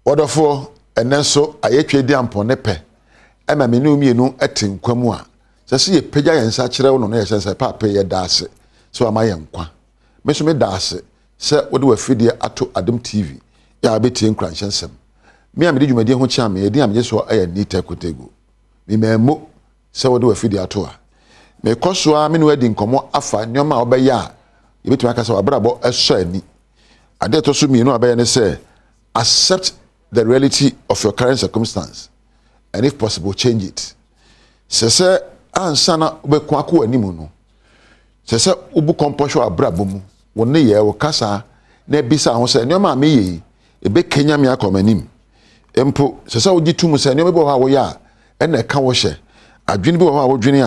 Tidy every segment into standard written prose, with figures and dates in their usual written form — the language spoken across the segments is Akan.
Wonderful, and then so I actually damn ponepe. Emma menu me no etin kwamua. Sasi ye peja yen sa kire wo no ye sense papa ye daase. So am I nkwa. Me so me daase. Se wo de wafidie ato Adom TV. Ya abetie nkranhyensem. Me am de dwumade ho chia me edi am je so aya ni tekotego. Me memo se wo de wafidie ato a. Me koso a me no adi nkomo afa nyoma obeya a. Ye betuma ka se wabrabo eso ani. Ade to so mi no abeya ne se accept the reality of your current circumstance and if possible change it. Se ansana ubekwa akwa animu no. Se ubu komposho abrabo mu wonne ye wo kasa na bisa ho se nyoma me ye ebe kenya me akomanim. Empo se ogitum se nyoma be ho wo ya na eka wo hye. Adwene be ho wo dwene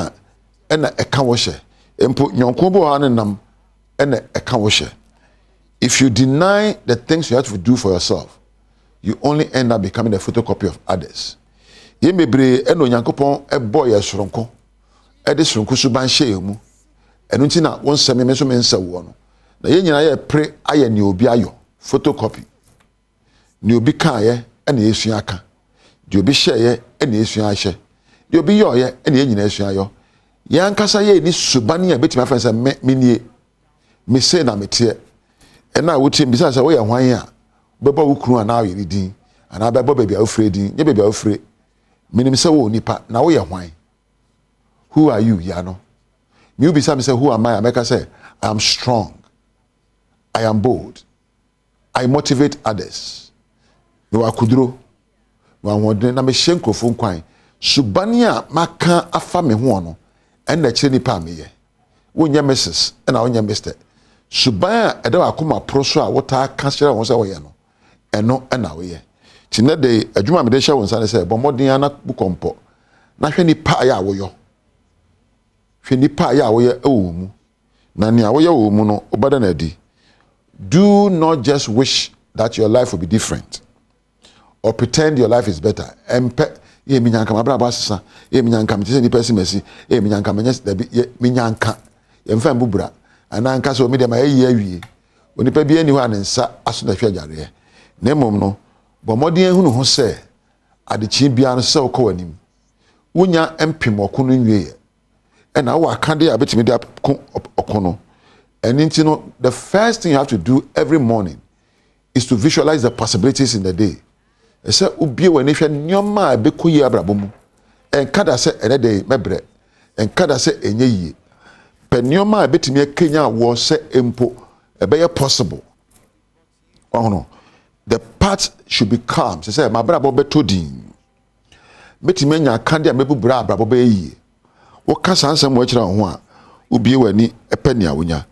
a na eka wo hye. Empo nyonko be ho anenam na eka wo hye. If you deny the things you have to do for yourself, you only end up becoming a photocopy of others. Ye mebre eno nyankopon ebo ye soronko. E de soronko so ban hye mu. Eno nti na won seme me so me nsa wo no. Na ye nyina ye pre aye ne obi ayo photocopy. Ni obi ka ye ena yesua aka. Di obi hye ye ena yesua hye. Di obi yo ye ena ye nyina yesua yo. Ye ankasa ye ni subani ya betima fa nsa me nie. Me se na metie. Ena wotie bisa sa wo ye hwan a beba wo kunu ana ayi din ana beba baby afre din ye baby afre minim se wo nipa na wo ye hwan. Who are you ya no me be say who am I make say I am strong, I am bold, I motivate others. Me wa kuduro wa wodin na me hyenkrofo nkwan subani a maka afa me ho no en na kire nipa me ye wo nya Mrs na wo nya Mr. Suban a edawa akoma proso a wota ka kire won se wo ye no eno na wo ye ti na de adwuma me de hye won sa ne se bomodin ana bukompo na hwe ni pa ya wo yo hwe ni pa ya wo ye ewo mu na ne a wo ye wo mu no obada na di. Do not just wish that your life will be different or pretend your life is better. Empe ye minyanka mabra ba sesa ye minyanka me ni pesi mesi ye minyanka me nyes da bi ye minyanka ye mfa mbubura ananka so me de ma ye awie onipa bi ani ho anensa aso na hwe agare na mom no bomodin ehunu ho se adechi bia no se okọ wanim wonya empem okono nwie e na wa aka de abetimi de okono enti no the first thing you have to do every morning is to visualize the possibilities in the day. E se ubie wani hwe nyoma abekoyi abrabo mu enkada se ene de mebre enkada se enye yie pe nyoma abetimi akenya wo se empo ebeye possible. Oh, the path should be calm. Say my brabo beto din. Betimi nya kan dia mebu bra brabo be yi. Wo kasa ansem wo kira ho a ubie wani epani awonya.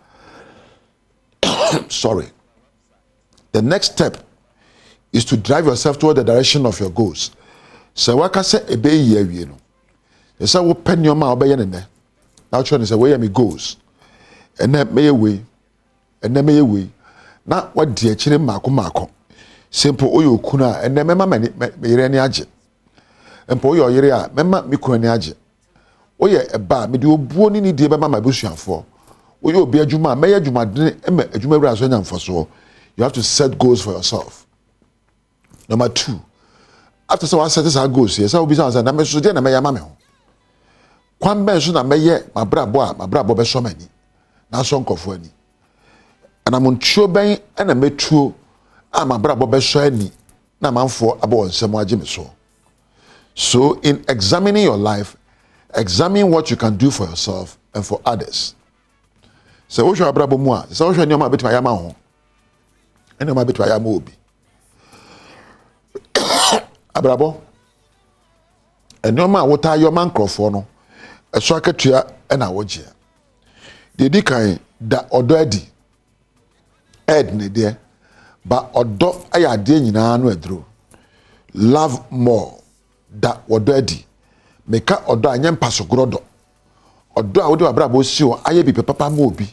Sorry. The next step is to drive yourself toward the direction of your goals. So waka say ebe yi awie no. Say wo penyo ma obeye ne ne. Now try to say where me goals. And then meye we. And then meye we. Na what die chire mako. Simple oyo kuna and then mema me yere ani age. Empo oyo yere a mema me kunu ani age. Oye eba me de obuo ni die bema mabusuafo. Oyo obi adwuma meye adwuma de ema adwuma wura so nyamfoso. You have to set goals for yourself. Number 2. After so one set these goals, yes, I will be saying na me so je na me yama me ho. Kwan ben so na meye mabrabo be so mani. Na so nkofo ani. Ana montuo ben na metuo a mabrabo be so ani na manfo abo nsem age me so. So in examining your life, examine what you can do for yourself and for others. So wo hwa abrabo mu a, so wo hwa nyoma betima yama ho. Ene ma betima yama obi. Abrabo enoma wota yo mankrofo no eso akatua na woje de di kan da odo adi ed ne de ba odo aya de nyina no aduro love more da odo adi meka odo anya mpasogoro do odo a wode abrabo si o aye bi papa ma obi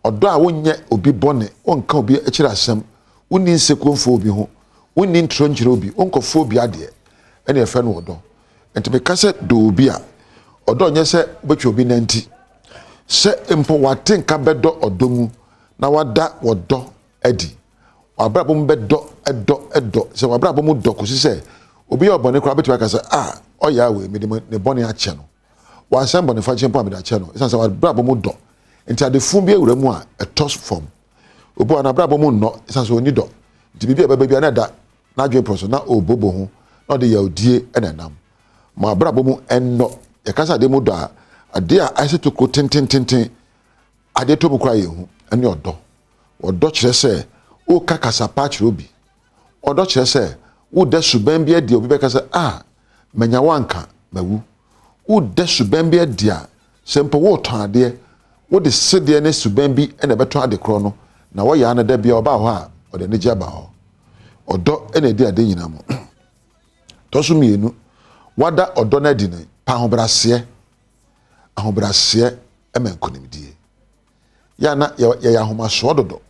odo a wonye obi bone wonka obi akira asem woni nsekonfo obi ho woni ntronjiro obi onkofo obi ade ene efe no odo enti me kase do obi a odo nye se betwe obi nanti se empo watenka bedo odo mu na wada wodo adi abrabom bedo edo se wabra bomu do kosi se obi ya obone kra betu aka se oya we me ne bone ache no wa san bone fa chempo me da ache no se wabra bomu do enti adefun bi ewura mu a etos form obo na bra bomu no se oni do nti bibia baba na da na dwe proso na obobo ho na de ya odie enenam ma bra bomu enno ya kasa de mu do a ade a ase to ko tentententen ade to mu kra yehu ene odo kire se o kakasa pa kire obi odo kire se wo da suban bi ade obi be kasa manya wanka mawu wo da suban bi ade a sempo wo ton ade wo de sede ne suban bi ene beto ade kro no na wo ya na da bia oba ho a ode ne gya ba ho odo ene de ade nyina mo to so mienu wada odo na di ne pa ahobrase emen konimdie ya na ya homa so dodo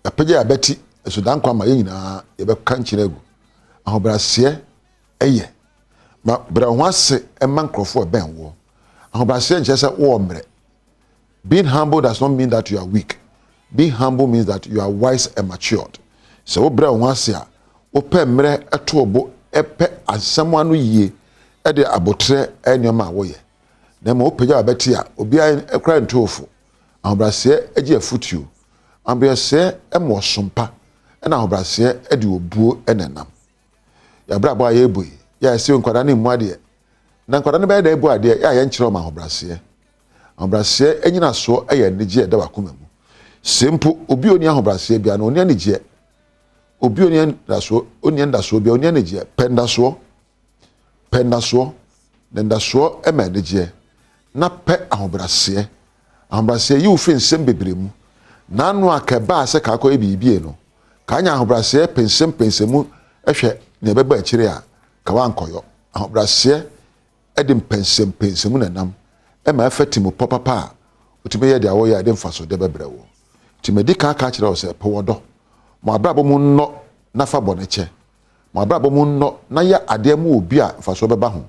ya pagya abeti esudan kwa ma nyina ye be kan kiregu ahobrase eye ma bra ho ase eman krofo e ben wo ahobrase nche se wo mre. Being humble does not mean that you are weak. Being humble means that you are wise and matured. So wo bra ho ase a wo pe mre eto obo epe asem anu yie e de abotre enyoma wo ye na mo pagya abeti a obi ekra ntofo ahobrase agi afutuo ambrase emo sompa na ahobrase edi obuo enenam ya bra ba ye boy ya se nkwada ne mu ade na nkwada ne be da ebu ade ya ye nkyere ma ahobrase enyina so eye nige da wakoma mu sempo obi oni ahobrase bia na oni anige obi oni ndaso bia oni anige pendaso nendaso ema nige na pe ahobrase yi wo fin sem bebremu na anu akaba se ka ko ebibie no ka anya ahobrase pensemu ehwe na beba akire a ka wankoyo ahobrase edim pensemu na nam e ma afatimu popapa otime ye de awo ya de mfaso de bebrewo timedi ka kire o se pe wodo mo abrabo mu nno na fa boneche mo abrabo mu nno na ya ade mu obi a mfaso beba ho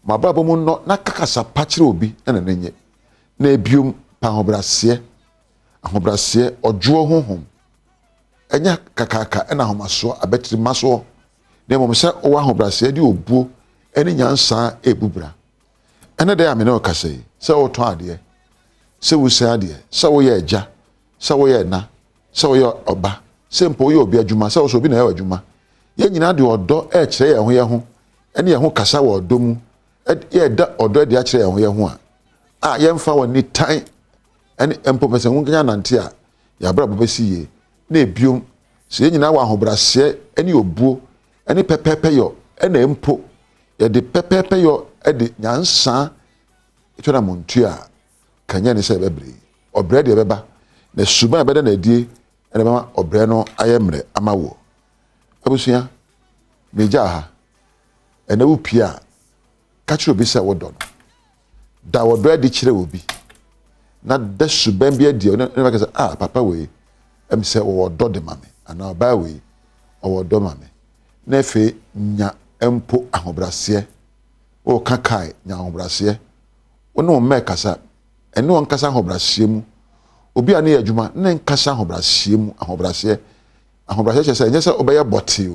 mo abrabo mu nno na kakasa pa kire obi na nenye na ebium pa ahobrase ojo honhom enya kakaka na homaso abetiri maso na mom se o ahobrase di obuo eni nyansa ebubra ene de amene o kasei se o to ade se wo se ade se wo ye eja se wo ye na se wo ye oba se mpo ye obi adwuma se wo so obi na ye adwuma ye nyina de odo e kire ye ho ene ye ho kasa wo odo mu ye da odo de a kire ye ho a ye mfa woni tan ene empo pese ngunya nante a ya bra bobesi ye na ebiom se ye nyina wa ahobrase ene obuo ene pepepe yo ene empo ye de pepepe yo e de nyansa etona montu a kanya ne se bebre obre de beba na suban beda na die ene mama obre no ayemre amawo abusua meja ha ene wo pia ka kire obi se wodo no da wodo de kire obi na da suban bia die ne ba ka papa we em se wodo de mame ana ba we wodo mame na efe nya empo ahobrase o kakai nya ahobrase wono me kasa ene on kasa ahobrase mu obi ane adwuma ne nkasa ahobrase mu ahobrase chese nyese obeye bote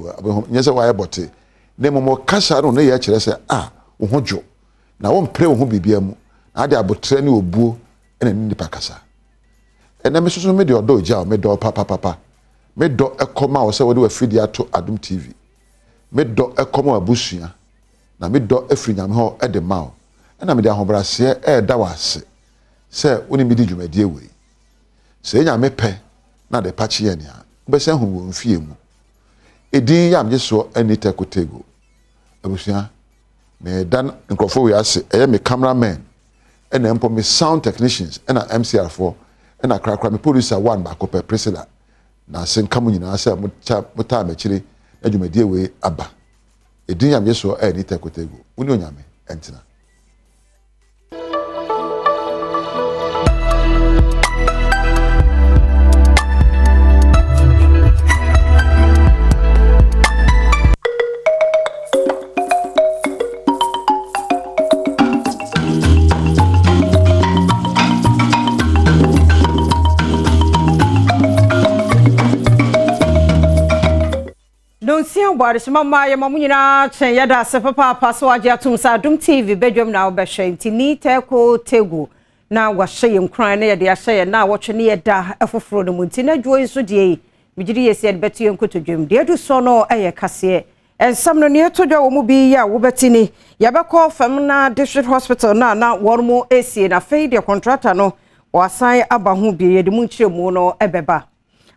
nyese wa ye bote ne momo kasa no ne ye kire se wo hojo na wo mpre wo ho bibia mu na ade abotre ne obuo ene nipa kasa ene me soso me de odo ja me do papa me do ekoma wo se wo de wa fidi ato Adom TV me do ekoma abusua na me do afri nyame ho e de mawo na me de ahobrase e da wase se woni me di dwumadie we se nyame pe na de pachi ye nia be se hu wo mfie mu edin yam je so anita kotego abusua me dan nkrofo we ase eye me cameraman na empo me sound technicians na MCR4 na krakra me producer one ba ko pe Priscilla na senkamu nyina se muta mechire adwumadie we aba edin yam je so anita kotego woni onyame entina Nonsia bwade shimama ya mamunyina chen yada se papa paso age atum sa Adom TV Badwam na obehwe nti ni teko tegu na wahye yemkran na yede ahye na wotwe ne yeda afoforo no munti na dwo iso die migiri yesi ed betu yenkotodwem de adu so no eye kase ensam no ne todwa wo mu bi ya wo betini yabekọ fam na district hospital na wormo esie na fei de contractor no wasan aba ho bi yede mu nkyeremu no ebeba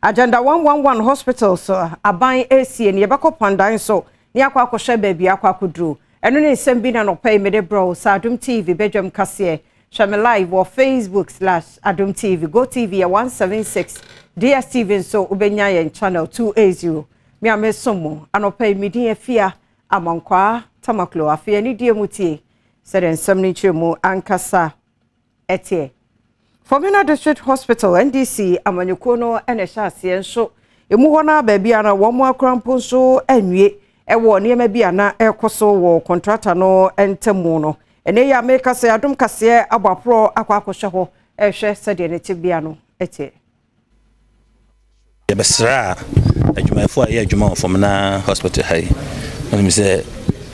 Agenda 111 hospitals aban esie ne yebekọ pandan so ne akwa akọhwe baabi akwa akudru eno ne nsem bi na no pay me de bro sa Adom TV Badwam kase shame live or Facebook/Adom TV Go TV 176 DSTV so ubenya yen channel 280 me amesomo anopai midi afia amankwa tamaklo afia ni die mutie sere nsem ni chemu ankasa etie Formula District Hospital NDC amanyuko no ene hyase enso emu hona baabi ana wo mu akrampo so anwie ewo ne ma bia na ekoso wo contractor no entemu no ene ya make kase Adom kase abapro akwa akohwe ho ehwe sede ne tibia no etie Yabesra adwumayefo a ye adwuma Formula Hospital hai me say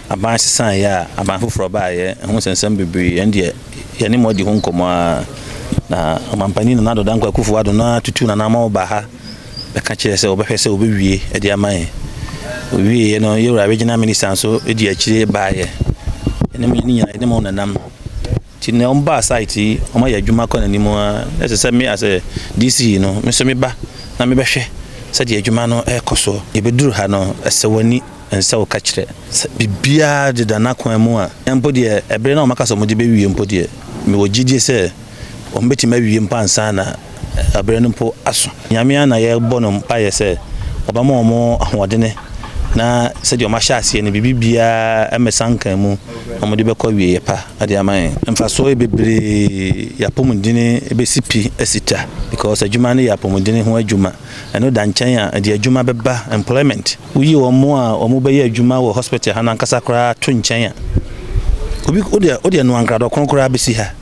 aban sesan ya aban foforo ba ye ho sensem bibiri ende ye ne modi ho nkomo na mampani na do dankwa kufu ado na tutu na ma oba ha be ka kire se obehwe se obewie e di aman owie no yewra regional minister so e di akire ba ye ene mo nyina ene mo nanam ti ne omba site o ma ya adwuma ko na nimu a ese se me as DC no me so me ba na me behwe se di adwuma no e koso e beduru ha no ese wani ense o ka kire bibia de dana kwan mu a empo de ebre na o maka so mo de bewie empo de me wo gidie se ombeti mawie mpansa na abrenu mpo aso nyame na ye bono mpa ye se obama omo ahodene na se di o mahyaase ne bibia emesankan mu omo de bekọ wie pa ade aman mfaso ebebre ya pomundine ebesipi esita because adwuma ne ya pomundine ho adwuma eno da nkyɛn a de adwuma beba employment uyi omo a omo be ye adwuma wo hospital hanan kasa kra to nkyɛn a obi ode no ankrado kronkra besi ha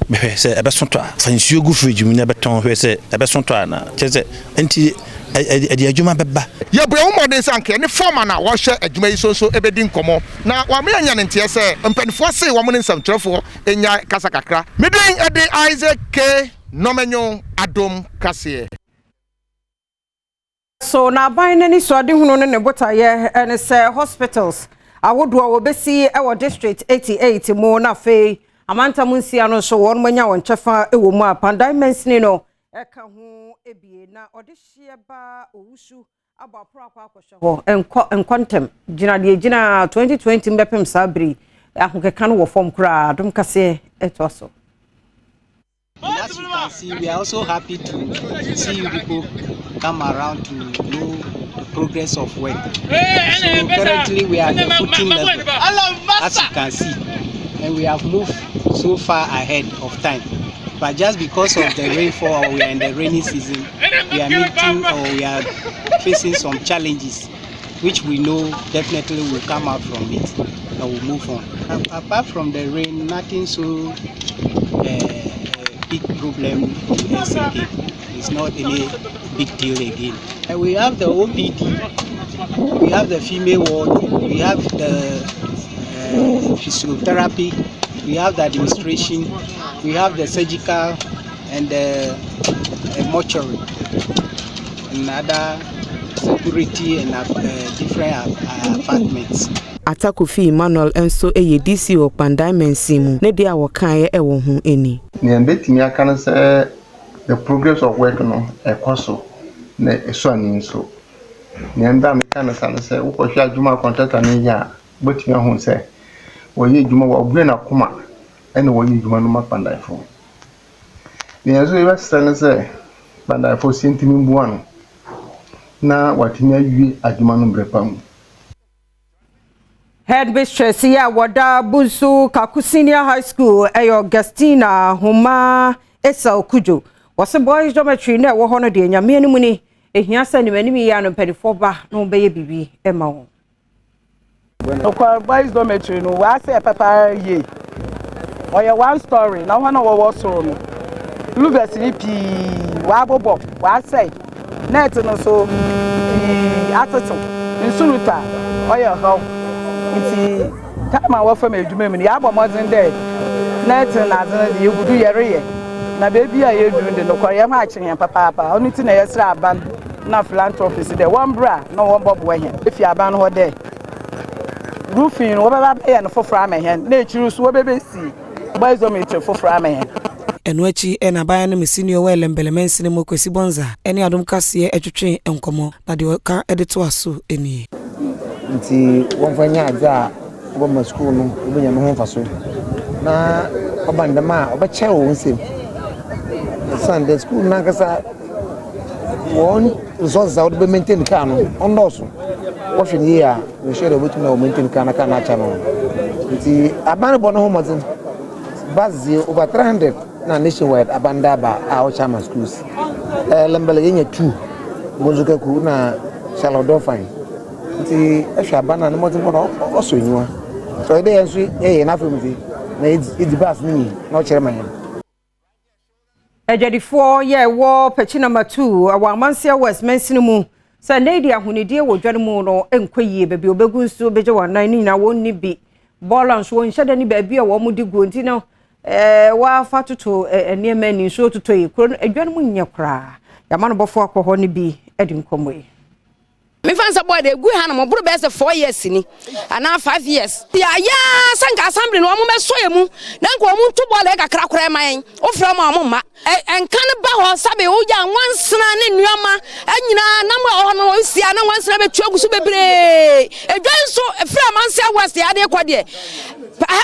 be se ebesonto fansuo gu fridge mu ne beton hwe se ebesonto na cheze enti ade adwuma beba ye bre wo modern sanke ne forma na wo hwe adwuma yi so ebedi nkomo na wa me anya ne ntie se mpanifo se wo mo ne nsamtrefo enya kasa kakra medin ede Isaac K nomenyo Adom kase so na ban na ni so ade hunu ne botaye ene se hospitals awodo wo besi e wo district 88 mo na fe amanta munsia no so won manya won chefa ewo mu apandai mensini no eka ho ebie na odehye ba owusu abapro akwa akohwe ho enkontem gina de gina 2020 mbepem sabri ahokeka no wo fom kura Adom kase etoso. As you can see, we are also happy to see you people come around to know the progress of work. So currently we are at the footing level, as you can see, and we have moved so far ahead of time. But just because of the rainfall, or we are in the rainy season, we are meeting or we are facing some challenges, which we know definitely will come out from it and we'll move on. Apart from the rain, nothing so big problem to us again. It's not any big deal again. And we have the OPD, we have the female ward, we have the physiotherapy, we have the administration, we have the surgical and the mortuary and other security and different apartments. Atakofi Emmanuel enso eye DC o pandai mensimu ne dia wo kan ye ewo ho eni ne betimi aka no se the progress of work no ekoso na eso ani so ne nda me kan se wo ko hwa adwuma contractor ne ya betimi ho se wo ye adwuma wo bure na koma ene wo ye adwuma no ma pandai fo ne enso ye se se pandai fo sentimi mbuano na watimi awie adwuma no brepam. Head mistress ya wada Busu Kaku Senior High School Augustina Homa Esau Kujo wase boys dormitory na wo hono de nyame animu ni ehia sani manimi ya no pedifo ba no beye bibi ema wo okwa boys dormitory no wa se papa ye oye one story na hono wo so no luvers ni pi wa bobo wa se net no so atoto insuruta oya how nti kama wa fam adwuma mi ya abomodin de na etin na azan de yegudu yere na baby a yeduru de no kware ma akyen papa oni ti na yesra aban na philanthropist de one bra na one bob we here if you aban ho de roofing wo baba be no foforo amehen na echiru so wo bebe si boys o me echiru foforo amehen eno achi ena baya no senior well embelemensi ne mokwesi bonza ene adom kase etwetwe enkomo na de ka edito aso eni nti won fanya adza wo ma school no obenya no ho faso na obandama obeche wo nsem Sunday school na kasa won resources out be maintain ka no ondoso wo hwe ni ya we share obetu na maintain ka na ka na cha no nti aban bo no ho modern bazi over 300 na nationwide abanda ba our chairman schools lembele yenye 2 mozuka ku na shalodo fine nti ehwa abana no modern no oso nyiwa so dey enso na family na idibas ni na o chere man Ejadifo ye wo pechi number 2 awamansia west mensinumu sa nedi ahunidie wo dwanu no enkoyie bebi obegu nso beje wanan ni na wonni bi balance wo nhede ni bebi a wo mudi gonti no wa fatuto eniema ni so tuto yi kro adwanu mu nye kra ya mano bofo akọ ni bi edi nkomwe me fansa boy de gu ha na mo bro be se 4 years ni ana 5 years ya sanka assembly no mo meso yemu na nko mo ntu ball e kakra kra man o fra mo ma enkan ba ho sabe o ja wansena ne nuama anyina na mo no sia na wansena be tuagu so bebre edwan so fra mansia west ya de kwade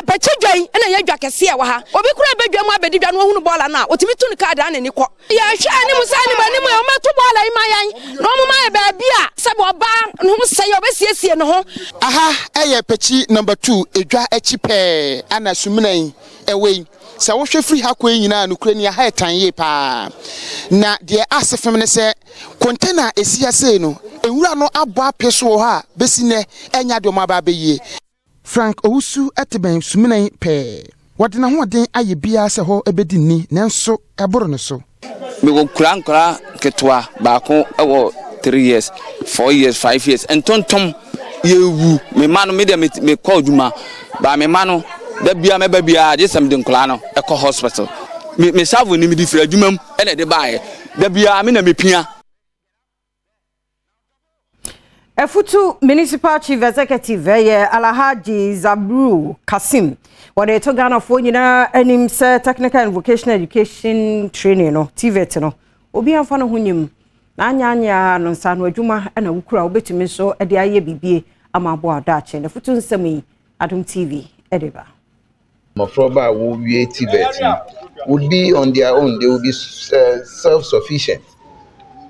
pa chidwan na ya dwa kese e wa ha obi kura bedwa mu abedi dwa no hunu ball na otimi tun card na ni ko ya hwa ni musa ni ba ni mo o meto ball ai mayan no mo ma e ba bia sabe oba no se yo besiesie no ho aha eye pechi number 2 edwa echi pe ana sumnan ewe sa wo hwe free ha ko nyina no kura ni ha etan ye pa na de asefem ne se container esia sei no enwura no abo apeso ha besine enya de mo aba beye Frank Owusu eteben sumnan pe wode na ho den aye bia se ho ebedi ni nanso eboro no so me go kura ketwa ba ko ewo 3 years 4 years 5 years and tontom yewu me manu me de me call juma ba me manu da bia me ba bia je sam de nkla no e ko hospital me savo ni me di fra jumam e na de baaye da bia me na me pia Efutu Municipal Chief Executive Alhaji Zabru Kasim wade to Ghana fo nyina anim se technical and vocational education training no TVET no obi amfa no hunyim na anya no nsa no adwuma na wukura obetumi so de aye bibie amabo adache na Efutu nsemi Adom TV edeba Mafroba will be TVET would be on their own, they will be self-sufficient.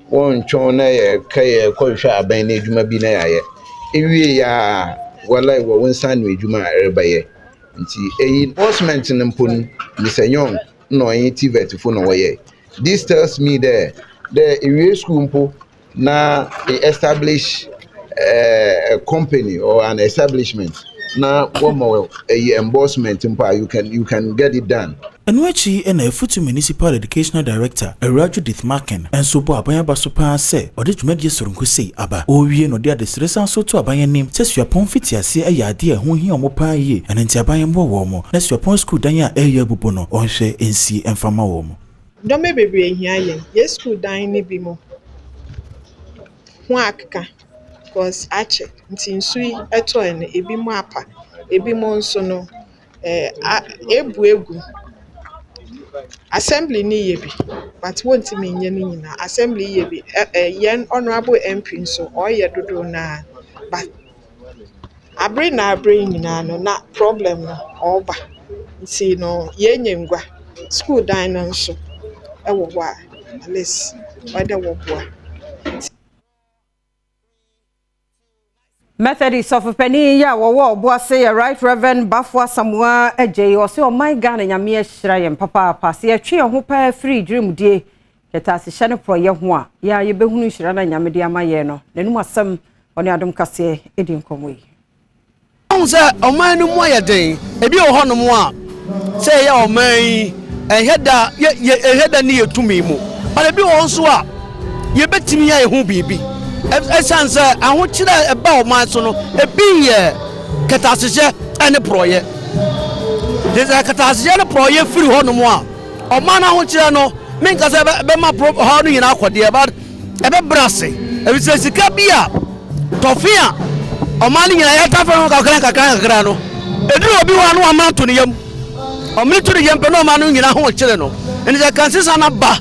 One chona kaya koisha abane juma bina ya ewie ya wala wo wonsan no juma erebaye nti enforcement nmpon lisenyon no yin TVET fo no woye. This tells me that the ewie school mpo na establish a company or an establishment na one more endorsement mpo you can get it done. Enwechi na Efutu Municipal Educational Director Judith Marken enso bo abanya basopa se ode dwumadi soronko sei aba owie no de adesresa so to abanya nim tesuapon fitiase ayade ho hi omopa yi enenti abanya bo wo mo na suapon school dan ya eya bubo no onhwe ensi emfama wo mo do me bebre hia yen ye school dan ni bi mo ho akka cause ache nti nsui eto en ebi mo apa ebi mo nso no egu assembly ni yebi but won't me nyani na assembly yebi yen honorable MP nso oye dodo na but abre nyina no na problem no oba nti no yenye ngwa school dan no nso ewo wa unless whether wo boa Methodist of Penny ya wo boase ya Right Reverend Bafwa Samoa Ejey o se o my Ghana nyame ehira ye papa pase ya twe ho pa free dream die ketase hye pro ye ho a ya ye behunu hira na nyame de amaye no nenum asem oni Adom kase edi nkomwe on se o man no mo ye den ebi o ho no mo a se ya o man eheda ni yetumi mu ale bi won so a ye betimi ya ye ho bibi esan se ahokyere eba o man so no ebi ye ketasehye ene proye desa ketasehye ne proye firi ho no mo a o man ahokyere no menka se be ma pro ho no nyina akode ba ebe brase ebi se sika bia tofia o man nyina ya tafa no kakra no eduru obi wa no ama to ne yam o me to ne yam pe no man nyina ho kyere no ene se kansisa na ba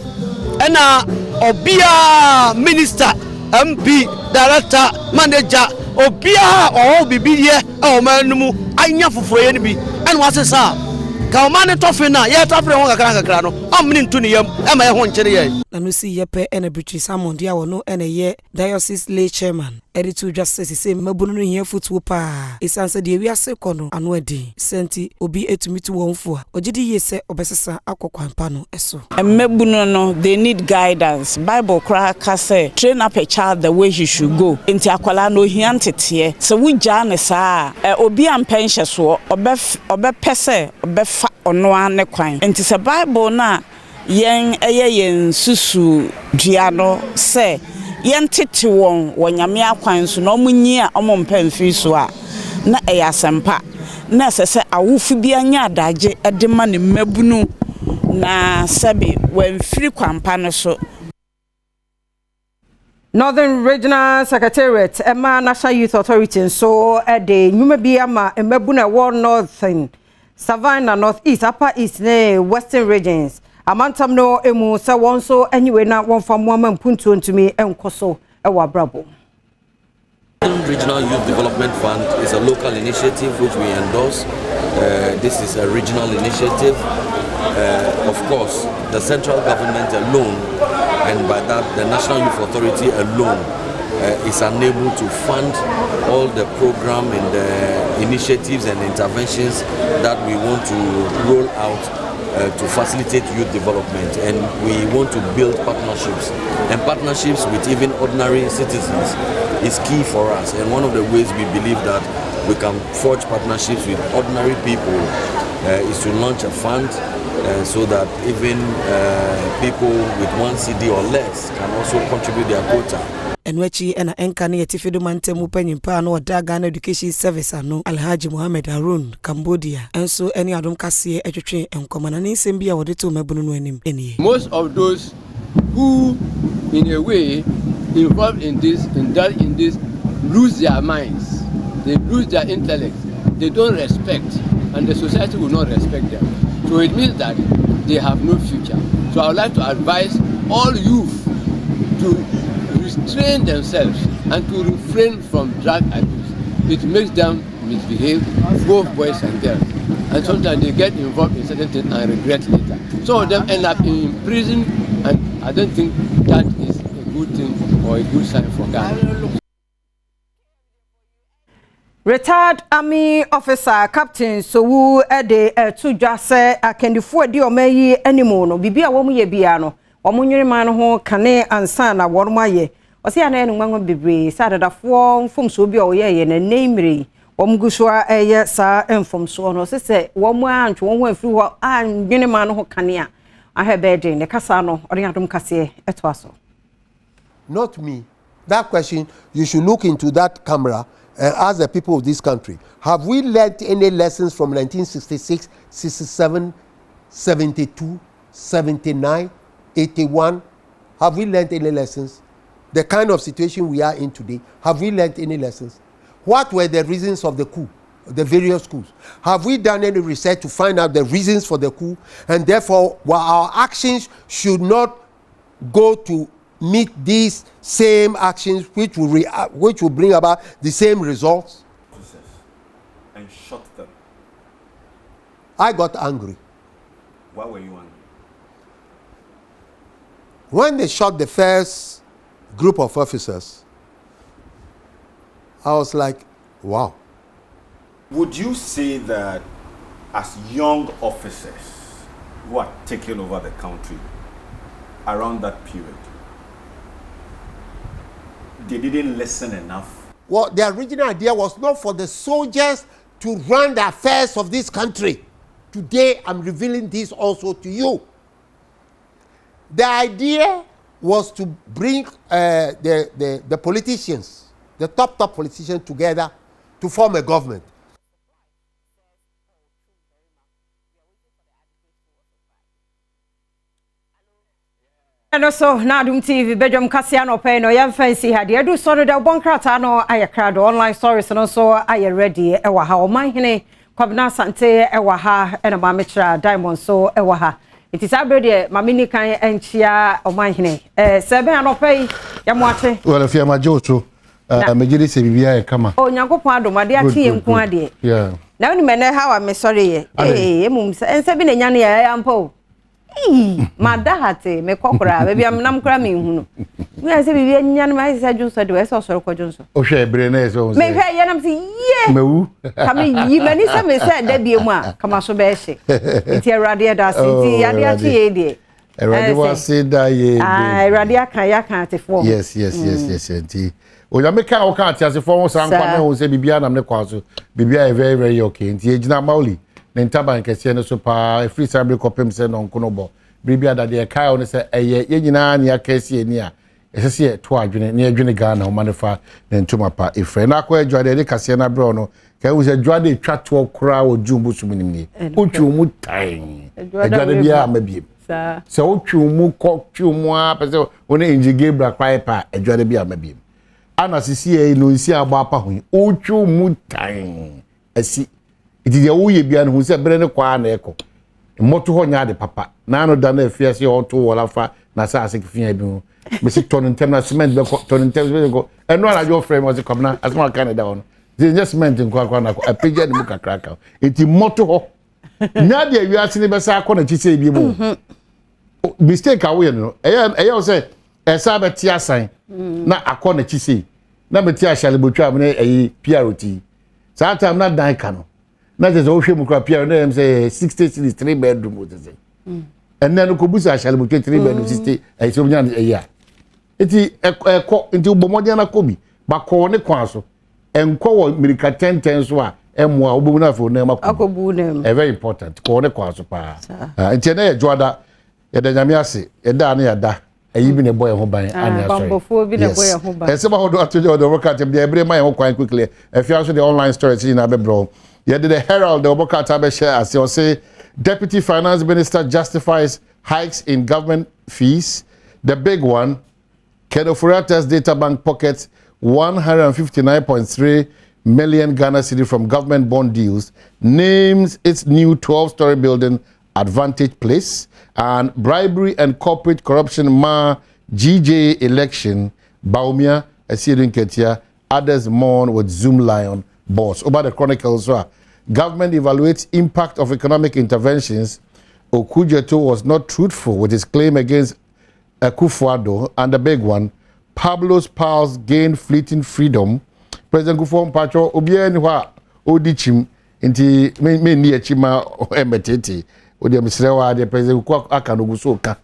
ena obia minister MP director manager obia o bibiye e o manumu anya foforo ye ne bi ene wasesa ka o man to fe na ye to fe won kakra no amni ntu ne yam e ma ye ho nkere ye na no si ye pe ene British Salmon dia wo no ene ye diocese lay chairman editor justice say mabunu no hia futuo pa esanse de wiase kono ano adi senti obi etumitu wonfo a ogidi ye se obesesa akokwampa no eso mabunu no they need guidance. Bible cry ka say train up a child the way he should go enti akwala no hia ntete se wugya ne saa obi ampenhye so obepese obefa ono ane kwan enti se Bible na yen yen susu duano se yen tete won wonyame akwan so no munyi a omompa mfi so a na eyasempa na sese awufu bia nya adaje edema ne mabunu na sabi wemfiri kwampa no so. Northern Regional Secretariat Emma National Youth Authority so de nyuma bia ma mabuna war northern Savannah Northeast Upper East ne Western Regions amantam no emu se won so anyway na won fam mo mpuntu ntumi enkoso e wa brabo. Regional Youth Development Fund is a local initiative which we endorse. This is a regional initiative. Of course, the central government alone, and by that the National Youth Authority alone, is unable to fund all the program and the initiatives and interventions that we want to roll out to facilitate youth development, and we want to build partnerships, and partnerships with even ordinary citizens is key for us. And one of the ways we believe that we can forge partnerships with ordinary people is to launch a fund so that even people with 1 CD or less can also contribute their quota. Enwechi ena enka ne yetifido mantemu panyimpa no oda Ghana Education Service ano Alhaji Mohammed Harun Cambodia enso eni adom kase etwetwe enkomana ne nsem bia wode to mabunu no anim enie. Most of those who in a way involved in this lose their minds, they lose their intellect, they don't respect, and the society will not respect them. So it means that they have no future. So I would like to advise all youth to restrain themselves and to refrain from drug abuse. It makes them misbehave, both boys and girls. And sometimes they get involved in certain things and regret later. Some of them end up in prison, and I don't think that is a good thing or a good sign for Ghana. Retired Army Officer Captain Sowu Ede Tujwa se akendifo di omayi animo no bibia wo mu ye bia no omunwere man ho kane ansa na wo ma ye osi ana enu nwanwa bebre sadadafo mfomso bi o ye na nemire wo mgusua eye sa mfomso no sese wo mu antwo wo afiri ho anwene man ho kane a ahebede ne kasa no ori adom kase eto aso. Not me. That question, you should look into that camera and ask the people of this country, have we learned any lessons from 1966, 67, 72, 79, 81? Have we learned any lessons? The kind of situation we are in today, have we learned any lessons? What were the reasons of the coup, the various coups? Have we done any research to find out the reasons for the coup? And therefore, our actions should not go to meet these same actions which will bring about the same results. And shot them. I got angry. Why were you angry? When they shot the first group of officers, I was like, wow. Would you say that as young officers who are taking over the country around that period, they didn't listen enough? Well, the original idea was not for the soldiers to run the affairs of this country. Today, I'm revealing this also to you. The idea was to bring the politicians, the top politicians together to form a government. And also, Nadum TV, Badwam Kasiano Pay, no young fancy had you do sorry that Bonkrata Ayakra online stories and also I ready Ewaha, my hine, Kobna Sante, Ewaha, and a Mamitra, Diamond so Ewaha. It is already Mamini Kai and Chia or my hine. Seven or pay Yamwate. Well, if you're my Joto, Majidi Sabia, come on. Oh, Yango Pado, my dear T and Quadi. Yeah. Now, you may know how I'm sorry. Eh, Mums, and 7 and Yanni, I am po. Madahate, me kokora, baby, I'm nam cramming. We are saying, Yan, my Sajus, I do a social Johnson. Oh, she Brenes, May I am saying, yeah, come you many some said, there be a one, come out so basic. It's a radiator, Yadia, Radia said that ye. I radia kayak for. Yes, auntie. Oh, you make our cat as a former son, who say Bibiana, I'm the quasu. Bibia very, very okay. It's Mauli. Nentaba nkese no so pa free sabre kopem se no nkonobo bibia da de kai on se eye nyina ne akese ani a esese to adwene ne adwene Ghana o manefa nentuma pa efre na akwa adwade de kase na bro no kai wo se adwade twato kra wo jumbu sumini ni otwu mu tan adwade bia amabiem sa se otwu mu ko twu mu a pese woni Inji Gabriel kwai pa adwade bia amabiem ana sisi e no nsi agba apa ho otwu mu tan asi it is a way beyond who said Brenner Kwan echo. Moto Honyade papa. Nano done a fierce or two or alpha, Nasa Fiadu. Mr. Tonin Temna cement, Tonin Temna, and one of your frame was a commoner, as more kind of down. They just meant in Quaquana, a pigeon muka cracker. It is moto. Nadia, you are seeing the Sakon, she say, you mistake away, no. I say, a Sabbath tia sign, not a corner, she say. Number tia shall be traveling a PRT. Sometimes not die canoe. Not as ocean mukapia name say 60 cities 3 bedroom what is it. And then Kobusa shall be 3 bedroom 60 a year. It is a cock into Bomodiana Kobi, but corner quaso and call Milica 10 wa and more Buna for name a very important corner quaso pa. And Chene Joada Yadamiasi, Edania da. Even a boy who by and some of the work at the every man quite quickly. If you also the online stories in Abebro. Yeah, the Herald, the Obokata share as you say, Deputy Finance Minister justifies hikes in government fees. The big one, Kedofurata's data bank pockets 159.3 million Ghana cedi from government bond deals, names its new 12-story building Advantage Place, and bribery and corporate corruption ma GJ election, Baumia, Asirin Ketia, others mourn with Zoom Lion boss. Over the Chronicles, government evaluates impact of economic interventions. Okujeto was not truthful with his claim against Akufo-Addo, and the big one, Pablo's pals gained fleeting freedom. President Akufo-Addo obianwa odichim inti me ni achima emetete odi amsrewa de president ku aka no guso ka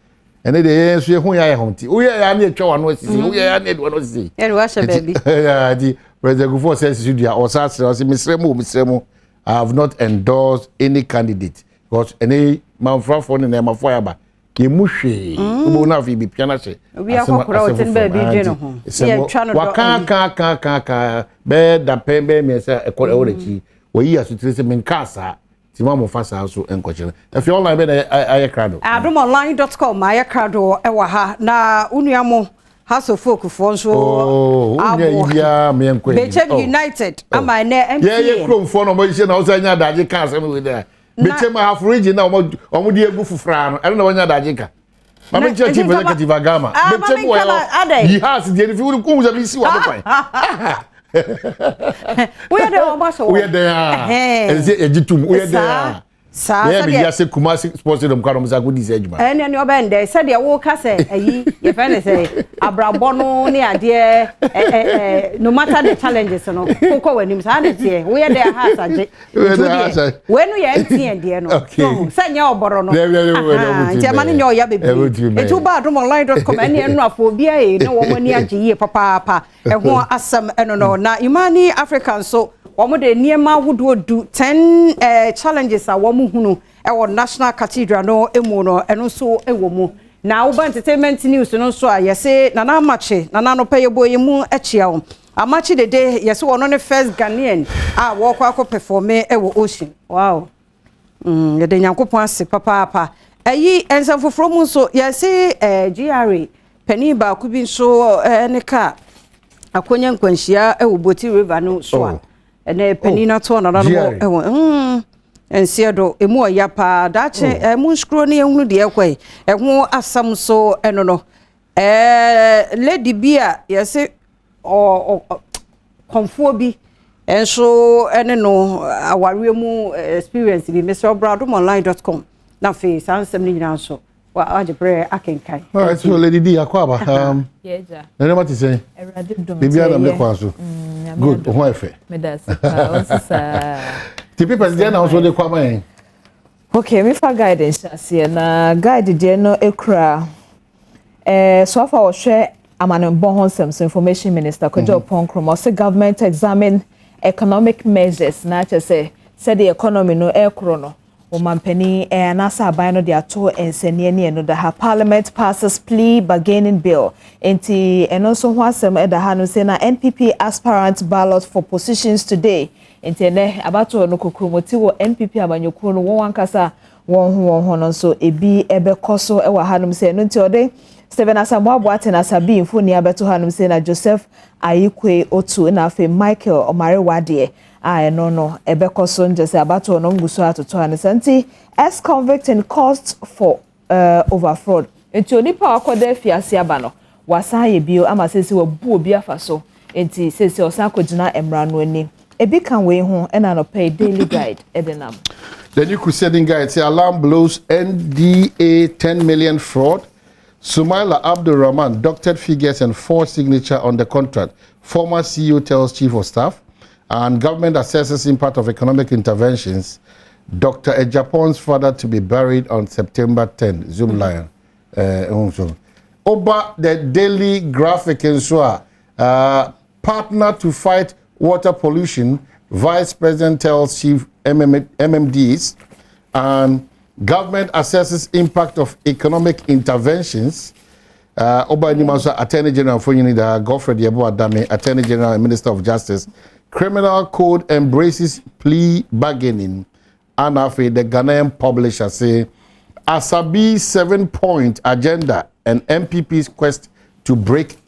ene de yenso ye hu ya honti wo ya na etwa wano asisi wo ya na edwa no asisi e wa sha baby ya di president Akufo says studio o sa sre misremu I have not endorsed any candidate because any manfrafo ne ma fo ya ba ye muhwe obo na fi bi piana se we akokora o ten baby dwe no ho ye twa no waka be da pembe me se ekore orechi wo yi asutire se menkasa ti ma mo fasa so enkochire if you online be ayakrado adomonline.com ayakrado e wa ha na unuamo House of Folk for so yeah me enko Bechem United am I na MP yeah krom for no mo je na o sa nya daje kan asem we there Bechem half region na omo di egu fufra no e no nya daje ka ma me chief executive agama Bechem wo he has the if you come to see what point we are the obaso we are there e say ejitum we are there yeah be ya say Kumasi sports dem kwa no mza go dis ejuma ene ne obende say de wo ka say ayi ye fa ne say abrabo no ne ade no matter the challenges no kokko wanim sa na tie we are there has aje we no ye ntien de no so say nya oboro no ntia mane nya oya bebi etu ba adomonline.com ene enu afo bia e na wo mani age ye papa e ho asem eno no na Imani African so Omo de niema wodo du 10 challenges a wo hunu e wo National Cathedral no emu no eno so e wo mu na wo entertainment news no so a yese na na amache na na no pay boy mu achia wo amache dede yese wo no ne first Ghanaian a wo kwa perform e wo Ocean wow yede nyankopon ase papa ayi ensafoforo mu so yese GRA pani ba ku bi so ne ka akonya nkwanhia e wo Boti River no so a ene pani na to na no e wo ensiedo emu oya pa dache emu skro ne ehunu de ekwe ehu asam so eno no lady bia yese konfo bi enso ene no aware mu experience bi mrbadwamonline.com na fe sansem ni nyina so wa ajebre akenkai alright so lady D akwaba yeja nene mati say bibi adam le kwaso good ho efe medasi onsa tipi president na so de kwama en okay me fa guidance asie na guide de no ekra so far wo hwe amanembo honsem information minister Kojo Ponkrom say government examine economic measures na say the economy no ekro no Omampeni anasa abayno de ato ensenie no the parliament passes plea bargaining bill enti eno so ho asem da ha no say na NPP aspirant ballot for positions today enti ne abato no kokromoti wo NPP abanyokuro no won ankasa won ho no so ebi ebekoso e wa hanum say no nti ode Steven Asamoah Boateng asabi mfuni abeto hanum say na Joseph Ayikwe Otu na afi Michael Omarewade no ebekoso njese abato no nguso atoto anesanti ex convict in cost for over fraud enti onipa akoda fiase aba no wasaye bio ama sesi wabu obi afaso enti sesi osakogina emra no ani ebi kan we ho ena no pay daily guide edenam the new crusading guide say alarm blows NDA 10 million fraud. Sumaila Abdul Rahman doctored figures and forged signature on the contract. Former CEO tells chief of staff. And government assesses impact of economic interventions. Dr. Ejapon's father to be buried on September 10. Zoom Lion. Oba the Daily Graphic and so partner to fight water pollution. Vice President tells chief MMDs. And government assesses impact of economic interventions. Oba Nimaso, Attorney General for Unida, Godfrey Yabo Adame, Attorney General and Minister of Justice. Criminal Code embraces plea bargaining. And after the Ghanaian publisher say, Asabi's 7-point agenda and MPP's quest to break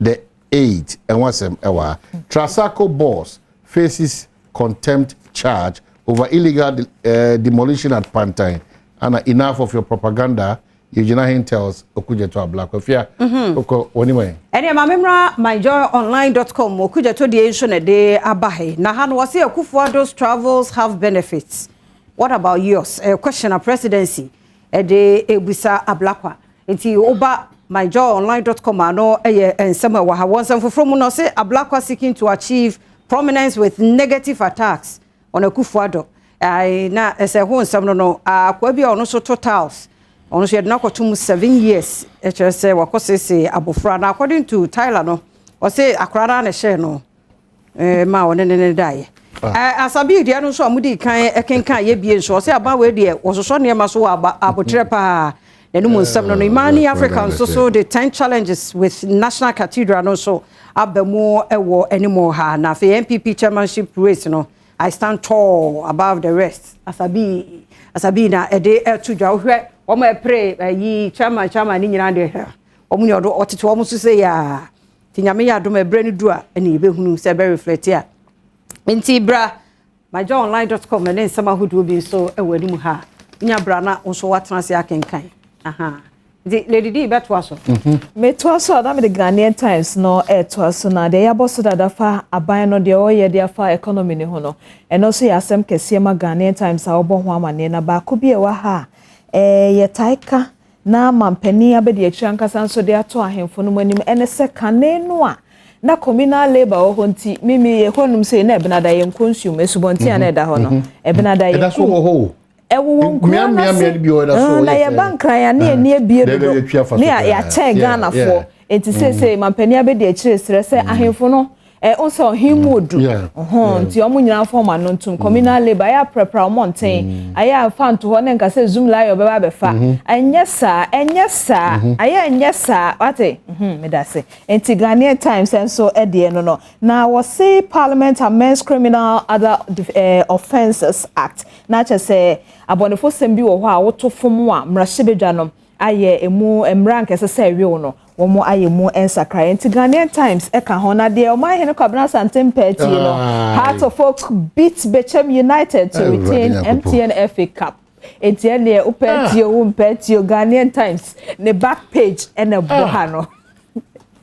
the 8. And what's Trasaco boss faces contempt charge over illegal demolition at Pantine. And enough of your propaganda. Eugenia Hin tells Okuja to a black of fear. Anyway. And your memra myjoyonline.com Okuja to the ancient a day abahe. Nahan was here those travels have benefits. What about yours? A question of presidency. A day ebisa ablakwa. Enti oba myjoyonline.com ano and some waha once and from no say ablakwa seeking to achieve prominence with negative attacks on a kufuado. Na as a home some no kwabi ono so totals. Ono she had na kwatum 7 years. Say wakose say abofra na according to Tyler no. O say akrara na share no. Ma one ne die. Asabi dia no so amudi kan ekenkan ye bie so say aba we de wososo ne ma so abotre pa. Enu mu nsam no Imani African so the 10 challenges with National Cathedral no so abemo ewo anymore ha na for MPP chairmanship race no. I stand tall above the rest. Asabi na ede to dwa hwe omo pray yi chairman ni nyina de he omo ni odo otete omo so say ya tinyame ya do me bre ni du a ene ebehunu se be reflect ya nti bra myjoyonline.com and nsama hudu bi so ewani mu ha nya bra na nso watena se akenkan aha Lady D beto aso me to aso da me the Ghanaian Times no to aso na de ya boso da fa aban no de oye de fa economy ni ho no eno so ya asem kese ma Ghanaian Times a obo ho amane na ba ko bi e wa ha ye taika na mampani abedi akira nkasa nso de ato ahemfo no manim ene se kane no a na communal labor ho nti mimi ye honum se na ebinada ye consume esubonti ana da ho no ebinada ye so ho ewo na ye bankran ya na eni ebie do ne ya che Ghana fo enti se mampani abedi akira sere se ahemfo no also himudu nti omo nyina form anontum communal labor ya prepare mountain aya fan to ho ne nka se zoom la yo beba befa enyesa aya enyesa wate me da se enti Ghanaian Times enso ede no na we say Parliament amends Criminal Other Offences Act na che se abonefo sembi wo ho a woto fom a mrahye aye emu emran kese se wi no womo aye mu ensakra enti Ghanaian Times e ka ho na de o ma hene kwabna santem party no Heart of Oak beat Bechem United to retain MTN FA Cup enti ele o party o party Ghanaian Times ne back page e na bo ha no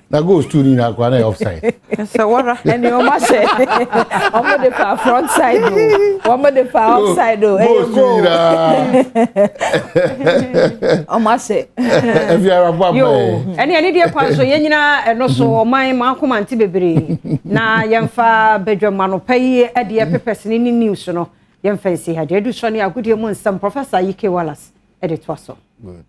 na go to ni na kwa na offside so what and you must say omo de fa front side o omo de fa offside o e go omo say if you are baba eni de kwa so yenyina eno so oman ma akomanti bebre na yemfa Badwam anopai e de pepes ni news no yemfa nsi ha de edu so ne agudie mu nsam Professor Yike Wallace e de to so good.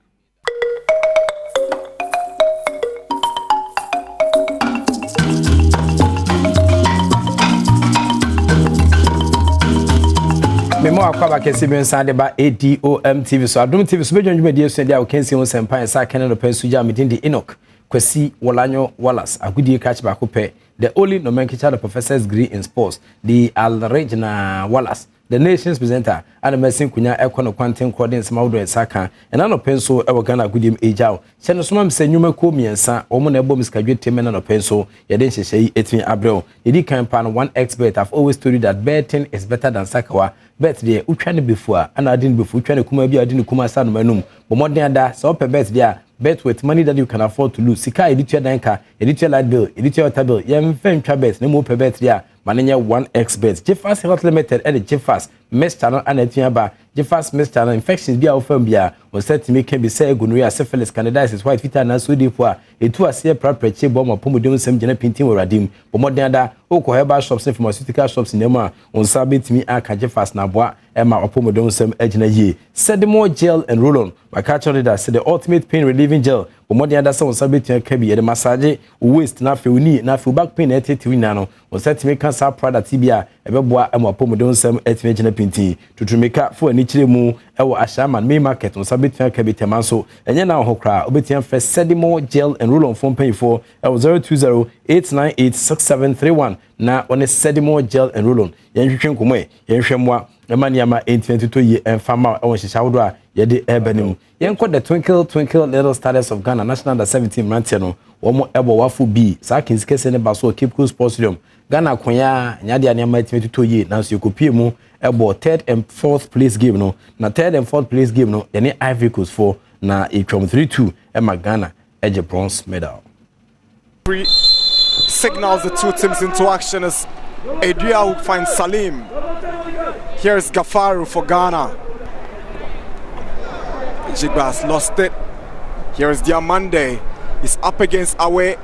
Memo akwaba kesi bi nsande ba ADOM TV so Adom TV so bedwon dwumadi esu dia o kensi ho sempan sa kene no pensu ja medin de Enoch Kwesi Wolanyo Wallace agudie catch ba ko pe the only nomenclature the professor's degree in sports the Al-Regina Wallace the nation's presenter and Messin Kunya Econo Quantin Cordin Smaudo and Saka and ano penso e Ghana gudim ejao cheno soma mse nyuma ko miensa omo na ebo miskadwe temen no penso ye den hyehyei etimi abrel yedi kan pan one expert have always told you that betting is better than sakawa bet there utwa ne before ana adin before utwa ne kuma bi adin kuma sa no manum bomodin ada so pe bet there bet with money that you can afford to lose sika editua danka editua light bill editua water bill yem fentwa bet ne mo pe bet there manenya 1xbet Jeffas Health Limited and Jeffas Mesh Channel and Etiaba Jeffas Mesh Channel infections bia ofam bia was set to make can be say gonorrhea syphilis candidiasis white fever na so depo a etu ase prapreche bom apomodem sem gena pintin wuradim bomodin da oko herbal shops and pharmaceutical shops nema on sabetimi aka Jeffas na boa ema apomodem sem agina ye Sedimo gel and roll-on wakacho leader said the ultimate pain relieving gel bomodin da say on sabetimi ka bi the massage waist na feuni na feel back pain eteti na no on set to make cancer product tibia ebeboa ema apomodem sem etimi gena pintin tutumeka fo ani kire mu ewo Ashaman Main Market on sabetimi ka bi temanso enye na ho kra obetiam fresh Sedimo gel and roll-on phone pay for 020-898-6731 na on Sedimo gel and roll-on yenhwehwe nkomo yenhwemwa emaniama 822 ye enfama ewon hyehyawdo a yede ebenim yenko the twinkle little stars of Ghana national under 17 rantie no womo ebo wafo bi sa kinsikese ne baso Cape Coast Sports Stadium Ghana konya nyade aniama 822 ye na so ekopie mu ebo third and fourth place game no na third and fourth place game no yene Ivory Coast for na etwom 3-2 ema Ghana eje bronze medal. Signals the two teams into action as Adria will find Salim. Here's Gafaru for Ghana. Jigba has lost it. Here's Diamande. He's up against Awe.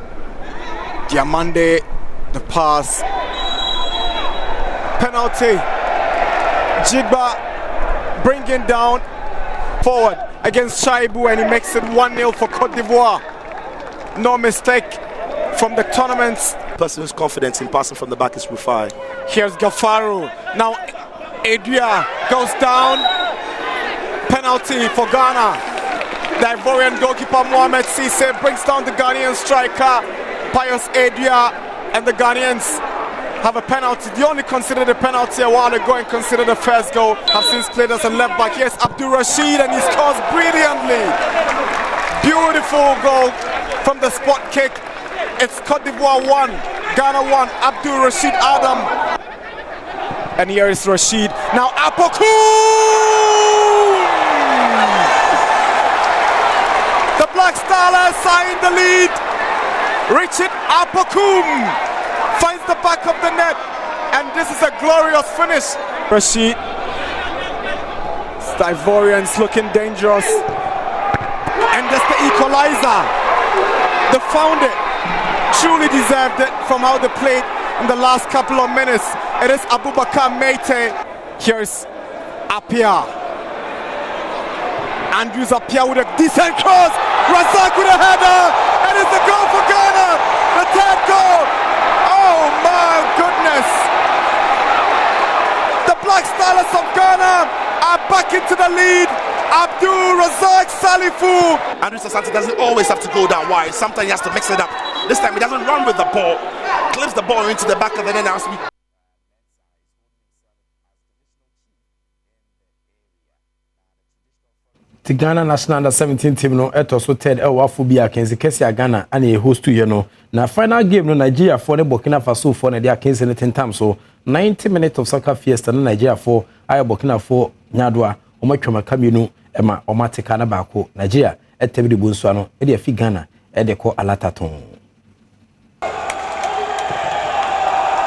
Diamande, the pass. Penalty. Jigba bringing down forward against Shaibu and he makes it 1-0 for Cote d'Ivoire. No mistake from the tournaments. Person who's confident in passing from the back is Rufai. Here's Gafaru. Now Adria goes down. Penalty for Ghana. The Ivorian goalkeeper Mohamed Cisse brings down the Ghanaian striker Pius Adria, and the Ghanaians have a penalty. They only considered a penalty a while ago and considered the first goal. Have since played as a left back. Here's Abdul Rashid and he scores brilliantly. Beautiful goal from the spot kick. It's Cote d'Ivoire 1, Ghana 1, Abdul Rashid Adam. And here is Rashid. Now Apoku! The Black Stars are in the lead. Richard Apokum finds the back of the net. And this is a glorious finish. Rashid. The Ivorians looking dangerous. And that's the equalizer. They found it. Truly deserved it from how they played in the last couple of minutes. It is Abubakar Meite. Here's Apia. Andrews Apia with a decent cross. Razak with a header. And it's a goal for Ghana. The third goal. Oh my. goodness. The Black Stars of Ghana are back into the lead. Abdul Razak Salifu. Andrew Sasante doesn't always have to go that wide. Sometimes he has to mix it up. This time he doesn't run with the ball. Clips the ball into the back of the net as we. The Ghana National Under 17 team no eto so third Wafubia Kenzi Kesia Ghana and a host to no. Na final game no Nigeria for the Burkina Faso for na dia Kenzi ne 10 times so 90 minutes of soccer fiesta no Nigeria for aya Burkina for Nyadwa omatwama kamenu ema omateka na baako Nigeria etebi de bonso ano e de afi Ghana e de ko alataton.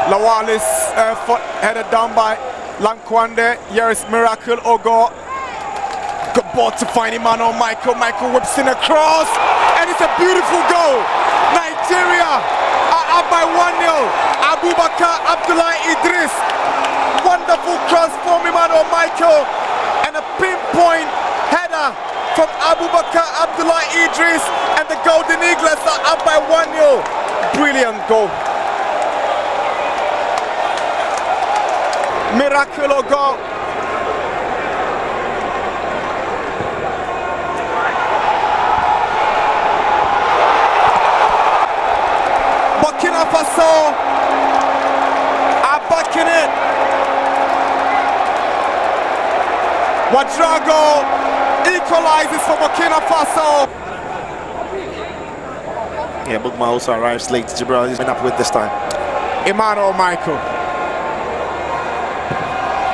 Lawalis headed down by Lankwande. Here is Miracle Ogo. Good ball to find Emmanuel Michael. Michael whips in across, and it's a beautiful goal. Nigeria are up by 1-0. Abubakar Abdullah Idris. Wonderful cross from Emmanuel Michael, and a pinpoint header from Abubakar Abdullah Idris, and the Golden Eagles are up by 1-0. Brilliant goal. Miracle goal. Burkina Faso are backing it. Wadrago equalizes for Burkina Faso. Yeah, Bugma also arrives late. Gibraltar is been up with this time. Emmanuel Michael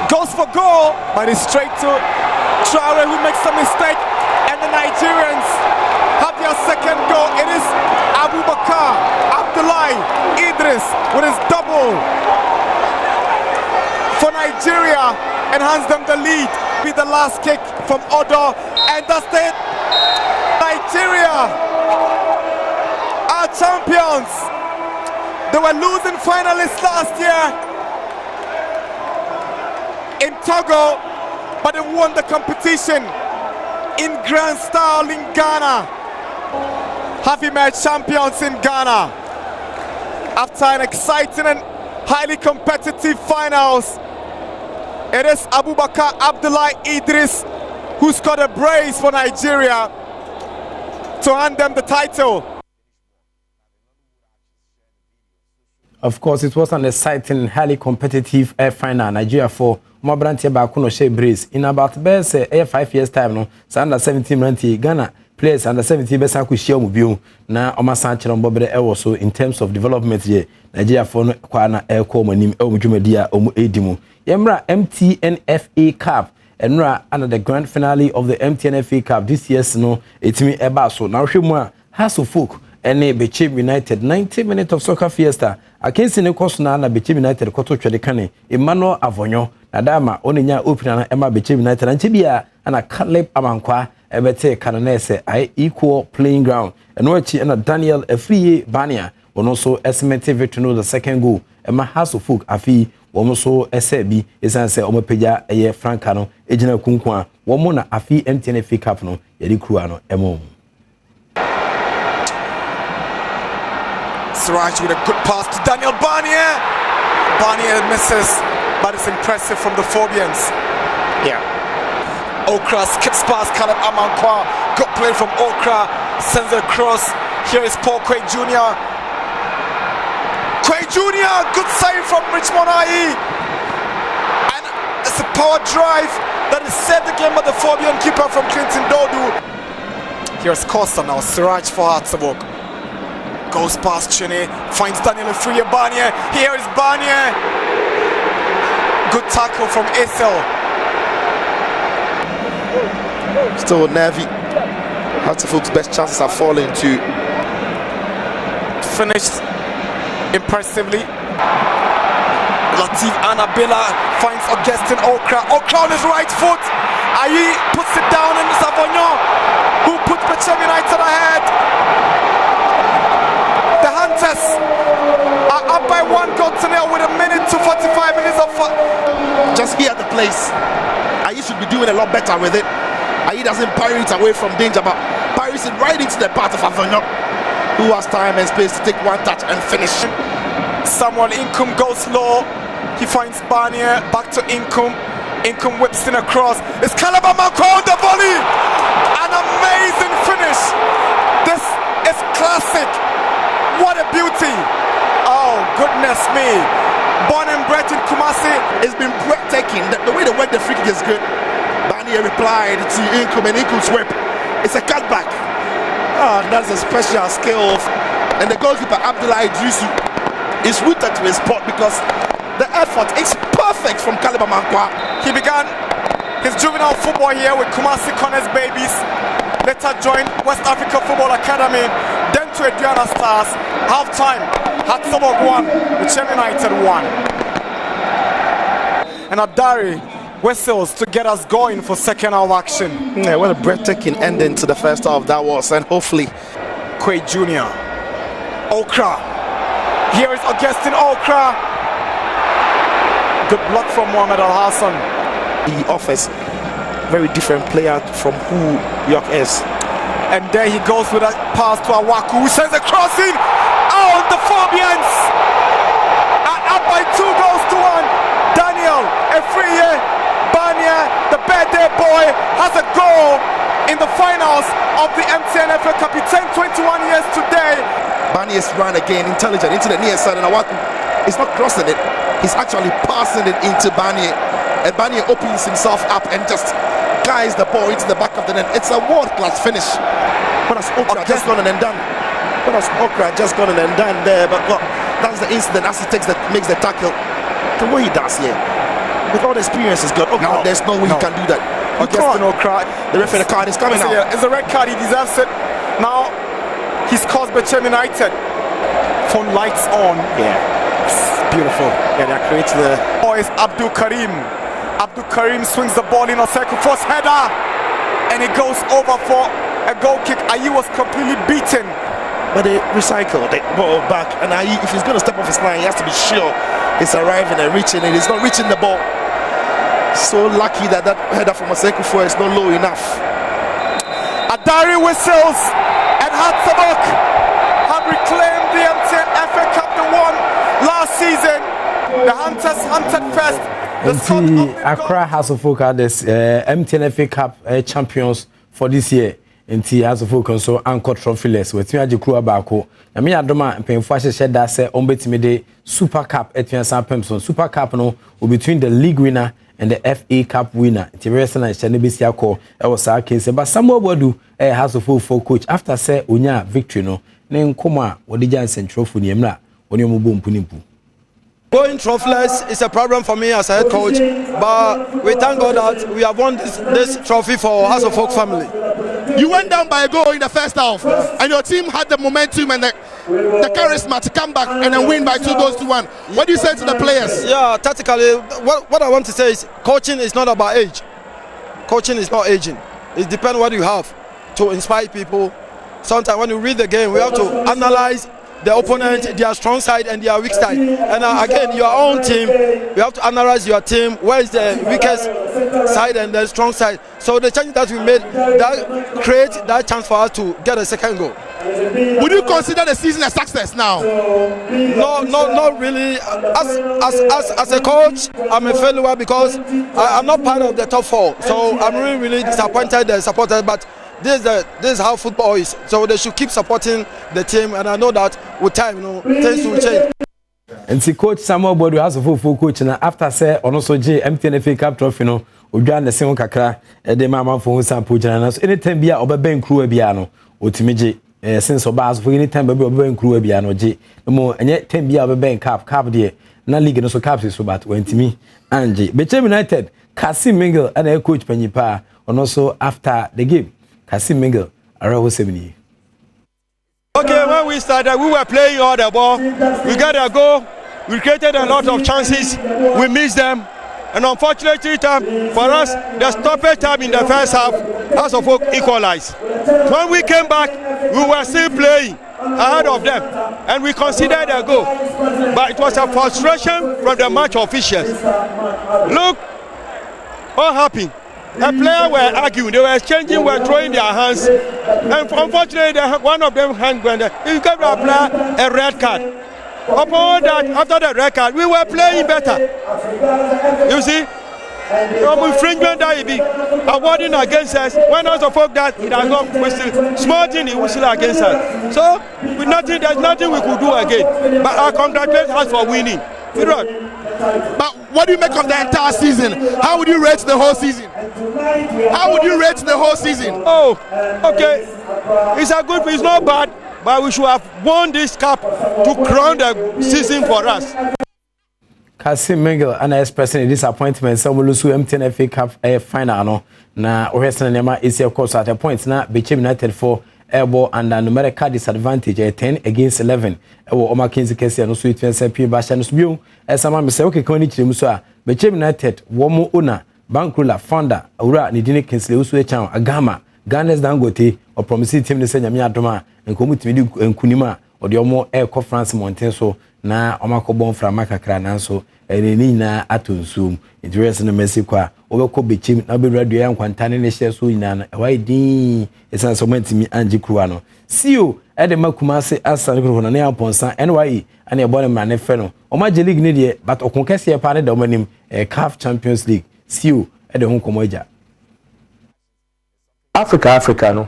goes for goal, but it's straight to Traore, who makes a mistake, and the Nigerians have their second goal. It is Abubakar Abdullah Idris with his double for Nigeria and hands them the lead. Be the last kick from Odo, and that's it. Nigeria are champions. They were losing finalists last year in Togo, but they won the competition in grand style in Ghana. Have emerged champions in Ghana after an exciting and highly competitive finals. It is Abubakar Abdullah Idris who scored a brace for Nigeria to hand them the title. Of course, it was an exciting, highly competitive air final. Nigeria for Mabrantia Bakuno Shea Brace. In about best 5 years' time, no, so under 17 ranti Ghana players under 17 best Akushia Mubu. Now, Oma Sanchez and Bobby also in terms of development here. Nigeria for Kwana Air Common, Omujumedia, Omu Edimu. Yemra MTNFA Cup. And under the grand finale of the MTNFA Cup this year's no, it's me Ebaso. Now, Shimwa has folk. Ene Bechim United 90 minutes of soccer fiesta against the course na Bechim United koto twedekane Emmanuel Avonyo na dama oninya open na Emma Bechim United and Chibia and a Caleb Amankwa ebete kanonese I equal playing ground and wachi and Daniel Efriye Bania on also estimated to know the second goal Emma Hasofuk afi womoso SB esanse omopeja eye Frankano ejina kunkwa womo na afi MTNFA Cup no yedi crew no emo. Siraj with a good pass to Daniel Barnier. Barnier misses, but it's impressive from the Phobians. Yeah. Okra skips past Caleb Amankwa. Good play from Okra. Sends it across. Here is Paul Quay Jr. Quay Jr. Good save from Richmond IE. And it's a power drive that has set the game by the Phobian keeper from Clinton Dodu. Here's Costa now. Siraj for Hatzavok. Goes past Chine, finds Daniel Efriye Barnier. Here is Barnier. Good tackle from Esel. Still nervy. Hatterfield's best chances are falling to. Finished impressively. Latif Anabella finds Augustin Okra. Okra on his right foot. Ayi puts it down, and Savagnon, who puts Bechem United ahead. The Hunters are up by 1-0 with a minute to 45 minutes of just be at the place. Ayi should be doing a lot better with it. Ayi doesn't parry it away from danger, but parries it right into the path of Avagnon, who has time and space to take one touch and finish. Samuel Inkum goes low. He finds Barnier. Back to Inkum. Inkum whips in across. It's Calabar Manko on the volley. An amazing finish. This is classic. What a beauty. Oh, goodness me. Born and bred in Kumasi. It's been breathtaking. The way they work the free kick is good. Barnier replied to Inkum, and Inkum's whip. It's a cutback. That's a special skill. And the goalkeeper, Abdullah Idrisu, is rooted to his spot because the effort is perfect from Calabar Manko. He began his juvenile football here with Kumasi Connors Babies. Later joined West Africa Football Academy. Then to Adriana Stars. Half-time, Hatzabog 1, Bichemi United 1. And Adari whistles to get us going for second half action. Yeah, what a breathtaking ending to the first half that was, and hopefully Quaid Jr. Okra. Here is Augustine Okra. Good block from Mohamed Al Hassan. He offers very different player from who York is. And there he goes with a pass to Awaku, who sends a crossing. Oh, the Fabians are up by 2 goals to 1. Daniel Efriye Barnier, the birthday boy, has a goal in the finals of the MTN FA Cup. He turned 21 years today. Barnier's run again, intelligent into the near side, and Awaku is not crossing it. He's actually passing it into Barnier, and Barnier opens himself up and just guides the ball into the back of the net. It's a world-class finish. What has Okra just gone and done? What has Okra just gone and done there? But well, that's the incident as he makes the tackle. The way he does here, with all the experience is good. Okra, there's no way he can do that. Okra, the referee, the card is coming out. It's a red card. He deserves it. Now he scores Bichemi United. Phone lights on. Yeah. Beautiful. Yeah, they're creating the... Oh, it's Abdul Karim. Abdul Karim swings the ball in a circle, force header, and it goes over for a goal kick. Ayi was completely beaten. But they recycled the ball back, and Ayi, if he's going to step off his line, he has to be sure it's arriving and reaching it. He's not reaching the ball. So lucky that header from a circle for is not low enough. Adari whistles, and Hatzabok have reclaimed the MTN FA Cup, the one last season. The Hunters hunted first. The Accra House of Folk are the MTN FA Cup champions for this year. Nti House of Folk so anchor trophyless with Tiaji Crew Abako. Na me adoma mpemfo ahye da se ombetimi de Super Cup etuansan pemson. Super Cup no between the league winner and the FA Cup winner. Nti rest na chane besi akọ e was our case. But Samuel Bodu House of Folk coach after say onya victory no ne nkomo a wodi Jansen trophy ni emra oni omubo mpunimpu. Going trophyless is a problem for me as a head coach, but we thank God that we have won this trophy for House of Folk family. You went down by a goal in the first half, and your team had the momentum and the charisma to come back and then win by 2 goals to 1. What do you say to the players? Yeah, tactically, what I want to say is coaching is not about age. Coaching is not aging. It depends on what you have to inspire people. Sometimes when you read the game, we have to analyze the opponent, their strong side and their weak side. And again, your own team, you have to analyze your team. Where is the weakest side and the strong side? So the change that we made, that creates that chance for us to get a second goal. Would you consider the season a success now? No, not really. As a coach, I'm a failure because I'm not part of the top 4. So I'm really disappointed the supporters, but this is how football is. So they should keep supporting the team, and I know that with time, things will change. And see, Coach Samuel Bodu has a full coach, and after say on also J MTN FA Cup trophy no, we done the same kakra. The mama for sample channel. So anytime be a oba crew biano, ultimately since obas for anytime be oba crew biano J. No more and yet 10 be oba cap there. Na league no so caps is so bad when to me and J. Bichemi United, Kasim Mingle and a coach Penyipa, and also after the game. Kasim Mingle, around 70. Okay, when we started, we were playing all the ball. We got a goal. We created a lot of chances. We missed them. And unfortunately, for us, the stoppage time in the first half, House of Folk equalized. When we came back, we were still playing ahead of them. And we considered a goal. But it was a frustration from the match officials. Look what happened. The players were arguing, they were exchanging, were throwing their hands, and unfortunately, one of them hand went there. He gave the player a red card. Upon that, after the record, we were playing better. You see, from infringement that he be awarding against us. When us folk that it has not, we still small thing, it was still against us. So with nothing, there's nothing we could do again. But I congratulate us for winning. Period. But what do you make of the entire season? How would you rate the whole season? How would you rate the whole season? Oh, okay. It's a good, it's not bad, but we should have won this cup to crown the season for us. Kasim Mengel and expressing a disappointment. Some will lose MTN FA Cup final. No, na Western Nema is of course at a point now. Became United for airball and a numerical disadvantage 10 against 11. Ewo Oma Kinzi Kesi and also it was a P. Bashan Subu. As a man say, okay, Konichi Musa, Became United, Womo Una, Bankula, founder, Ura, Nidini Kinsley, Usu Chan, Agama, Ghana's Dangote, or promising team the same Yadoma, and Komut and Kunima, or the Omo Air Conference Montenso, na Omako Bon from Macacra Nanso, and Nina Atun Zoom, interest in the Messiqua, Ovako Bichim, Nabi Radio and Quantani Nesha Suinan, why D is an so meant to me Angie Cruano. See you at the Makumase as San Gronania Ponsa, NYE, and a bottom man Feno, or my league needed, but Okoncasia Pane Dominim, a CAF Champions League. See you at the Hong Komoja. Africa, no.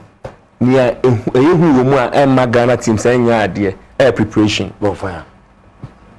Near a Yahoo and Magana team saying, yeah, dear, air preparation, bonfire.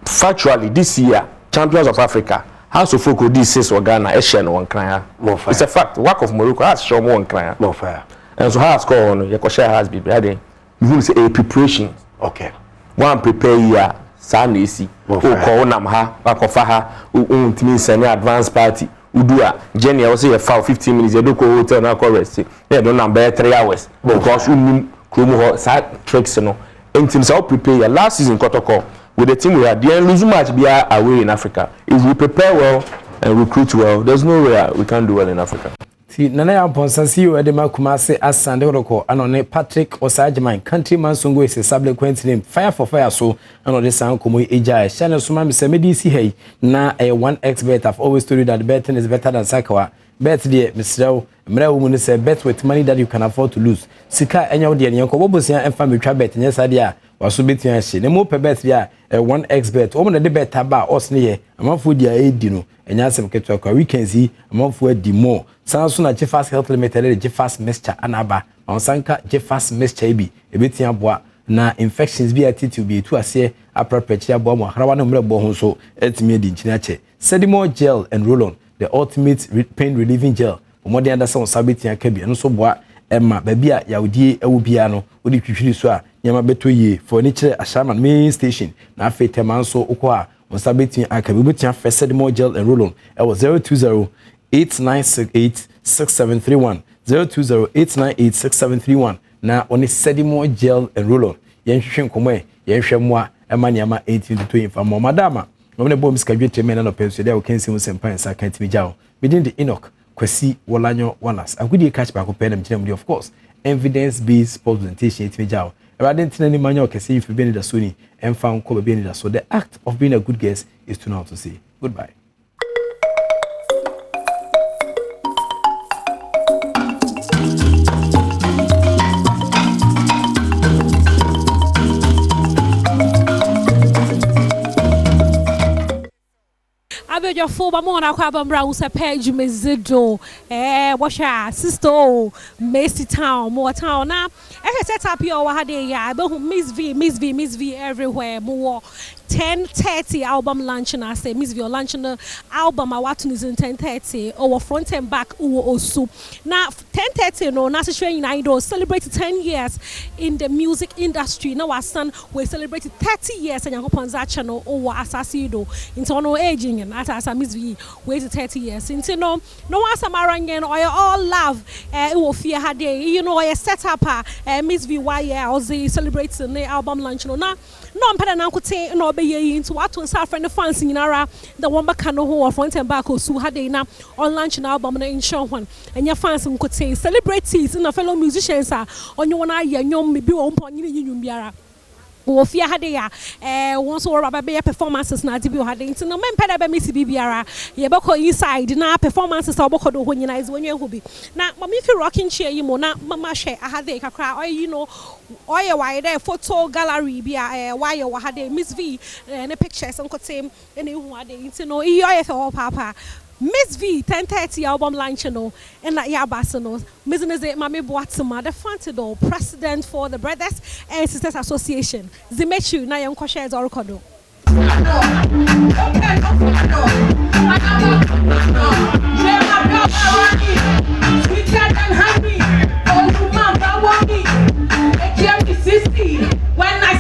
Factually, this year, Champions of Africa, House of Foko, this is Ghana, Asian one cry. It's a fact. Work of Morocco has shown one cry. Bonfire. And so, has score on your share has been ready. You will say a preparation. Okay. One prepare year, Sunday, see, who call Namha, Bakofaha, who means any advanced party. Udua, Jenny, I will say a 15 minutes, you do go hotel now, rest. Yeah, don't number 3 hours. Because you Krumo side tricks, you know. And teams all prepare last season, Kotoko, with the team we had, the lose match be away in Africa. If we prepare well and recruit well, there's no way we can do well in Africa. See, Nana Ponsa, see you at the Makumase as Sandoroko, and on a Patrick Osajman, countryman Songo is a subject quaint name, Fire for Fire, so, and on the sound Komo Eja, Shannon Sumami Semedi, hey, na a 1x bet. I've always told you that betting is better than Sakawa. Bet, dear, Mr. Mre woman say bet with money that you can afford to lose. Sika, and your dear, Yanko Bobosia and family trap bet, and yes, idea, was so bit and she. No more per bet, yeah, a 1x bet. Woman the bet taba, or sneer, a month for their aid, you know, and Yasam Ketwaka, we can see a month for the more. Sansuna Jeffas Health Limited, Jeffas Mescha Anaba, on Sanka Jeffas Mescha, a bit bois, na infections be attitude be to a say a perpetua bomb, Harawana Bohonso, et made in Chinache. Sedimo gel and roll on, the ultimate pain relieving gel. More than Anderson Sabiti and Kebi, and so bois, Emma, Babia, Yaudi, Eubiano, Udi Kisua, Yama Betoye, for nature, a shaman main station, na fate Manso Okwa, on Sabiti and Kabutia, first Sedimo gel and roll on. I was 020-8968-6731 020-898-6731 na oni Sedimo gel and roll on yenhwehwe nkomwe yenhwemwa emanyama 18 to info madama no bom skadwete men na penso dia o kensi musempan sa kan timi within the Enoch Kwesi Wolanyo Wallace agudi catch back up them chinem of course evidence based sports presentation timi jao eradent na ni manya o kesi if be ni da soni emfa nko be ni da so the act of being a good guest is to know how to say goodbye. Your full Bamona Quabambra was a page Mezido, Washa, Sisto, Macy Town, more town. Now, I set up your Wahade, but Miss V everywhere, more 10:30 album launch, and I say Miss V launching the album. I want to listen 10:30 or front and back also. Now 10:30, no, not showing idol celebrated 10 years in the music industry. Now our son will celebrate 30 years and upon that channel or asasido internal aging and as Miss V wait 30 years. Into no one samarangen or all love it will fear her day. You know, I set up Miss V why I was celebrating the album launch. No, I'm putting no into what to South friend the fans in Ara, the one back or front and back or so had they now on launching album in show one. And your fans could say celebrities and fellow musicians are on your one eye and you may be on Pony Biara. Ofia hade ya once or about performances na dibi hade nti no men peda be misi bibiara ye beko inside na performances oboko do honyina is when you hobi na mama fi rocking chair yi mo na mama hwe ahade kakra or you know oye why there photo gallery bia why you hade Miss V ne pictures nkotem ene hu hade nti no iyi oye fe ho papa Miss V 10:30 album launch no and that yabasa no Miss Mami Boatuma the Fantido president for the Brothers and Sisters Association Zimechu na yon kwashe is orokodo when I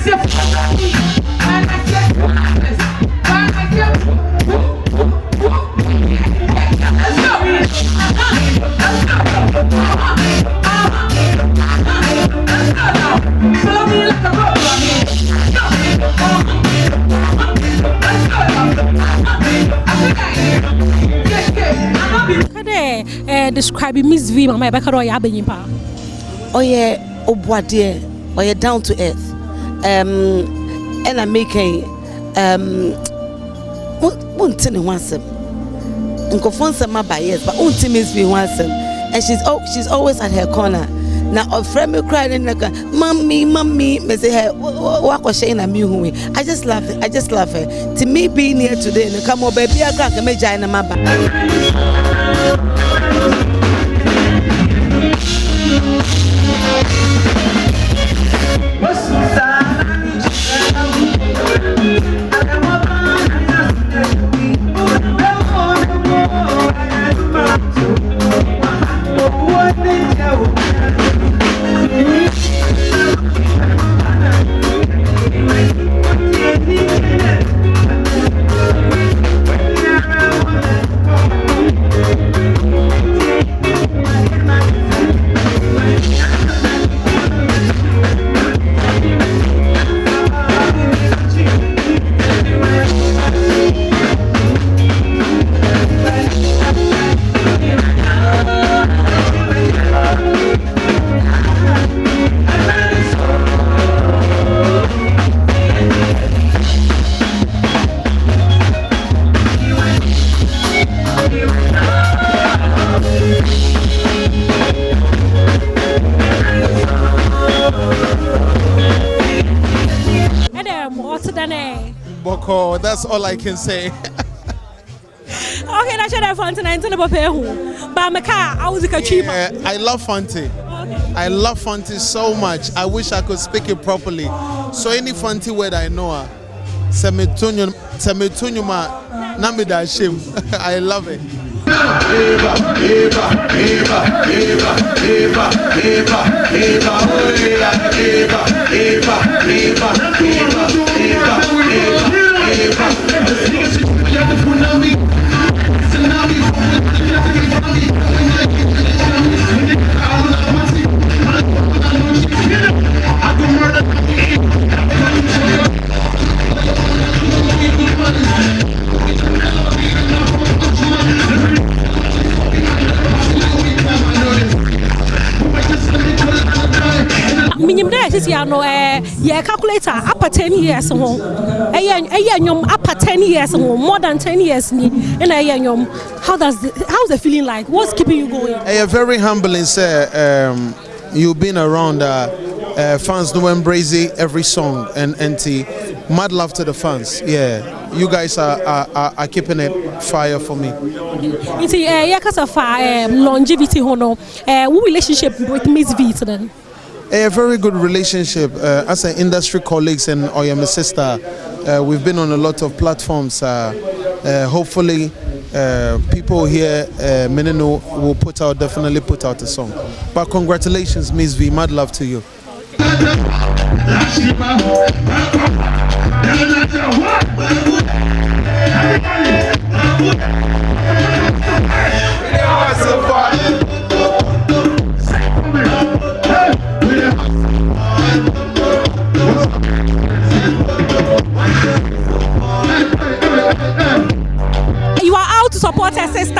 describe Miss V mama Rebecca Roy Abenyimpa. Oh yeah, obwade, oh yeah, down to earth. And I make a one thing once nkofon sama by years but only Miss V once and she's always at her corner. Now a friend me cried and like mommy me say her what was she na me who I just love her to me being here today and come on baby I crack me join my back. Boko, that's all I can say. Okay, that's your Fante. I love Fante. I love Fante so much. I wish I could speak it properly. So any Fante word I know, Semetunyuma, Namida Shim. I love it. Yeah, calculator upper 10 years more than 10 years how's the feeling like? What's keeping you going? Very humbling, sir. You've been around fans do embrace every song and mad love to the fans. Yeah, you guys are keeping it fire for me. It's longevity what relationship with Miss V then? A very good relationship as an industry colleagues and I am a sister. We've been on a lot of platforms. Hopefully, people here, Menino will definitely put out a song. But congratulations, Miss V. Mad love to you. You are out to support her sister,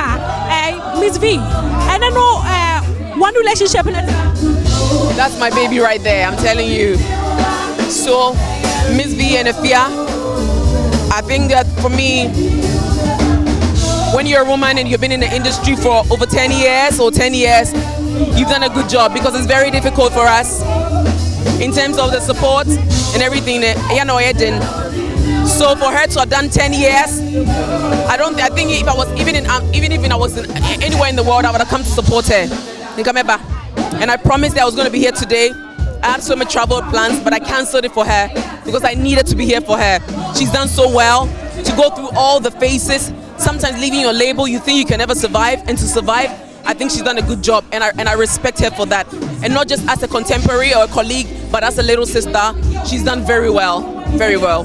Miss V. And I know one relationship. That's my baby right there, I'm telling you. So, Miss V and Afia, I think that for me, when you're a woman and you've been in the industry for over 10 years or 10 years, you've done a good job because it's very difficult for us in terms of the support and everything. So for her to have done 10 years, I think if I was even if I was anywhere in the world, I would have come to support her. And I promised that I was going to be here today. I had so many travel plans, but I cancelled it for her because I needed to be here for her. She's done so well to go through all the phases. Sometimes leaving your label, you think you can never survive, and to survive, I think she's done a good job, and I respect her for that. And not just as a contemporary or a colleague, but as a little sister, she's done very well, very well.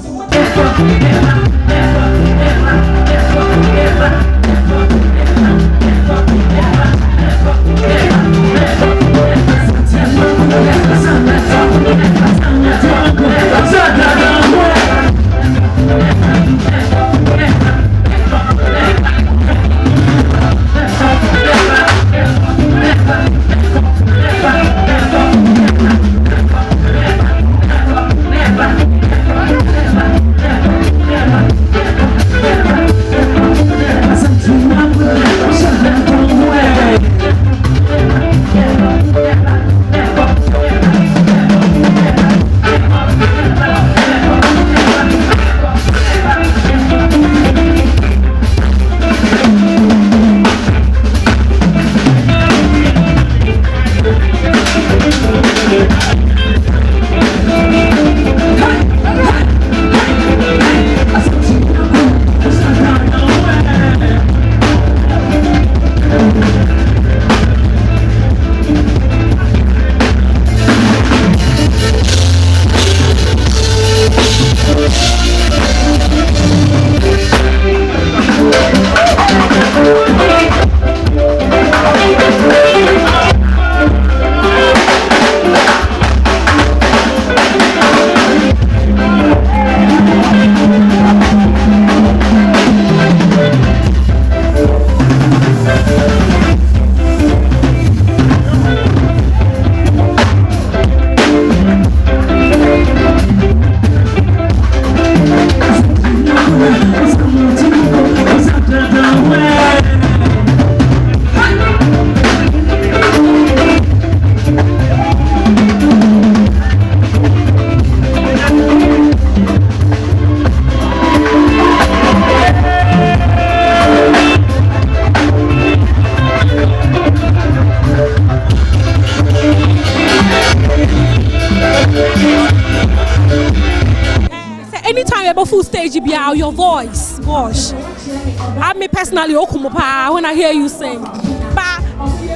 Full stage, your voice, gosh. I me personally, when I hear you sing. But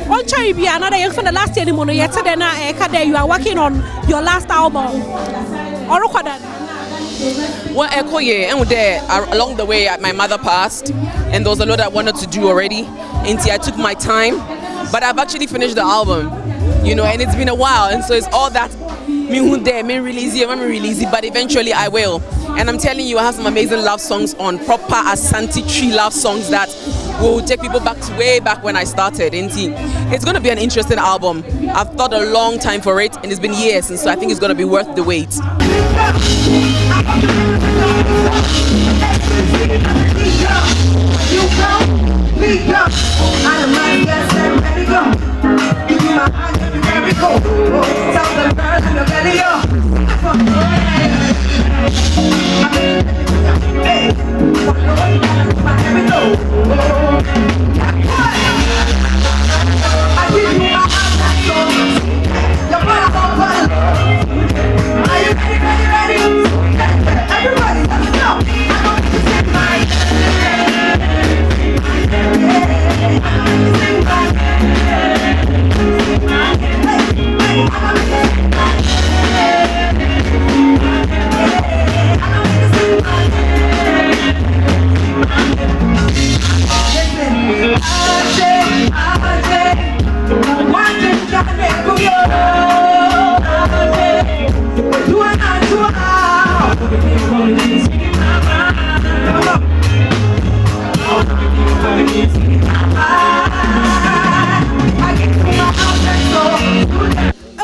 on Cherry be another young for the last year, yesterday you are working on your last album. Well, and there along the way, my mother passed, and there was a lot I wanted to do already. Until I took my time, but I've actually finished the album, and it's been a while, and so it's all that me release it, but eventually I will. And I'm telling you, I have some amazing love songs on, proper Asante tree love songs that will take people back to way back when I started. It's going to be an interesting album. I've thought a long time for it, and it's been years, and so I think it's going to be worth the wait.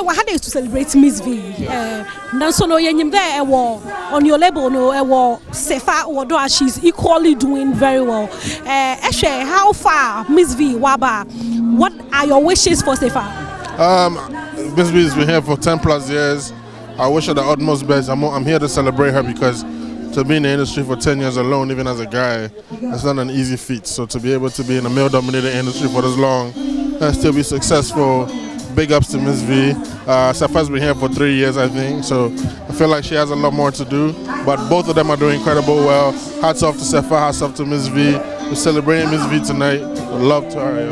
what had to celebrate Miss V. So no yenyim there on your label no Sefa or she's equally doing very well. Eshe, how far Miss V Waba? What are your wishes for Sefa? Miss V has been here for 10+ years. I wish her the utmost best. I'm here to celebrate her because to be in the industry for 10 years alone, even as a guy, it's not an easy feat. So to be able to be in a male-dominated industry for this long and still be successful, big ups to Miss V. Sefa's been here for 3 years, I think, so I feel like she has a lot more to do. But both of them are doing incredible well. Hats off to Sefa, hats off to Miss V. We're celebrating Miss V tonight. Love to her,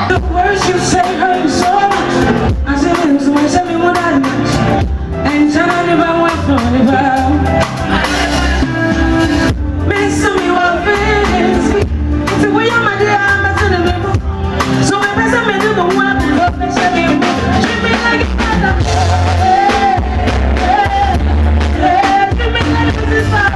The words you say hurt me so much. I said things the way tell me what I need. And tell me if I went from if miss me what feelings. See we are my dear, I'm a son of people. So I press me to the one who love me, treat me like a father. Treat me like a sister.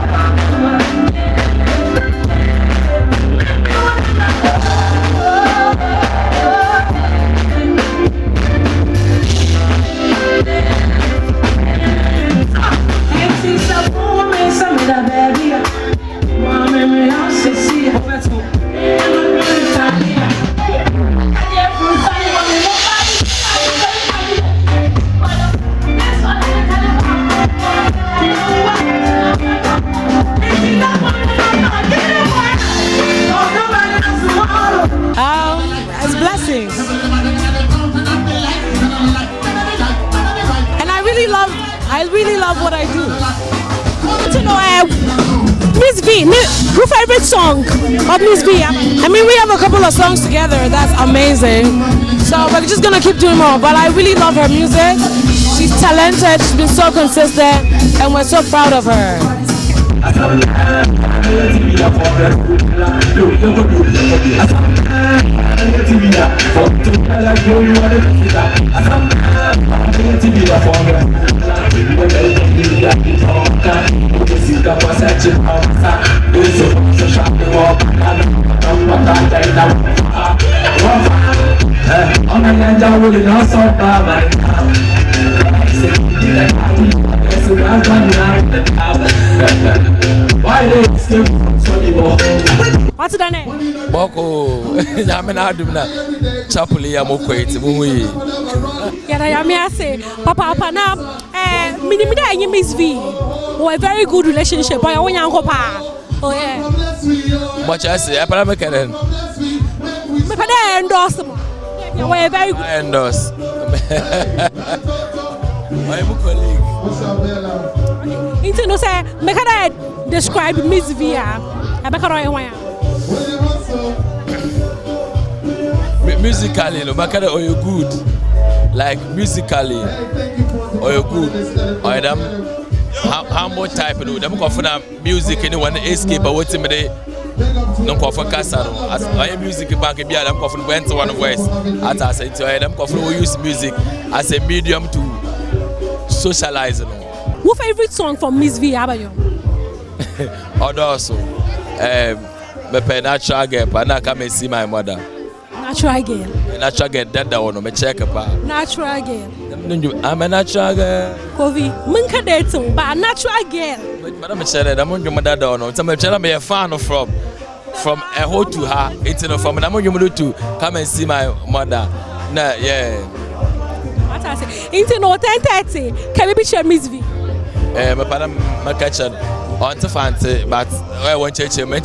As blessings. And I really love what I do. You know, Miss V, your favorite song of Miss V? I mean, we have a couple of songs together. That's amazing. So we're just gonna keep doing more. But I really love her music. She's talented. She's been so consistent, and we're so proud of her. What's the name? Boko, I'm Adom na chapel ya mokweti muyi. Yeah, I say, Papa, now, minimida and Miss V, or a very good relationship. I want young papa. Oh yeah. Much I say, I make it. My father endorsed. We're very good. Endorse. My colleague. Into no say, make her describe Miss V. I make her musically, no matter or you good, like musically, or you good, or them how much type you know, them go for that music anyone escape or what's in the no go for casaro. As I music back be them go for went to one voice. As I said, them go for use music as a medium to socialize. What favorite song from Miss V? How about you? Also, my natural girl, and I come and see my mother. Natural girl. Natural girl, that one, me check up. Natural girl. I'm a natural girl. Kovi, munka dating, but natural girl. But I'm saying that I'm on your mother down. So I'm telling me a fan from a hoe to her. It's no from. I'm on your mother to come and see my mother. Nah, yeah. What I say? Into no 10:30. Can we be share Miss V? My father, my kitchen. On to fancy, but I want to change my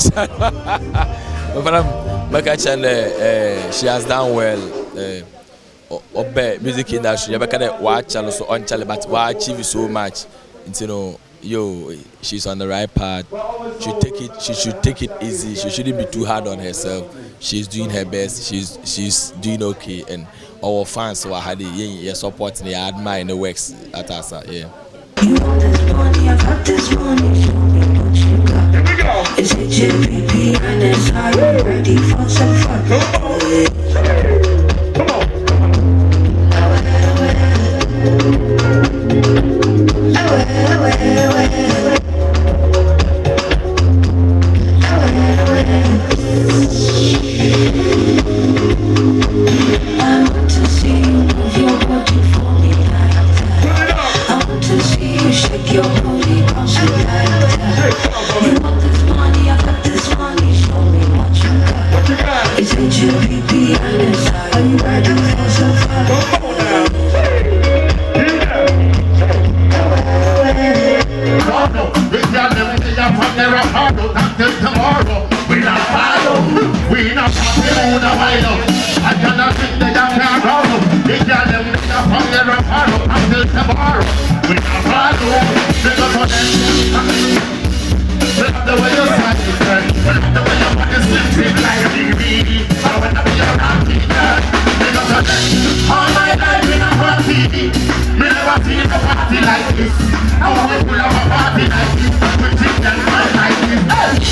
father, my kitchen. She has done well. Obey music industry. I can't watch also on channel, but why achieve so much. You know, she's on the right path. She should take it easy. She shouldn't be too hard on herself. She's doing her best. She's doing okay, and our fans who are had support and admire the works at us. Yeah. You want this money, I got this money. Show me what you got. It's HJPP and it's how you ready for some fun. Come on. I want to see you move your body for me like that. I want to see you shake your booty, bounce it like that. You want this money, I got this money. Show me what you got. It's HJPP and it's how you ready for some fun. We not follow, we not follow the way. I cannot think that I can't follow. They got them from the follow until tomorrow. We not follow, they go for them. Look the way your side is turned, look the way your body slips like a TV. I wanna be around me, they go for them. All my life we not on TV. Me never seen a party like this. I want to pull up a party like this. We drink and fight like this.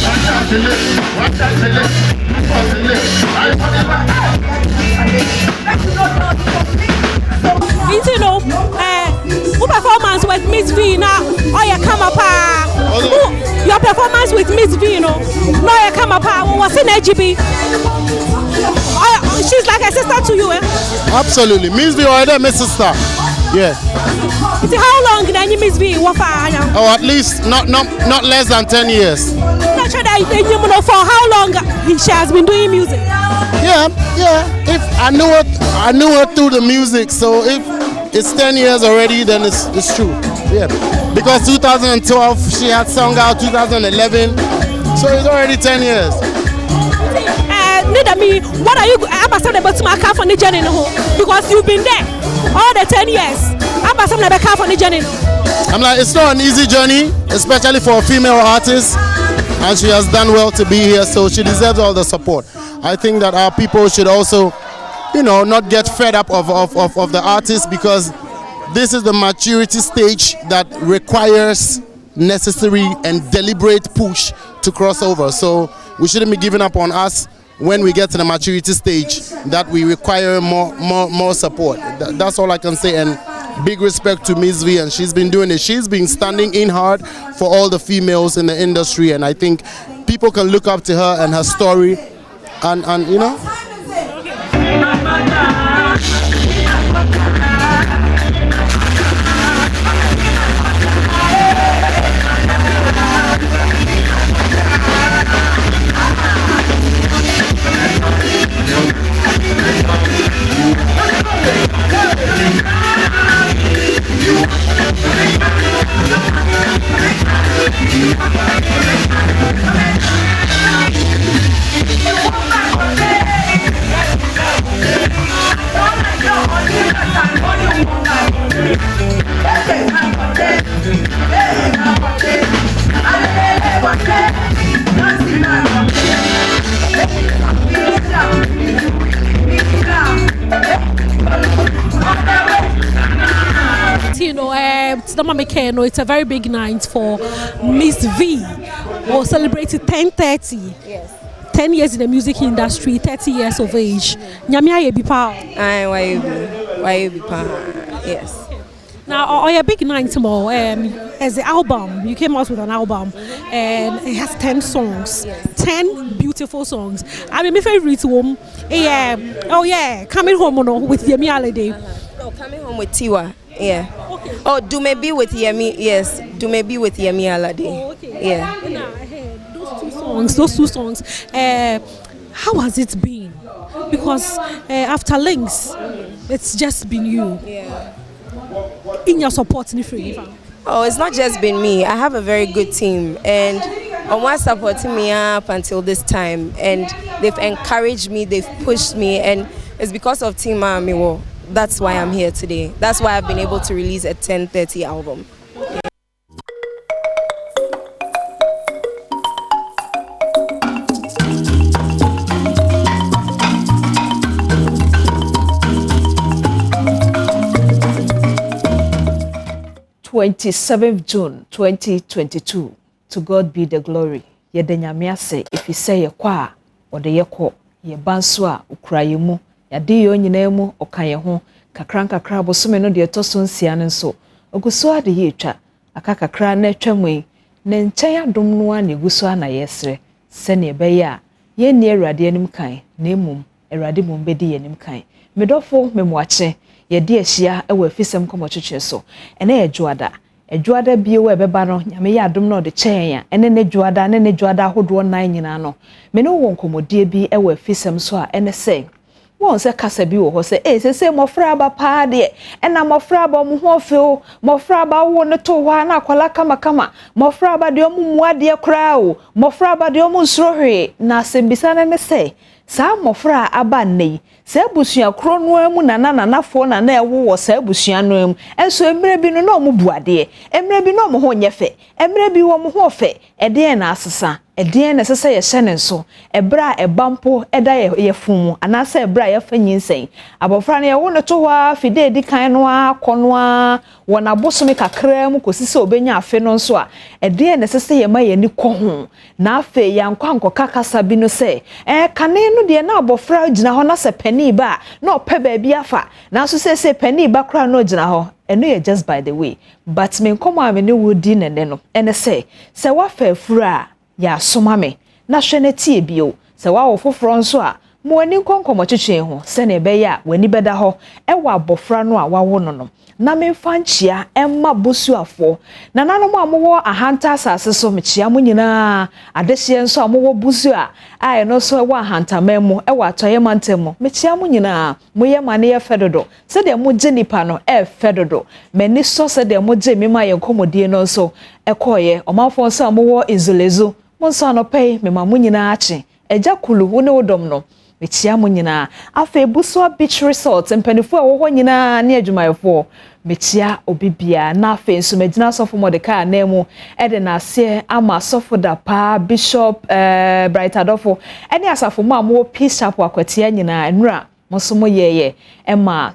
Watch out the list, watch out the list. Watch the list, I forever. You know, who performance with Miss V now? Oh, you come up. Your performance with Miss V, you know. No, you come up. What's in AGB? She's like a sister to you, eh? Absolutely. Miss V or my sister. Yeah. See how long then you Miss V? Oh, at least not less than 10 years. Not sure that you know for how long she has been doing music. Yeah. If I knew her through the music, so if it's 10 years already, then it's true. Yeah. Because 2012 she had sung out 2011, so it's already 10 years. What are you about to my car for the journey? Because you've been there all the 10 years. I'm like, it's not an easy journey, especially for a female artist, and she has done well to be here, so she deserves all the support. I think that our people should also, not get fed up of the artist, because this is the maturity stage that requires necessary and deliberate push to cross over. So we shouldn't be giving up on us when we get to the maturity stage that we require more support. That's all I can say, and big respect to Miss V, and she's been doing it. She's been standing in hard for all the females in the industry, and I think people can look up to her and her story, and you know. It's a very big night for Miss V. We'll celebrate 10:30. Yes. 10 years in the music industry, 30 years of age. Nyamia ye bi pa. Why you be pa? Yes. Now, a big night more. As the album, you came out with an album, and it has 10 songs, 10 beautiful songs. I mean, my favorite one, Coming Home with Yemi Alade. Oh, Coming Home with Tiwa. Yeah. Okay. Oh, Do Me Be with Yemi. Yes, Do Me Be with Yemi Alade. Oh, okay. Yeah. Those two songs. How has it been? Because after Links, it's just been you. Yeah. In your support, oh, it's not just been me. I have a very good team, and one supporting me up until this time, and they've encouraged me, they've pushed me, and it's because of Team Miwo. That's why I'm here today. That's why I've been able to release a 10:30 album. Yeah. 27th June 2022. To God be the glory. Yedenya se if you say kwa ode yeko ye banswa ukrayimu yade yo nyina mu okaye ho kakra bosome no de toso nsia ne nso oguso ade yetwa akakakra na twamwe ne nchen adom no ana eguso na yesre se ne be ya ye ne awurade anim kan na emum awurade mum bedi yenim kan medofo memwache yede ahia ewa afisem komotwetwe so ene ejuada ejuada biewe ebeba no nyame ya adom no de chen ya ene ne juada hodo nan nyina no me no won komodie bi ewa afisem so a ene se won se kasa bi wo ho se se mofra ba pa de ena mofra ba mu ho fe mofra ba wo ne to wa na akwala kama mofra ba de omu muade kra o mofra ba de omu nsrohwe na sembisa ne se sa mofra aba nei se busua kro no amu nanafo na ewo wo sa busua no amu enso emre bi no na omu buade emre bi no omu ho nyefe emre bi wo mu ho fe ede na asesa ede na sesa ye hyene nso ebra ebampo eda ye fumu anasa ebra ye fanyinsen abofra na ye wo no to wa fide di kan no akono a wona bosome kakra mu kosisi obenya afe no nso a ede na sesa ye ma ye ni ko ho na afe ya nkwa kakasa bi no se kane no de na abofra gina ho na se pani ba na ope ba bi afa na so se pani ba kra no gina ho eno ye just by the way but me nkomo a me ne wodi nene no ene se wa fa fura ya soma me na hwe na tie bio se wa wo foforo nso a mo ani konkomo twetwe ho se na ebe ya wani beda ho ewa abofra no a wawo no na me fanchia emma bosuafo na nanom amowo ahanta asase so mechia mo nyina adehye nso amowo busu a eno so wa ahanta memu ewa atoye mantemu mechia mo nyina moye mane ye fedodo se de mo genipa no fedodo meni so se de mo je mema ye komodie no so ekoye omafo nso amowo izolezo mo nso anope mema mo nyina ache eja kulu wo ne wodom no mechia mo nyina afa buso beach resort mpanifo a wo nyina ne adwumayefo mechia obibia na afa nso magina sofo modeka na emu ede na ase ama sofo da pa bishop bright adofo ene asafo mo amo peace chapel akwatia nyina nura moso mo yeye ema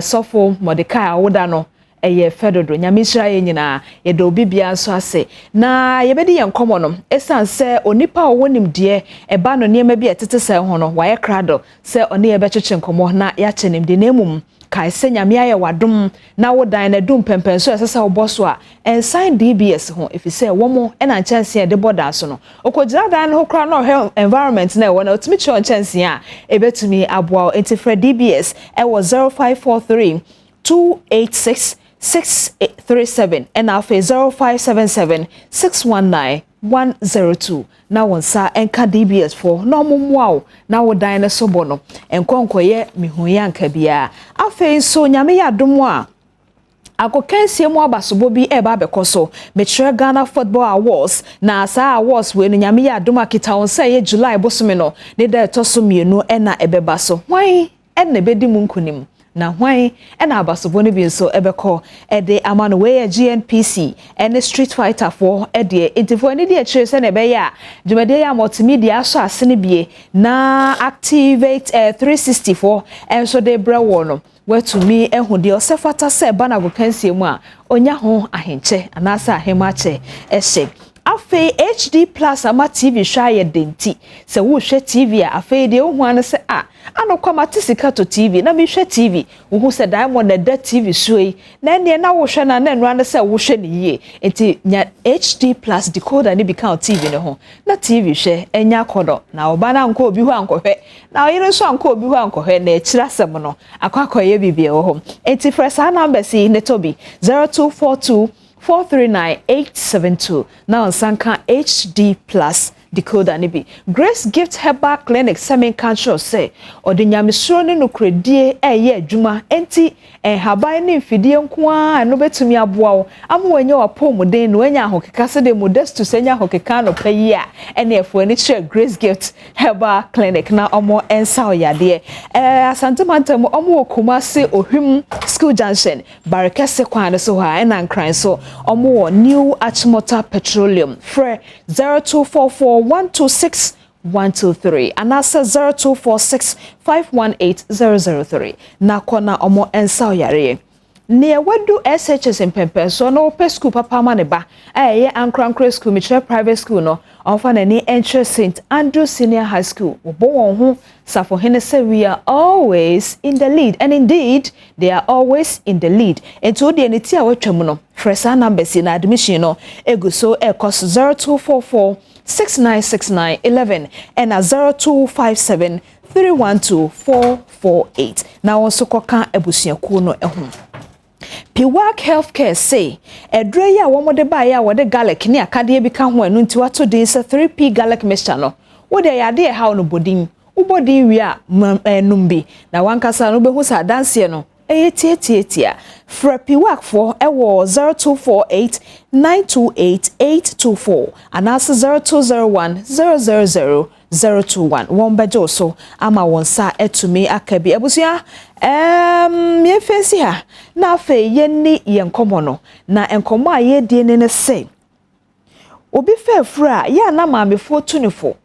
sofo modeka woda no eye fedodo nyamishira ye nyina ye do bibia nso ase na ye bedi ye nkomo no esanse onipa owonim de eba no niema bi etete se ho no waye krado se oni ye becheche nkomo na ya chenim de nemum kai se nyame aye wadom na wodan na dum pempenso esesa oboso a ensign DBS ho efise womo ena chance de border so no okojira dan ho kra no health environment na wona otimi chon chance a ebetumi aboa entifre DBS e wo 0543 286 6837 and after 0577 619 102 na wonsa enka DBS for no momwao na wo dan ne sobo no enkonkoye mihuyanka bia afi so nyame ya domo a akokansie mu abasobo bi eba bekoso metre Ghana Football Awards na sa awards we no nyame ya domo akita wonsa ye July bosome no ne da etoso mienu ena ebebaso hwan ena bedi mu nkunim na hwan ena abasobo ne bi nso ebekọ ede amano we GNPC ene street fighter for ede intifo ne de akire se na ebe ya dwumade ya multimedia so asene bie na activate 364 enso de brewo no wetumi ehudi osefata se bana go kansie mu a onya ho ahenche anasa ahemache ehye afi HD Plus ama TV hwaye denti se wo hwe TV a afi de wo hu se anokwa sika to TV na me hwe TV wo hu se Diamond na TV suoi na ne na wo hwe na nru an se wo hwe ne yie enti nya HD Plus decoder ne bika TV ne ho na TV hwe enya kodo na oba na nko obi hu ankohwe na oyire so anko obi hu ankohwe na ekira sem no akwakoye bibie wo ho enti fresa number si ne tobi 0242 439-872 now Sanka HD Plus decoder nibi Grace Gift Herbal Clinic Semen Cancer say odinyamesuro ne nokredie eye adwuma enti haban ne mfidie nko a no betumi aboa wo amwenye wapomuden no enya ahokeka se de modesto senya ahokeka no payi a ene efo ni chere Grace Gift Herbal Clinic na omo ensa oyade asantemantam omo Kumasi Ohwim School Junction barekese kwan so ha ena nkran so omo New Achimota Petroleum free 0244 126 123 and answer 0246 518 003 na kona omo ensa oyare ne wadu SHS mpempe so no pe school papa ma ne ba ye ankrankra school me private school no onfa na ni enter St Andrew Senior High School obo won ho safo hene say we are always in the lead, and indeed they are always in the lead. Ento de ne ti a watwam no fresa numbers in admission no egu so e cost 0244 696911 and 0257 312448. Now also koka ebusuaku no ehun. Piwak Healthcare say edre ya wo mode ba ya wo de garlic ni akade bi ka ho anu nti wato din se 3p garlic mixture no wo de ya de ha no bodin wo bodin wi a numbi na wankasa no behu sa danse no tia fra Piwak for ewo 0248 928 824 and also 0201 000 021 won bejo so ama won sa etumi akabi abusia me fesi ha na fe yenni yenkomo no na enkomo a ye die ne se obi fe fura ya na ma me fo tunifo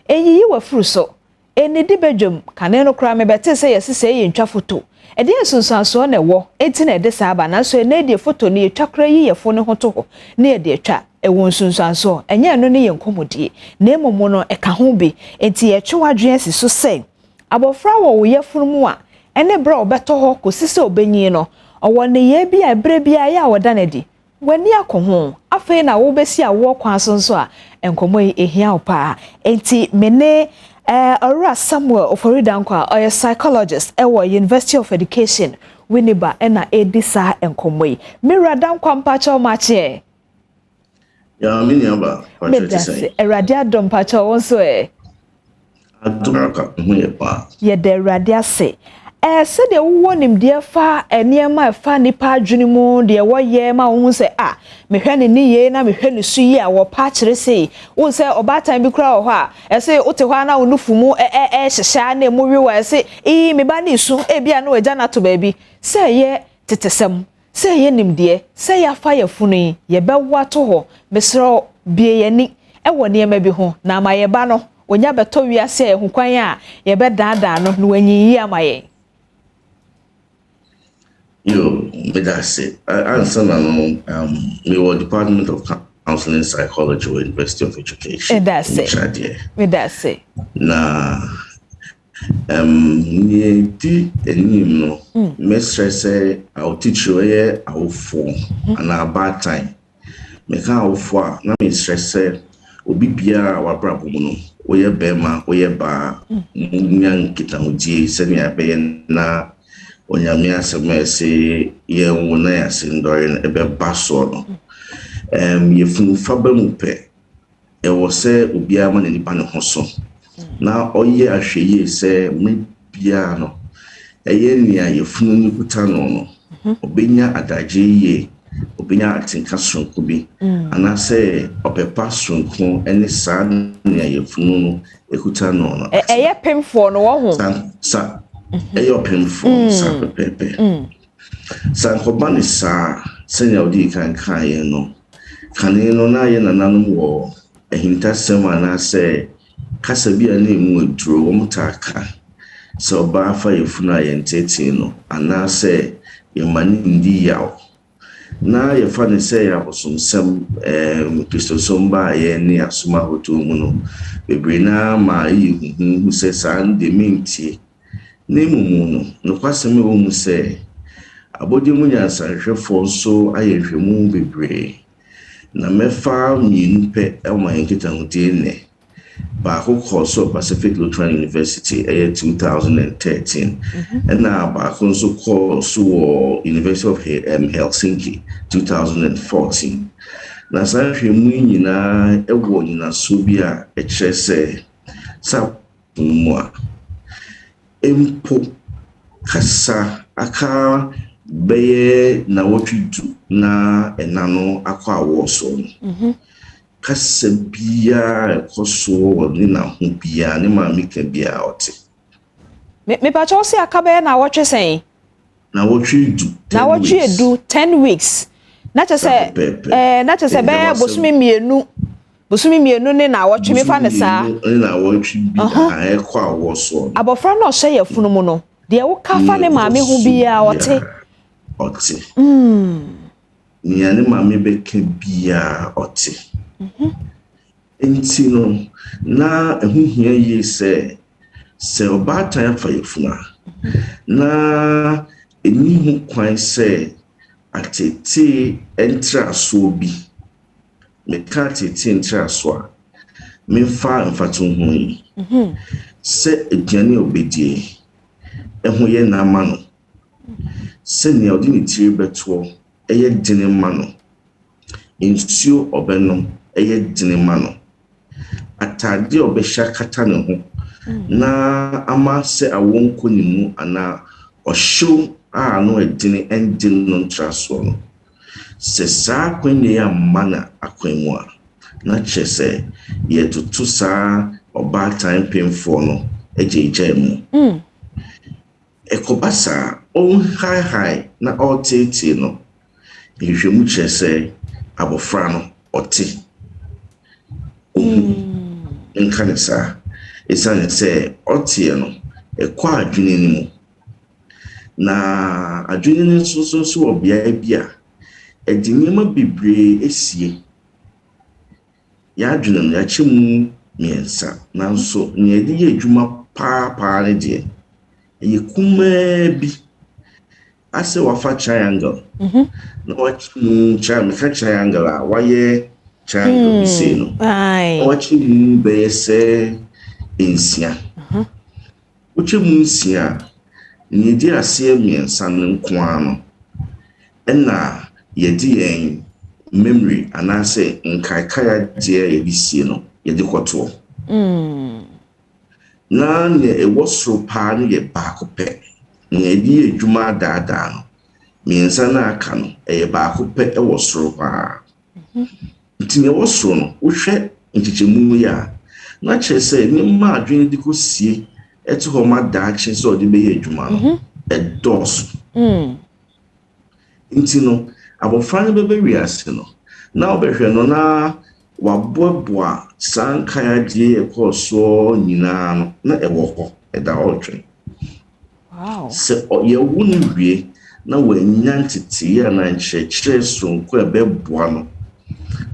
eyiyi wa furu so eni di bedwom kane no kra me bete se yesese ye ntwa foto ede sunsanso na wo enti na ede sa aba na so na ede foto ni twakra yi ye fo ne hoto ho na ede etwa ewon sunsanso enye no ne yenkomodie na emomo no eka ho bi enti ye twa si so se abofra wo ye funu mu a ene bra obeto ho kosise obenyi no owo ne ye bia ebre bia ya woda na di wani akoho afa na wo besi a wo kwa sonso a enkomo ehia opa enti mene Ora Samuel Oforidankwa a psychologist ewo University of Education Winneba ena edisa enkomoi Mira dankwa mpacho mache ya mini aba medase eradia dom pacho wonso adumaka huye pa ye de eradia se se de wo nim de fa eniema fa nipa adwene mu de wo ye ma wo se mehwe ne niye na mehwe ne suyi a wo pa kire se wo se obatan bi kura wo ha se wote hwa na wo nufu mu hyehya na mu wi wa se me ba ni su bia na waja na to ba bi se ye tetesem se ye nim de se ya fa ya funu ye bewa to ho mesro bie ye ni wo niema bi ho na ma ye ba no onya beto wi ase hu kwan a ye be daadaa no no wanyi amaye. Yo, but that's it. I understand. We were Department of Counseling and Psychology with University of Education. That's it. That's it. Na, di enim no. Me stress I'll teach you I'll fall and a bad time. Me can fall. Na me stress obi bia wa brabo no. Oye bema, oye ba. Nyang kita uji seni abe na. Onyame asemese ye wona ya sindore na ebe baso no ye funu faba mu pe e wo se obi ama na nipa ne hoso na oye ahweye se me bia no eye nia ye funu ni kuta no no obenya adaje ye obenya atinka sonko bi ana se opepa sonko ene sa nia ye funu no ekuta no no eye pemfo no wo ho sa eyo penfo sa pepe san kobani sa senya odi kan ye no kaneno na ye nananum wo ehinta sema na se kasa bia na emu aduro wo mutaka so ba fa yefuna ye ntete no ana se ye mani ndi yawo na ye fa ne se ya bosomsem Kristo somba ye ni asuma hoto mu no bebre na ma yi hu se san de minti Nemumu no kwaseme wo mu se abodi mu nyansanhwefo nso ayehwemu bebre na mefa minu pe elma yenkita hudie ne ba ko Pacific Lutheran University 2013 na ba ko nso course wo University of Helsinki 2014 na sanhwemu nyina ewo nyina so bia ekyerese sa mu empo kasa aka beye na wotudu na enano akwa awoso kasa bia koso ni na ho bia ni ma mika bia ote me pa cho se aka beye na wotwe sen na wotudu 10 weeks na che se beye bosumi mienu ne na wotwe me fa ne saa na wotwe bia ekwa awoso abofra no hye yefunu mu no de wo ka fa ne maame ho bia ote ɔte nia ne maame bɛka bia ɔte enti no na ɛho hia yi sɛ ɔbaatan afa yɛfuna na ɛni ho kwan sɛ atete entraso bi meka atete entraso a memfa mfato ho yi sɛ aduane obedie ɛho yɛ na ama no sɛ nea ɔde ne tiri bɛtoɔ ɛyɛ dene ma no nsuo ɔbɛnom ɛyɛ dene ma no atade ɔbɛhyɛ kata ne ho na ama sɛ awonko ne mu ana ɔhyew a no ɛdene ɛndene no ntraso no sɛ saa kwanya ya mana akwanmu a na kyerɛ sɛ yɛtoto saa ɔbaatan pemfoɔ no agyeegyae mu ekobasa on high na ɔtete no nhwɛmu kyerɛ sɛ abofra no ɔte nka ne saa ɛsane sɛ ɔte no ɛkɔ adwene ne mu na adwene ne nso wɔ beae bi a ɛde nneɛma bebree esie yɛadwene no yɛakyɛ mu mmiɛnsa nanso nea ɛde yɛ adwuma paa ne deɛ ɛyɛ kumaa bi asɛ wafa triangle na wakyɛ mu triangle a wayɛ triangle bi sei no wakyɛ mu bɛyɛ sɛ nsia wokyɛ mu nsia nea ɛdi aseɛ mmiɛnsa no nko ara no ɛna yɛde yɛn memory anaasɛ nkaekaya deɛ yɛde sie no yɛde kɔtoɔ na nea ɛwɔ soro paa no yɛ baako pɛ nea ɛde yɛ adwuma daadaa no mmiɛnsa no aka no ɛyɛ baako pɛ ɛwɔ soro paa nti nea ɛwɔ soro no wohwɛ nkyekyɛmu yi a na kyerɛ sɛ nneɛma adwene de kɔsie ɛte hɔ ma daakye sɛ ɔde bɛyɛ adwuma no ɛdɔɔso nti no abɔfra no bɛbɛ wiase no na ɔbɛhwɛ no na waboaboa saa nkayadeɛ ɛkɔɔ soɔ nyinaa no na ɛwɔ hɔ ɛda ɔtwe sɛ yɛwo no wie na wanya ntetee a na nkyerɛkyerɛ sonko ɛbɛboa no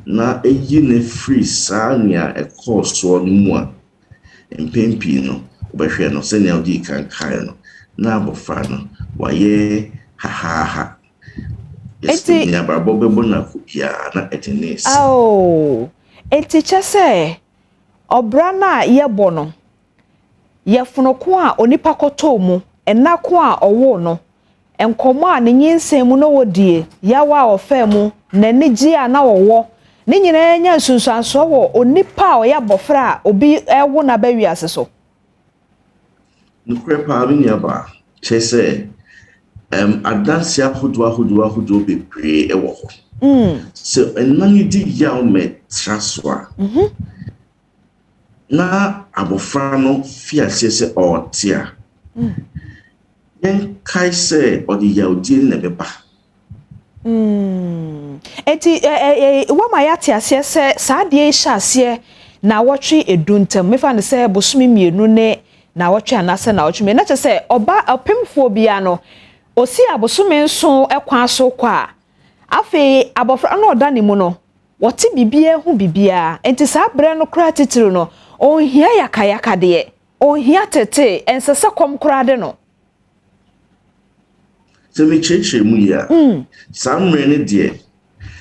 na ɛyi ne firi saa nea ɛkɔɔ soɔ no mu a mpɛmpii no wobɛhwɛ no sɛnea wode kankae no na abɔfra no wayɛ hahaha eti ni abrabọ bebo na kopia na etenes eti kyese obra na yebo no yefunoko a onipa koto mu enako a owo no enkomo a ne nyinsem mu no wodie yawa ofa mu na nigi a na wowo ne nyina nya nsunsuanso wo onipa a oya bofra a obi ewo na bawiase so nukre pa bi nya ba kyese adansi ahodo bebree ɛwɔ hɔ so enani di yaw me traswa na abofra no fiase sɛ ɔtia yen kai sɛ ɔdi yawdi na beba eti wama ya te ase sɛ saa de ehya ase na wɔtwe eduntam mefa ne sɛ bosumi mienu ne na wɔtwe anase na wɔtwe me na kyɛ sɛ ɔba apemfo bia no osi abosome nso ekwa so kwa afi abofra no oda ne mu no wote bibia hu bibia enti saa bre no kra titiri no onhia yakayaka de onhia tete ensese kom kra de no se me cheche mu ya samre ne de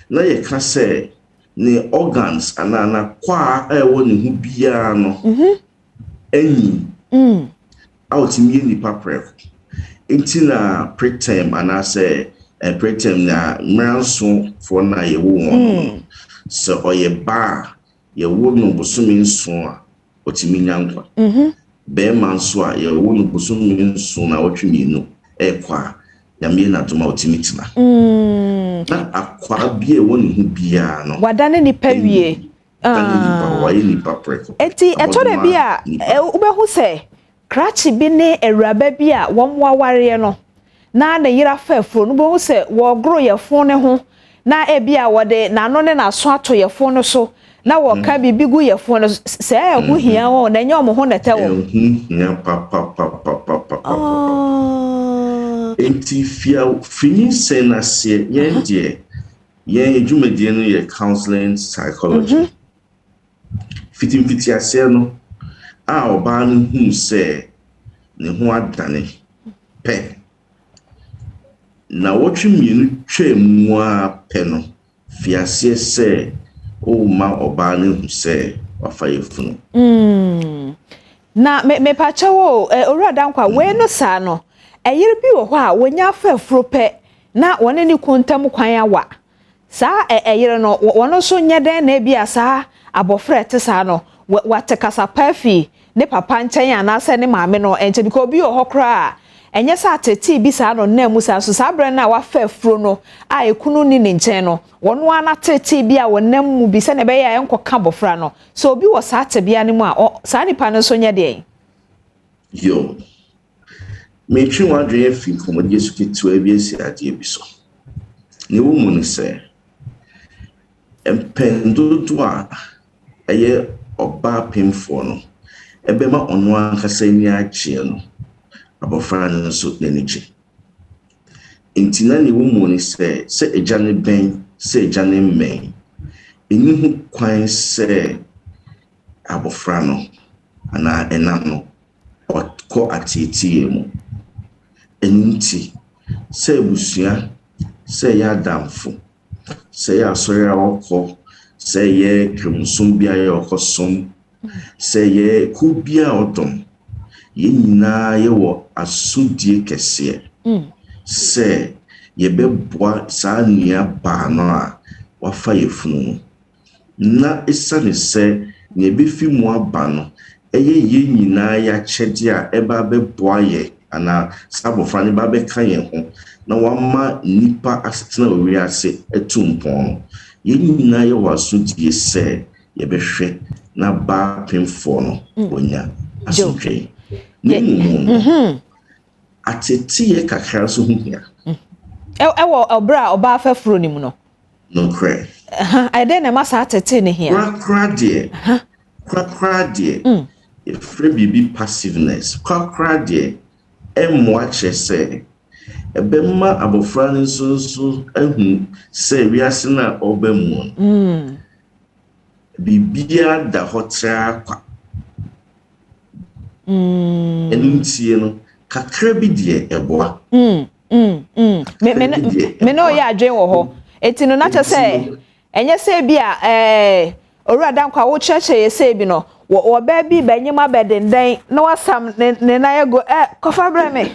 na ye ka se ne organs anana kwa ewo ne hu bia no enyi outimi ni papreko enti na preterm anase preterm na mranso for na yewo won so oye ba yewo no bosumi nso a otimi nyankwa be manso a yewo no bosumi nso na otwemi no ekwa ya me na doma otimi tina na akwa bia woni hu bia no wadane ni pawie ni papreko enti etode bia ubehu se krachi bi ne ewraba bi a womwaware no na na yira fafuro no bo se wo gro ye fon ne ho na e bi a wode na no ne na so ato ye fon no so na wo ka bibi gu ye fon no se e hu hia wo na nya mo ho nete wo hia pa enti fini senase yen die yen edwumadie no ye counseling psychology fiti ase no a oba no hu se ne ho adane pe na wotwe mienu twemu a pe no fiase se o ma oba no hu se wafa yefunu na me pacha wo owura nkwa we no sa no eyire bi wo ho a wonya afafuro pe na wone ni kuntam kwan awa sa eyire no wono so nye den na bi asa abofra te sa no wate kasa pafi ne papa nchen ana se ne maame no enche bi ko bi wo ho kra enye sa tete bi sa no na mu sa so sa bre na wafafuro no a ekunu ni ne nchen no wono ana tete bi a wonam mu bi se ne be ya enkoka bofra no so obi wo sa te bia ne mu a sa nipa no so nye de yo me twi wadwe fi komo Yesu ketu abi esi ade bi so ne wo mu ne se empendodo a eye oba pemfo no ebema ono ankasa ni ache no abofra no so n'aniche intina ne wo mu ne se ejane ben se ejane men eni hu kwan se abofra no ana enam no ko atiti mu enti se busua se ya damfo se ya soya oko se ye krumsum bia ye okosom se ye kubia odom ye nyina ye wo asudie kese se ye beboa sa nia ba no a wafa yefunu na esane se ne befi mu aba no eye ye nyina ya chede a eba beboa ye ana sabofra ne ba be kan ye ho na wama nipa asetena owi ase etumpon ye nyina ye wasudie se ye behwe na ba pemfo no onya asutwe ne ateti ye kakra so hunya ewo obra oba afafuro ni mu no no kre I dey na masa atete ne here kra die free bibi passiveness kra die emwa chese ebemma abofra nso ehu se wiase na obemu bibia da hotra kwa enuntie no kakra bi die eboa me no ya adwen wo ho eti no na chese enye se bi a owura dankwa wo cheche ye se bi no wo ba bi banyima bedenden na wasam ne na yego kofa breme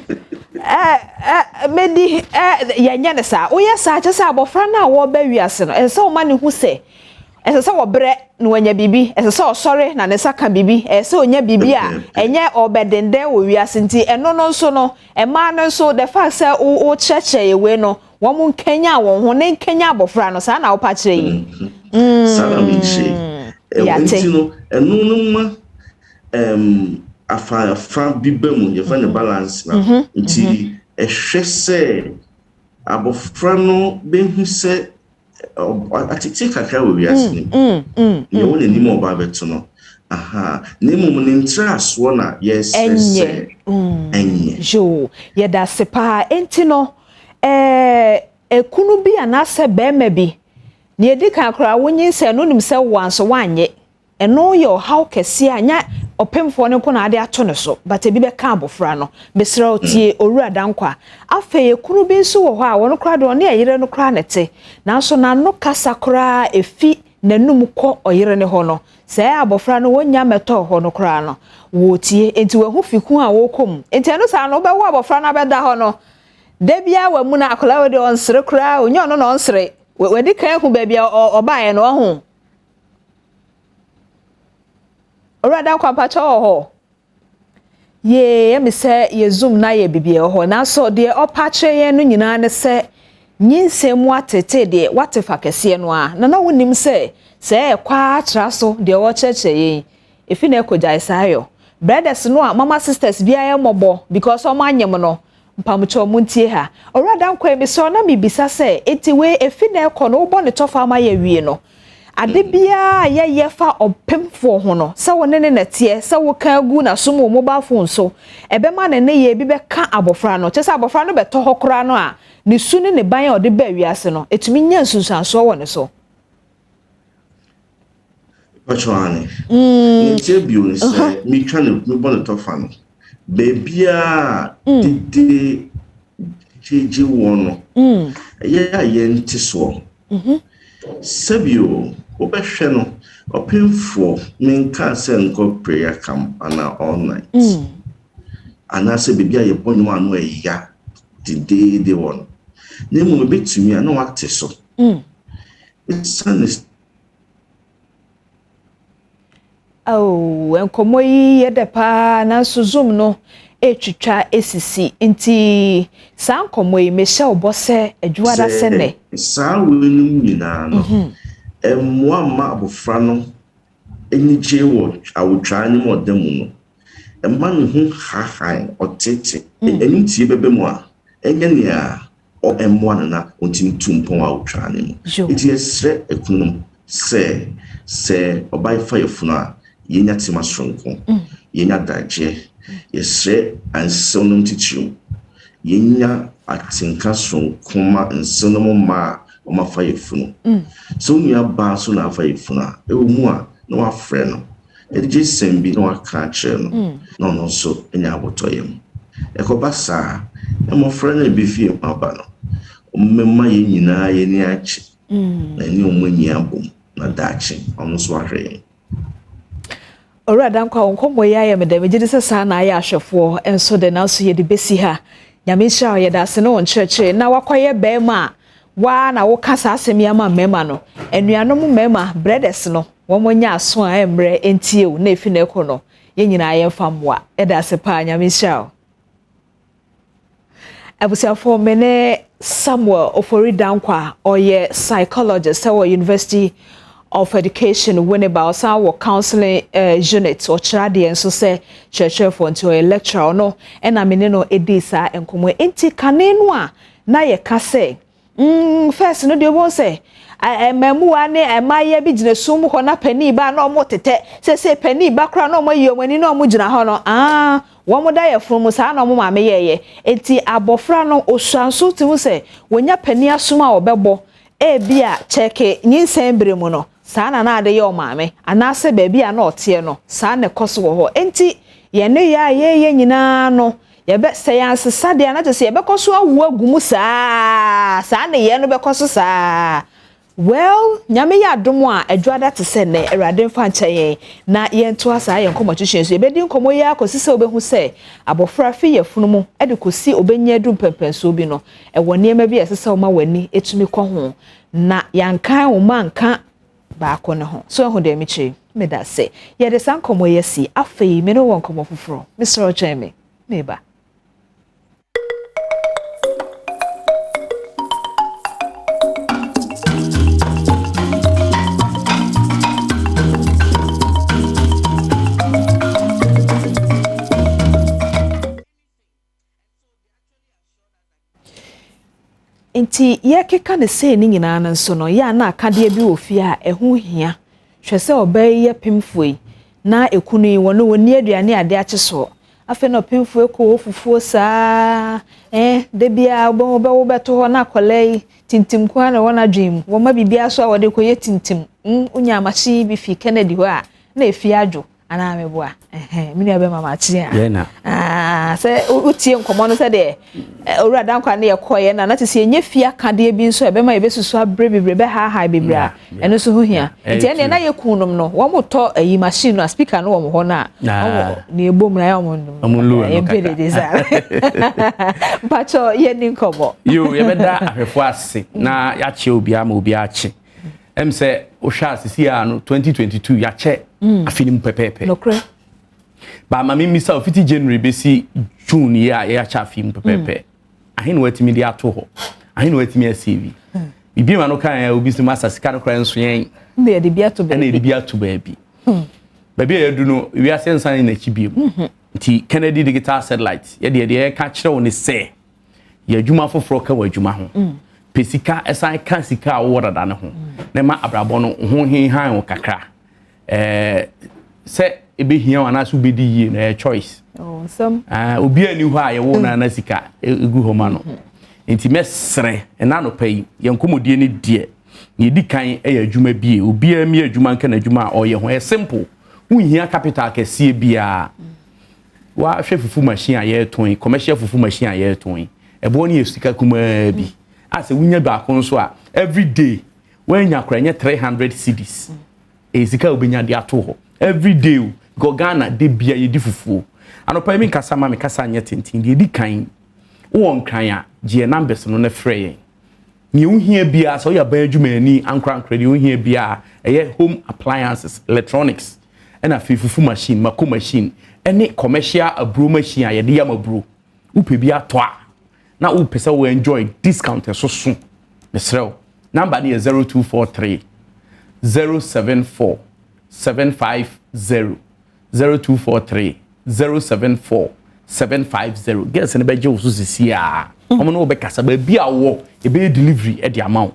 medi yenye ne sa wo ye sa chese abofra na wo ba wiase no ese wo ma ne hu se ese se wo bre no wanya bibi ese se osore na ne saka bibi ese onya bibi a enye obedenden wo wiase nti eno no nso no ema no nso the fact say wo cheche ye we no wo mu nkenya wo ho ne nkenya abofra no sa na wo pa kire yi sana minche no enu no ma afa bibemu ye fa ne balance na nti ehwe se abofra no behu se atiti kakra we wiase ni ye woni ni mo ba beto no ne mo ne ntraso na yes enye jo ye da sepa enti no ekunu bi anase bema bi ne edi kan kra wonyin se no nim se wanso wanye eno yo how kese anya opemfo ne ko na ade ato ne so but ebi be ka abofra no besra otie owura dankwa afa ekunu bi nso wo ho a wono kra do ne ayire no kra nete nanso na no kasa kra efi nanum ko oyire ne ho no se abofra no wonya meto ho no kra no wotie enti we hu fiku a wo kom enti eno sa no be wo abofra na be da ho no debia wa mu na akola we de onsre kra onyo no no onsre we di kan hu ba bia obaye no ho orada kwa pacha ho ye me se ye zoom na ye bibie ho na so de opache ye no nyina ne se nyinsemu atete de watefa kese no a na wonim se kwa atra so de wo cheche ye efi na ekoja isayo brothers no a mama sisters bia ye mobo because o manyem no mpamcho muntie ha orada kwa me so na bibisa se eti we efi na ekọ no bo ne tofa ma ye wie no ade bia ye fa opemfo ho no se wo ne ne tie se wo ka gu na so mo mobile phone so ebe ma ne ye bi be ka abofra no chese abofra no be to hokora no a ne su ne ban o de ba wiase no etumi nya nsunsanso wo ne so Pachwane. Ntie bio ni se mi twa ne mi bon to fa no. Bebia dide jeje wono. Ye nti so. Sabio obehwe no opemfo menka se nko prayer camp ana all night. Ana se bebia ye bonyo anu eya dide de wono. Nemu betumi ana wakte so. It's honest. Oh, enkomo yi yede pa na Zoom no etwitwa esisi nti sa enkomo yi mehye obose adwuada sene sa wenum nyina no emwa ma abofra no enije wo awotwa ni mo demu no emma no hu ha otete enim tie bebe mu a enye ne a o emwa na ontimi tumpon awotwa ni mu iti esre ekunum se obai fa yefunu a yenya tima sonko yenya daje yesre ansonum titium yenya atinka sonko ma ansonum ma o ma fa yefunu so nya ba so na fa yefunu a ewumu a no afre no edije sembi no aka che no no so enya abotoyem ekobasa emo frɛ na befie maba no mmemma ye nyina ye ni achi na ni omunyi abom na dachi ono so ahwe Orada nkwa nkomo ya ya medem gidi sesa na ya ahwefo enso de na so ye de besi ha nyame hia ye da se no nkyerɛkyerɛ na wakoye bema wa na wo kasa asemi ama mema no enuanom mema brothers no wo monya aso a emre entie o na efi na ekɔ no ye nyina ye famwa e da se pa nyame hia abusiafo mene Samuel Oforida nkwa oye psychologist at University of Education Winneba osa wo counseling unit or chirade enso se church for until a lecturer no ena mene no edisa enkomo enti kanenu a na ye ka se first no de won say memu ane emaye bi gine sum ho na pani ba na omo tete se pani ba kra na omo yomani na omo gina ho no wo mo da ye from sa na omo ma me ye enti abofra no osuanso ti wo se wonya pani asuma obebo bia cheke nyinsen bere mu no saa na ade ye o maame anase ba bia na ote no saa ne koso wo ho enti ye ne ya ye nyina no ye be science sade na tese ye be koso awu agumu saa ne ye no be koso saa well nyame ya domo a adwada tese ne erade mfa nkyeye na ye nto asa ye nkomo twehwe so ye be di nkomo ye akosi se obehu se abofra fi ye funumu e de kosi obenya du pempenso bi no e woni ma bi esese o ma wani etumi kɔ ho na yankan wo manka ba ko ne ho so ho de mi chi me da se ye de san nkomo ye si afei me no won nkomo foforo Mr. Ocheme me ba Inti ye keka ne se ni nyina na nso no ya na akade bi ofie a ehu hia hwese obey ye pemfoi na ekunu wono woni aduane ade akyeso afa na pemfoi ko ofufuo saa de bia wo beto ho na kolei tintim kwa na wona dream wo ma bibia so a wode koye tintim unya amachi bi fi Kennedy ho a na efi adwo ana meboa mini abe mama chi a se utie nkomo no se de owurada nkwa na ye koye na tese enye fia kade bi nso ebe ma ebe susu abre bibre be ha bibra eno so ho hia nti ene na ye kunum no wo moto ayi machine no speaker no wo mo ho na na ebom na ya mo ye bede desire pacho ye ni nkomo yo ye beda ahwefo ase na ya che obi ama obi ache say Osha sisi ano 2022 ya che afinim pepepe. Nokre. Ba mami misa ofiti January besi June ya cha afim pepepe. Ahin wetimi dia to ho. Ahin wetimi CV. Bibi ma no kan ya obi sima sasika no kra nso yen. Na de bia to be. Na de bia to baabi. Baabi ya du no wi asensan na chibiem. Nti Kennedy digital satellite ye de ka kire woni se. Ya adwuma foforo ka wa adwuma ho. Pesika esan ka sika wo dada ne ho. na ma abrabɔ no ho han kakra sɛ ebe hia wana so bedi yie na choice obi ani hɔ a ye wo na sika egu hɔ ma no enti mesre na no pai yenkomodie ne die ye di kan e adwuma bie obi a mi adwuma nka na adwuma a ɔyɛ ho e simple unhia capital kɛse bia wa hwɛ fufu machine a ye ton commercial fufu machine a ye ton e bo ne sika kuma bi ase wunya ba kon so a every day when yakra nye 300 cedis e sika obenya de ato ho every day go Ghana de bia ye di fufu anopa mi kasa ma me kasa nye tintin de di kan wo nkran a je numbers no na frɛ yen ni unhia bia so ya ba adwuma ani ankran credit unhia bia eye home appliances electronics na fufu machine mako machine any commercial abro machine a ye de yam abro upe bia to a na upe se we enjoy discount so so mesrel number ni 0243 074 750 0243 074 750 guess ne beje usu sisi a omo no be kasa ba bia wo e be delivery e di amount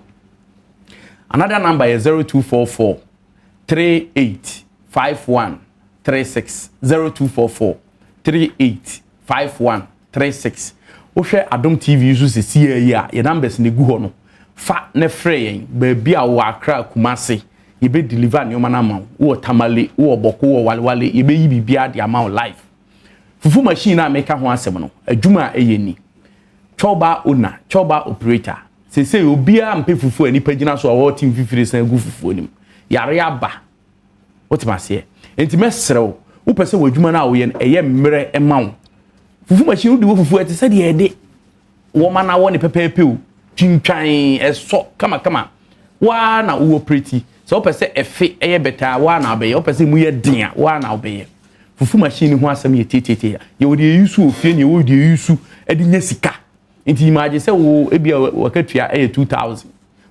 another number is 0244 385136 0244 385136 wo hwe Adom TV usu sisi a ye numbers ne gu ho no fa ne frɛ yen ba bia wo Accra Kumasi ye be deliver ne oma na ma wo tamale wo boko wo walwale ye be yi bibia di amount live fufu machine na make ho asem no adwuma eyeni choba owner choba operator se obia mpe fufu ani pagina so awo team fifiri san gu fufu anim yare aba otimase enti mesrew wo pese wo adwuma na wo ye eye mmere emawo fufu machine di wo fufu ete se de ede wo ma na wo ne pepepe o twintwan eso kama wa na wo operate so pese efe eye beta wa na be yo pese mu ye dia wa na obe fufu machine ho asem ye tetete ye wo de yusu ofie ne wo de yusu edi nya sika enti imagine se wo ebia wakatua eye 2000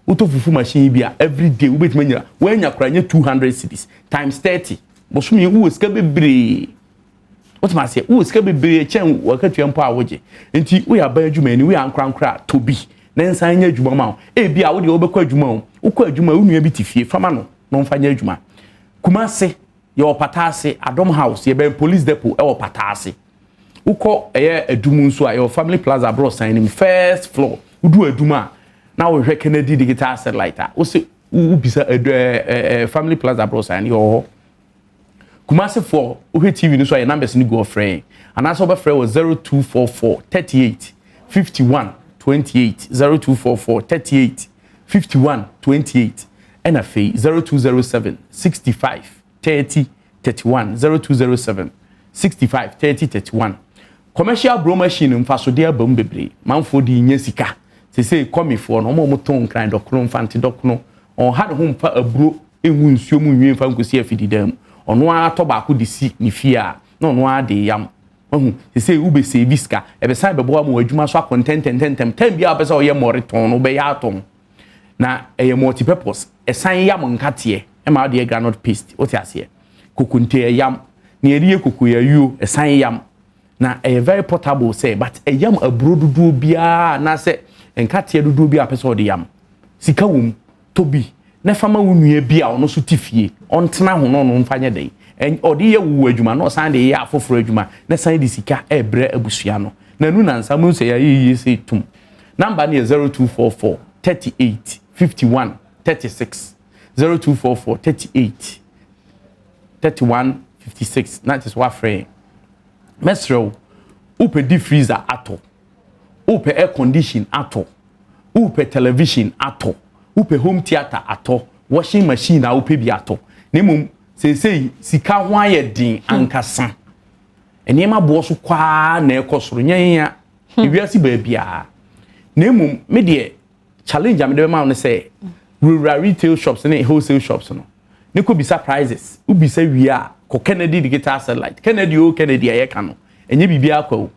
wo to fufu machine bia every day wo betima nya wo anya kra nya 200 cedis times 30 bosumi wo sika bebre what ma say wo sika bebre chen wakatua mpo a woje enti wo ya ba adwuma ni wo ya nkra tobi na nsan nya adwuma ma ebia wo de wo bekọ adwuma wo kọ adwuma wo nua bi tifie fama no no mfa nya adwuma Kumasi ye opatase Adom House ye ben police depot e opatase uko eye edumu nso a your family plaza bro sign him first floor udu eduma na wo hwe Kennedy digital satellite o se ubisa family plaza bro sign yo Kumasi for uhwe TV no so your numbers ni go friend and also be friend was 0244 38 51 28 0244 38 51 28 and a fee 0207 65 30 31 0207 65 30 31 commercial bro machine mfaso de abam bebre manfo di nya sika se come for no mo ton kran dokro mfante dokno on had home fa abro ehu nsuo mu nwie mfa nkosi afididam ono a to ba ko de si ni fia no no a de yam ohu se ube serviska ebe sai bebo am adwuma so content tem bia be se o ye moriton no be ya atom na eye multi purpose esan yam nkate e ma de granite paste o ti ase kokunte yam na eriye kokoya yu esan yam na very portable say but yam abrodudu bia na se nkate dudu bia pese o de yam sika wom tobi na fama wonua bia ono so tifie ontena ho no no mfanye dey odi ye wu adwuma no san de ye afoforo adwuma na san de sika ebre abusua no na nu na nsam nso ya yi se tum number ne 0244 38 51 36 0244 38 31 56 that is what frame mesro upe deep freezer ato upe air condition ato upe television ato upe home theater ato washing machine a upe bi ato nemum sei sika ho ayedin ankasa enema bo so kwa na ekosoro nyanya ewiase ba bia nemum me de challenge am de ma no say rural retail shops and wholesale shops no ne ko bi surprises ubi say wi a ko Kennedy digital satellite Kennedy ayeka no enye bibia akwa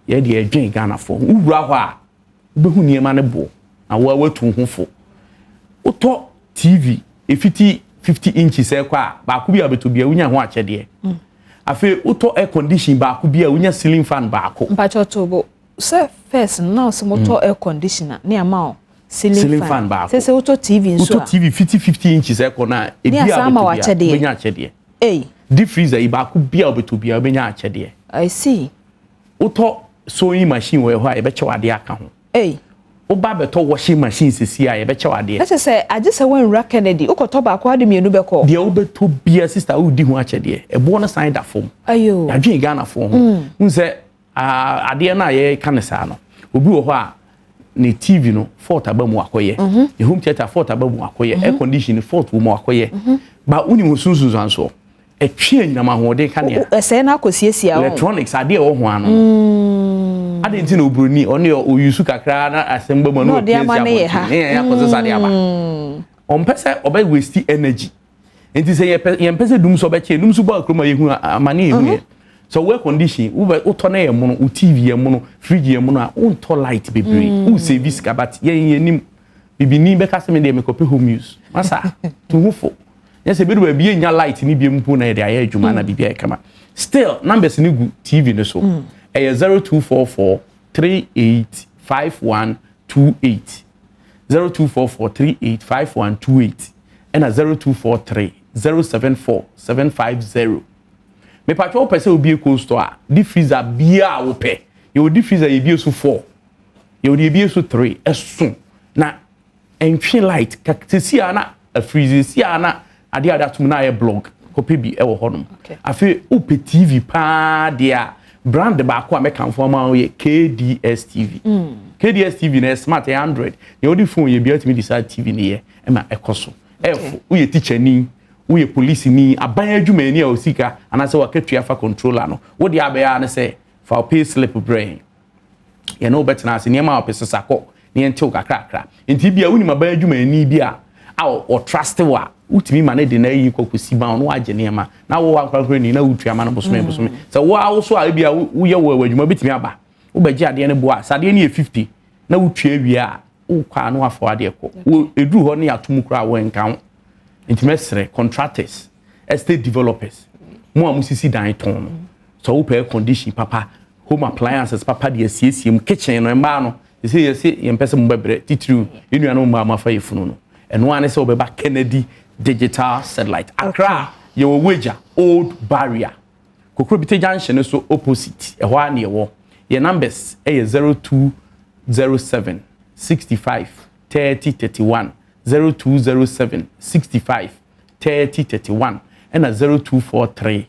ye de adwen Ghana for uwura ho a ubehu niema ne bo na wo watu ho fo uto TV efiti 50 inches ekwa ba ku bia beto bia unya ho achede afi uto air condition ba ku bia unya ceiling fan ba ko mpacho tobo se first now se moto air conditioner ne amount ceiling fan ba say auto TV nso auto TV 50 inches e ko na e bia benya achede deep freezer e ba ko bia obeto bia benya achede I see auto sewing machine we ho a e be chewade aka ho oba beto washing machine sisi a e be chewade let's say I just when Ra Kennedy ukoto ba ko ade mienu be ko de obeto bia sister udi ho achede e bo no sign da form ayo adwen Ghana fo ho unse ade na ye kanesa no obi wo ho a ne TV no fault abamu akoye the home theater fault abamu akoye air condition fault wo mu akoye ba uni ho sunsun zanso e twe nyama ho de kanea ese na akosiesia electronics ade wo ho ano ade nti na obroni one o yusu kakra na asemba mu no de ama ne ha ya kozo ade aba on pese obe waste energy enti se ye pese dum so be che dum so ba kroma yehu amane yehu so we condition we utona ye mu no TV ye mu no fridge ye mu no a unto light bebre u service kabat ye nim bibini be kase me de me copy home use masa to hufo yes e be do ba bi nya light ni bi mpu na ye de aye adwuma na bibia e kama still numbers ni gu TV no so e 0244 385128 0244385128 and 0243 074 750 me patcho pese obi e cold store di freezer bia wo pe ye di freezer ye bi so 4 ye di bi so 3 esun na entwe light kakisi ana a freezer si ana ade adatum na ye blog kopi bi e wo honum afi upe TV pa dia brand ba ko american form ye KDS TV KDS TV na smart 100 ye odi phone ye bi atimi decide TV ne ye e ma ekoso efo uye teacher ni uye police ni aban adwuma ni a osika anase wakatua fa controller no wo de abaya ne se fa pay slip brain ye no betina ase niam a opese sako ne ente kakra enti bia woni aban adwuma ni bia a o trust wa utimi ma ne de na yi kokosi ban no age niam na wo akrakra ni na utua ma no bosome se wo a wo so a bia wo ye wo adwuma bitimi aba wo beji ade ne boa sade ne 50 na utua wi a wo kwa no afo ade ko wo eduru ho ne atum kra wo enkan intimesre contractors estate developers mo amusisi dan ton so wo pay condition papa home appliances papa de asiesie kitchen no emba no yesi yempese mo bebre titru enu no ma mafa yefunu no eno ane se obeba Kennedy digital satellite Accra ye wo wager old barrier kokro bite junction so opposite e ho ane ye wo ye numbers e 0207 65 30 31 0207 65 30 31 and 0243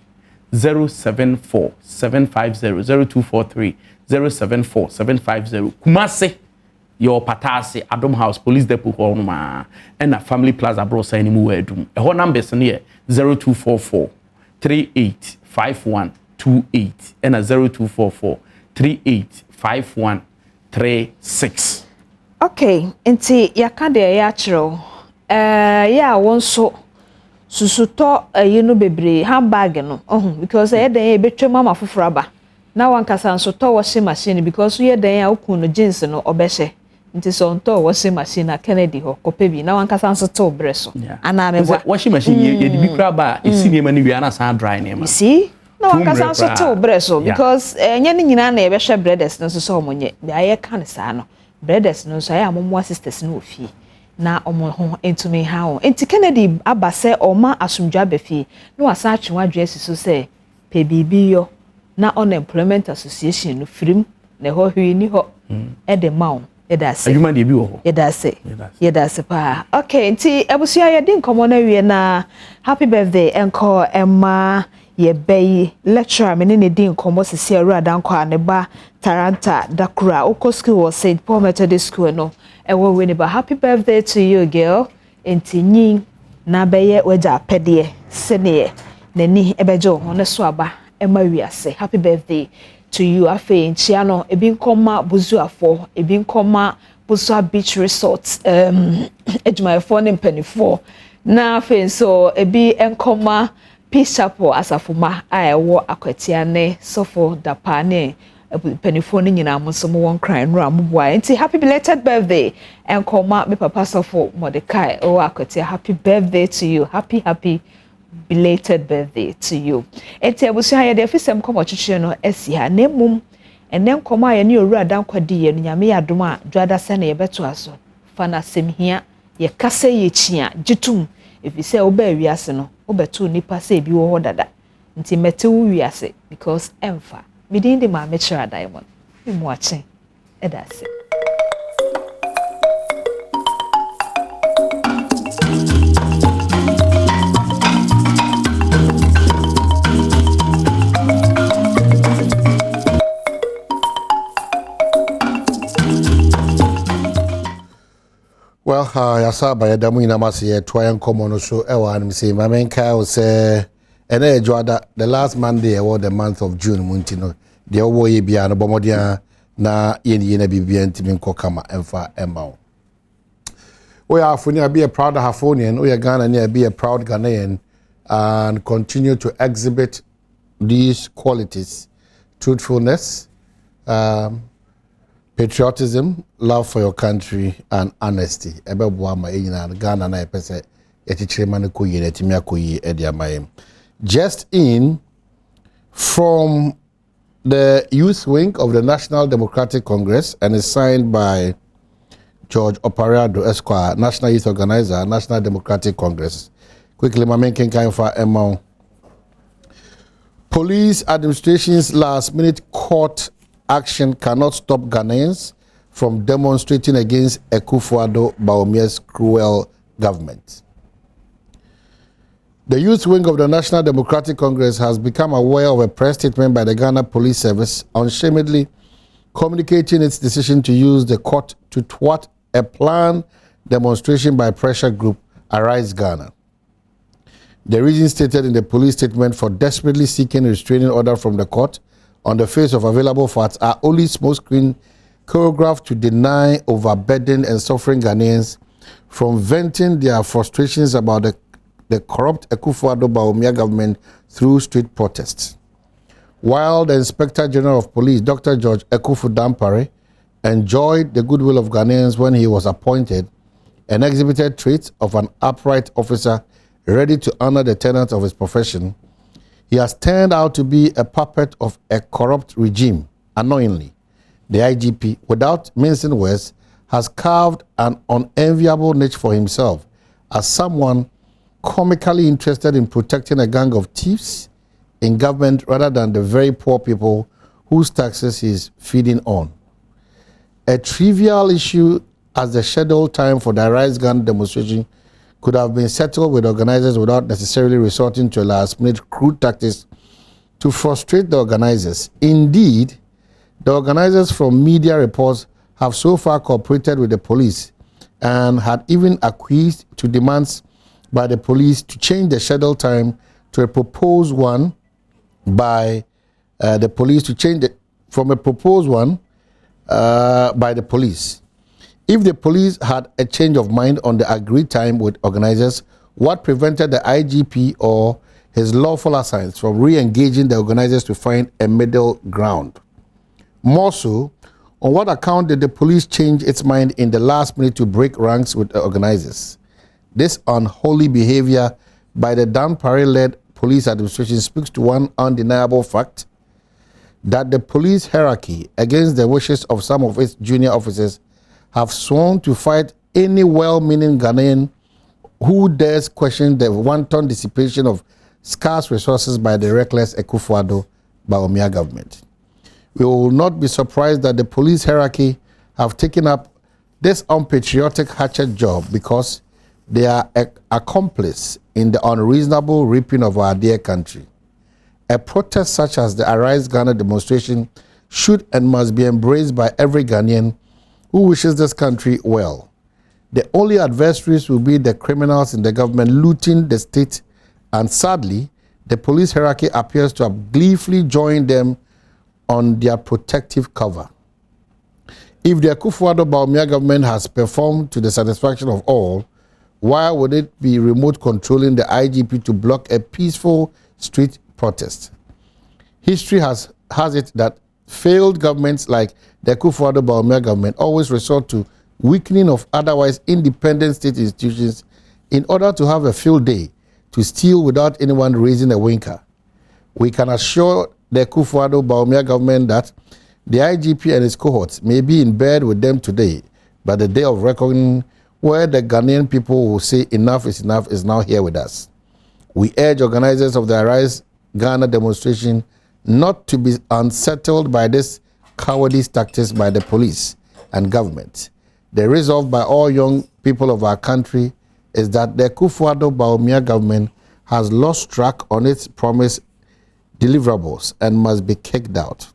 074 750 0243 074 750 Kumase your patase Adom House Police Depot honuma and a Family Plaza bro say anymore edum e ho numbers ne 0244 385128 and 0244 385136 okay enti yakade ya chiro ya wonso susuto yenu bebre handbag no because e den e betwe mama foforo aba na wankasa nso to washing machine because ye den ya okun no jeans no obehye nti so nto washing machine na Kennedy ho kopebi na wankasa nso to breso ana mebwa washing machine ye di bikra ba esini ema ni wi ana san dry na ema see na wankasa nso to breso because enye ni nyina na e behye breaders no so omonye bia ye kan sa no brothers no so ya momo sisters no ofie na omo ho entumi ha o enti Kennedy abase oma asumdwa befi no asa atwe wadwe siso se pe bibi yo na unemployment association no frim na ho hwi ni ho e de mawo e da se adwuma de bi wo ho e da se ye da se pa okay enti abusia ye din komo na wie na happy birthday enko emma ye bay lecturer me ne din komo sisi awura kwa ne ba Taranta Dakura Oko School was St. Paul Methodist School no ewo we ne ba happy birthday to you girl enti nyin na beye weja pede sene nani ebejo one so aba ema wiase happy birthday to you afe nchia no ebi nkoma buzuafo ebi nkoma Busua Beach Resort ejumafo ne mpanifo na afe so ebi enkoma Peace Chapel asafuma a ewo akwatia ne sofo dapane penifone nyina amosomo won cry no amubua enti happy belated birthday enkoma me papa sofo Mordecai o akwatia happy birthday to you happy belated birthday to you enti abusu ha ye de fisem komo chichire no esi ha nemum enen koma ye ne owura dan kwadi ye nyame yadom a dwada se na ye beto aso fana semhia ye kase ye chia jitum if you say oba wiase no obeto nipa say bi wo dada nti mete wo wiase because emfa midin de ma mechira diamond mu achen edase. Well, yasa ba yadamu ina masi ye twayan komono so ewa and say my main kai will say ene joada the last Monday or the month of June muntino de owo ye bia no bomodia na ye na bibia ntimi nkokama emfa emma. We are Afuni be a proud Hafonian, we are Ghana be a proud Ghanaian and continue to exhibit these qualities: truthfulness, patriotism, love for your country, and honesty. Just in from the youth wing of the National Democratic Congress and is signed by George Opariado Esquire, National Youth Organizer, National Democratic Congress. Quickly, my main kind for among police administration's last-minute court action cannot stop Ghanaians from demonstrating against Akufo-Addo Bawumia's cruel government. The youth wing of the National Democratic Congress has become aware of a press statement by the Ghana Police Service unashamedly communicating its decision to use the court to thwart a planned demonstration by pressure group Arise Ghana. The reason stated in the police statement for desperately seeking a restraining order from the court on the face of available facts are only smoke screen choreographed to deny overburdened and suffering Ghanaians from venting their frustrations about the corrupt Akufo-Addo Bawumia government through street protests. While the Inspector General of Police, Dr. George Ekufu Dampare, enjoyed the goodwill of Ghanaians when he was appointed and exhibited traits of an upright officer ready to honor the tenets of his profession, he has turned out to be a puppet of a corrupt regime. Annoyingly, the IGP, without mincing words, has carved an unenviable niche for himself as someone comically interested in protecting a gang of thieves in government rather than the very poor people whose taxes he is feeding on. A trivial issue as the scheduled time for the Rise Ghana demonstration could have been settled with organizers without necessarily resorting to last-minute crude tactics to frustrate the organizers. Indeed, the organizers from media reports have so far cooperated with the police and had even acquiesced to demands by the police to change the scheduled time to a proposed one by the police from a proposed one by the police. If the police had a change of mind on the agreed time with organizers, what prevented the IGP or his lawful assigns from re-engaging the organizers to find a middle ground? More so, on what account did the police change its mind in the last minute to break ranks with the organizers? This unholy behavior by the Dampare-led police administration speaks to one undeniable fact: that the police hierarchy, against the wishes of some of its junior officers, have sworn to fight any well-meaning Ghanaian who dares question the wanton dissipation of scarce resources by the reckless Akufo-Addo Bawumia government. We will not be surprised that the police hierarchy have taken up this unpatriotic hatchet job because they are accomplices in the unreasonable reaping of our dear country. A protest such as the Arise Ghana demonstration should and must be embraced by every Ghanaian who wishes this country well. The only adversaries will be the criminals in the government looting the state, and sadly, the police hierarchy appears to have gleefully joined them on their protective cover. If the Akufo-Addo Bawumia government has performed to the satisfaction of all, why would it be remote controlling the IGP to block a peaceful street protest? History has it that failed governments like the Akufo-Addo Bawumia government always resort to weakening of otherwise independent state institutions in order to have a field day to steal without anyone raising a winker. We can assure the Akufo-Addo Bawumia government that the IGP and his cohorts may be in bed with them today, but the day of reckoning where the Ghanaian people will say enough is now here with us. We urge organizers of the Arise Ghana demonstration not to be unsettled by this cowardly tactics by the police and government. The resolve by all young people of our country is that the Kufuor Bawumia government has lost track on its promised deliverables and must be kicked out.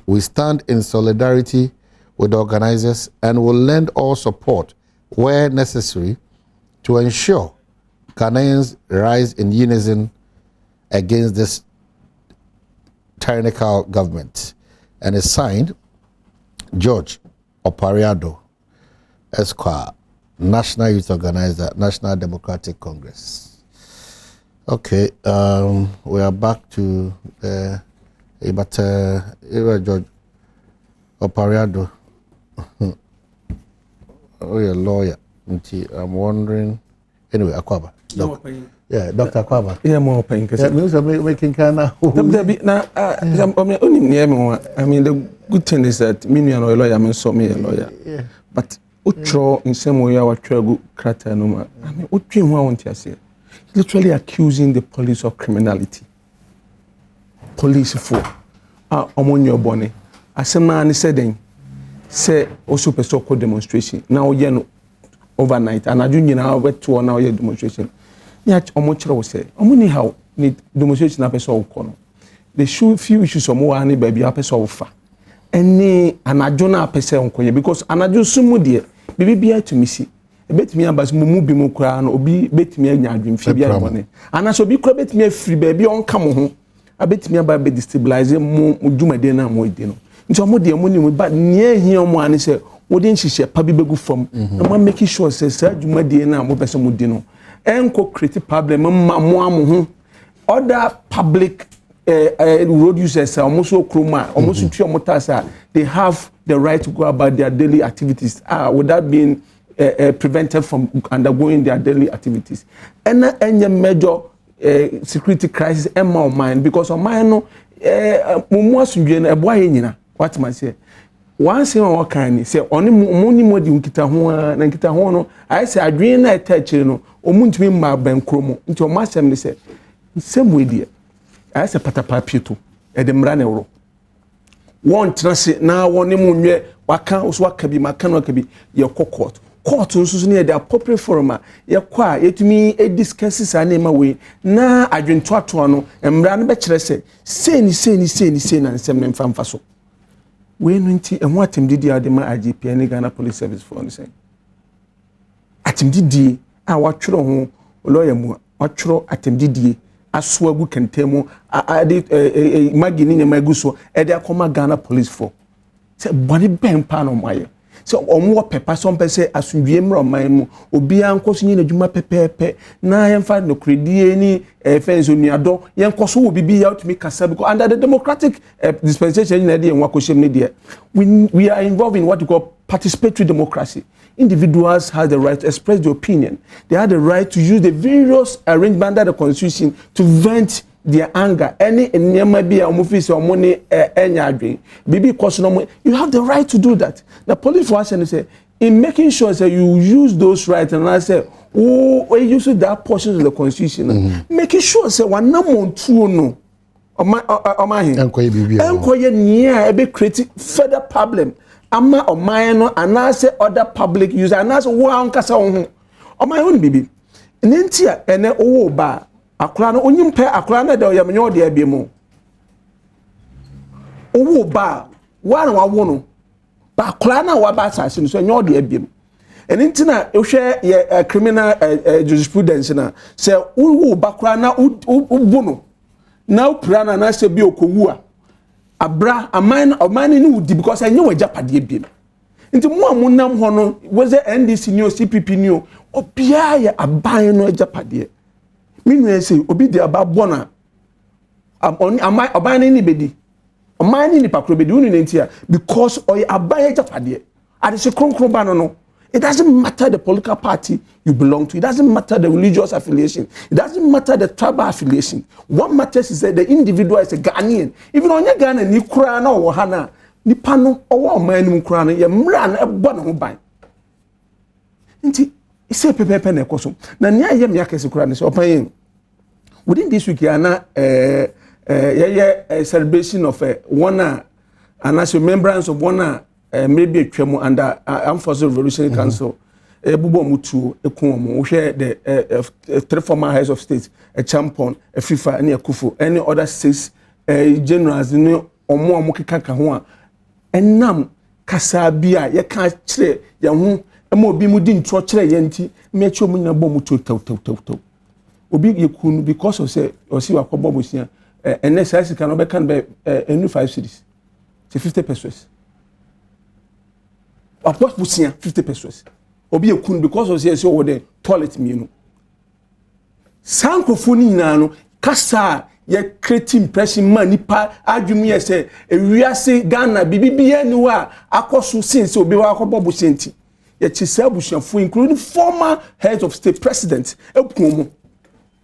We stand in solidarity with the organizers and will lend all support where necessary to ensure Ghanaians rise in unison against this tyrannical government. And it's signed George Opariado, Esquire, National Youth Organizer, National Democratic Congress. Okay, we are back to George Opariado. Oh, you're a lawyer. I'm wondering. Anyway, Akwaba. Yeah, Dr. Akwaba. Yeah, more pain. Yeah, making kind of. I mean, the good thing is that me and a lawyer, I saw me a lawyer. Yeah. But Ucho in some way, our travel character, no. I mean, what do you want to say? Literally accusing the police of criminality. Police for on your bonnet. As a man said, say also per so-called demonstration. Now you know overnight, and I do now wait 2 hour demonstration. Yet omochro was say, omuni how need demonstration na person kono. The few issues of more any baby a person ofa. Any anajo na person konye because anajo sumu de bibi bia to me see. Betimi abas mumu bi mu kra na obi betimi anya adwemfi bia bone. Anaso bi kra betimi afiri baby on ka mo ho. Abetimi aba be destabilize mu dwumade na mo edi no. Nti omo de mo ni mu ba nie hia omo ani se wodi nhihye pa bi begu fam. Na mo make sure say sa dwumade na mo pese mo di no. Enko create problem ma mo ho. Other public road users almost so chroma almost to motasa they have the right to go about their daily activities without being prevented from undergoing their daily activities. And any major security crisis in my mind because of my no what man say once in our kind say only money more than kita ho na kita ho no I say adwin na attach no omuntumi ma ban kromo nti o masem ni say same way there I say patapa pieto e de mra na woro won trase na woni munwe waka so waka bi maka no waka bi ye court nso ne the appropriate forum ye kwa yetumi e discusses anema we na adwento ato no mra no be kire say ni na nsem ne mfa so we no nti e ho atemdidi ade ma IGP ne Ghana Police Service for say atemdidi a watworo ho lawyer mu watworo atemdidi aso agu kentemu ade magini ne maguso e de akoma Ghana Police for say body ben pa no maye so omo pepa so mpese asundwie mro man mu obi ankoso nyi na dwuma pepepe na yemfa no credit ni fenzo nuado yenkoso wo bibi ya to me kasa because under the democratic dispensation na dey enwakoshem ne dey we are involved in what we call participatory democracy. Individuals have the right to express their opinion. They have the right to use the various arrangements under the constitution to vent their anger. Any be or money baby you have the right to do that. The police for us and say in making sure that you use those rights and I say we use that portion of the constitution making sure say one number two no create further problem ama oman no anase other public user anase wo ankasa ho oman ho bibi nentia ene owo ba akora no onyimpe akora na da oyam nyo de abiemu owo ba wa na wawo no ba akora na wa ba asase no so nyo de abiemu enentina ehwe ye criminal jurisprudence na se owo ba akora na ubu no na upra na se bi okowu a abra amani ni udi because enye wajapade biem nti mu amunam ho no was NDC ni o CPP ni o obia ya aban no ajapade minu say obi de ababona aban ni bedi amani ni pakro bedi unu ntia because oy aban ajapade ade se kronkron ba no it doesn't matter the political party you belong to. It doesn't matter the religious affiliation. It doesn't matter the tribal affiliation. What matters is that the individual is a Ghanaian. Even on your Ghana, ni kura na o hana, ni pano o man mu kura na ye mra na e bo na ho ban. nti ise pepepe na ekoso na nya ye me akese kura ne so opan within this week ana celebration of one and as remembrance of one maybe a twemo under Armed Forces Revolutionary Council bubo mutu ekunwo wo hwe the three former heads of state a champion a FIFA and a kufu any other 6 generals ni omo keka ho a enam kasa bia ye ka kire ye ho ema obi mu di ntro kire ye nti me chi omu nya bom to taw obi ye kunu because of say o si wa kobo bosia NSS can be can be enu 5 cities c'est 50 pesos apart bosia 50 pesos obi ye kunu because of say over the toilet me no sankofoni nyina no kasa ye create impression man nipa adwumi ye say ewiase Ghana bibibia ni wa akoso since obi wa akobo bosia nti ye chisa busuafo including former heads of state president ekuomo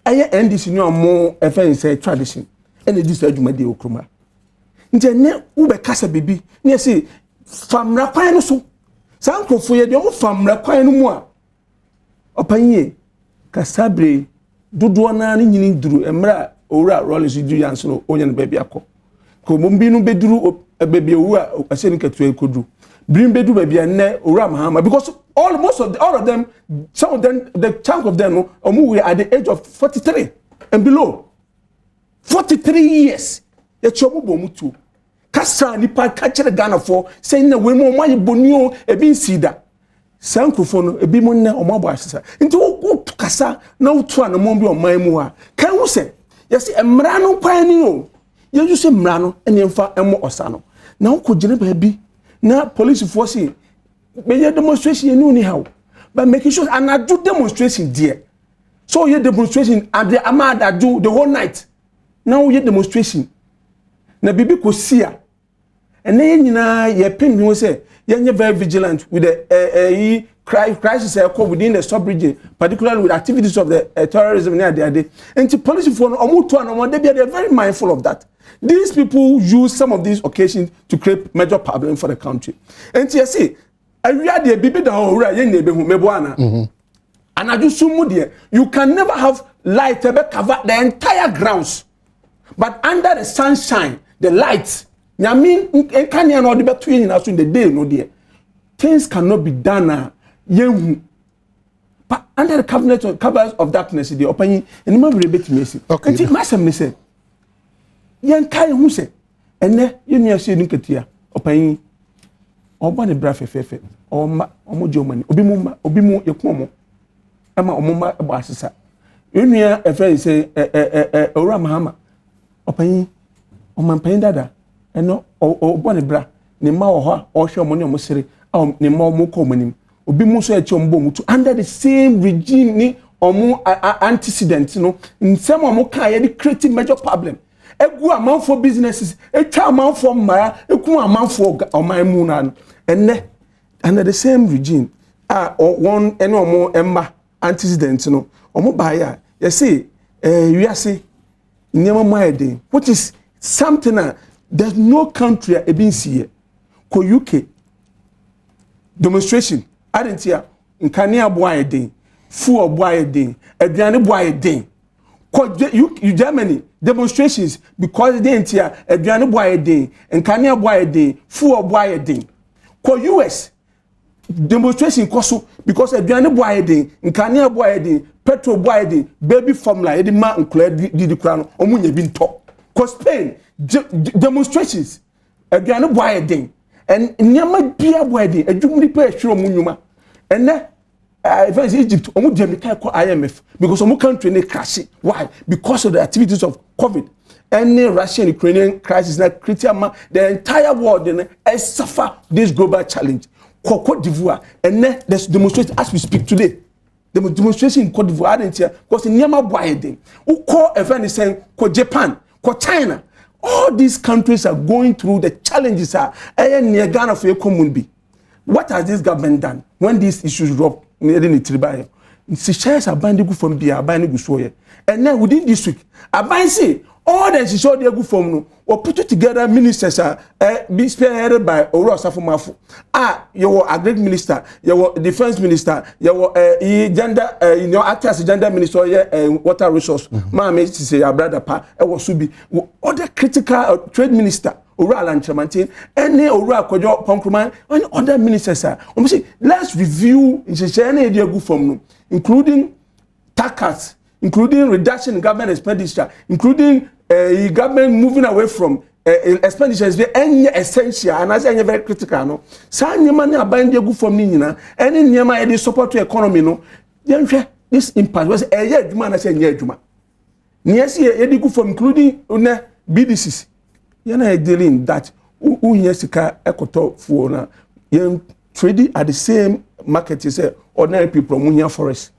aye NDC ni omo efen say tradition ene dis adwuma de okroma nje ne ube kasa bibi ne say famra kwan no so sankofo ye de omo famra kwan no mu a opanye kasabre dodo na ni nyini duru emra owura Rollins du yanso no onye no baabi akọ ko mombi no beduru baabi owu a ase ni katu ekodu bring bedu baabi ne owura mahama because all of them some of them the chunk of them we are at the age of 43 and below 43 years ye chomo bomutu kasa nipa ka kire Ghana for say na we mo maye bonio e bi nsida sankofo no e bi mo na omo abo asesa nti wo kasa na wotu an mo bi oman mu a kan wo se yesi emra no kwan ni o ye ju se emra no ene mfa emo osa no na wo kogire ba bi na police force be demonstration you ni how but making sure and do demonstration there so you demonstration and the amada do the whole night now you demonstration na bibi ko sia ene nyina ye pin bi say you very vigilant with the crisis within the sub-region, particularly with activities of the terrorism near the day. And the police for they are very mindful of that. These people use some of these occasions to create major problems for the country. And you see, and I just you can never have light to cover the entire grounds. But under the sunshine, the lights, I mean, in the day, no dear. Things cannot be done. But under the covers of darkness, the opening, and never rebate me. Okay. And my say, young Kai who say, and then you near seeing Katia, opening, or one braff fefe, or Mojoman, Obimu, Yakomo, Emma Omoma Abasasa. You near a friend say, Ora Mahama, opening, or my pain dada, and no, or bonnet bra, ne ma or show money or Mosiri, or ne more mocomanim. Obi mu so echombo mutu under the same regime ni omo antecedent no in some omo kan ye creating major problem egu amanfo businesses etwa amanfo mara eku amanfo oman mu na enne under the same regime one ene omo emma antecedent no omo ba ya you see wiase nyema maide which is something there's no country e bin see ko UK demonstration adentia nkane aboa eden fu aboa eden aduane boa eden you Germany demonstrations because they entia aduane boa eden nkane aboa eden fu aboa eden ko US demonstration koso because aduane boa eden nkane aboa eden petrol boa eden baby formula edi ma nkula di kura no omunya bi nto ko Spain demonstrations aduane boa eden and nyama bia boade adwumri pa ehwero munyuma enne if Egypt omu demika ko IMF because omu country ne crash why because of the activities of COVID any Russian Ukrainian crisis that critical the entire world suffer this global challenge Cote d'Ivoire and there's demonstration as we speak today the demonstration in Cote d'Ivoire because nyama boade who call a friend saying ko Japan ko China. All these countries are going through the challenges near Ghana for community. What has this government done when these issues drop near the Tribayo? The shares are binding from the Abani Gusoye. And then within this week, Abani say all the show they go from no or put it together ministers are be spearheaded by Oro Safumafu. You a great minister, you defense minister, you gender act as gender minister water resource. Mama say your brother pa was subi other critical trade minister Oro Alanchamantin any Oro Kojo Ponkuman and other ministers are. Let's review any go from no, including tax, including reduction in government expenditure, including government moving away from expenditures be any essential and as any very critical no. Sa nyema na aban dey go from ni nyina any nyema dey support to economy no. Dem hwe this impact was adwuma na say nya adwuma. Niasi e dey go from including BDCs. You know dealing that who sika ekoto fuo na you trading at the same market you say ordinary people munya forest.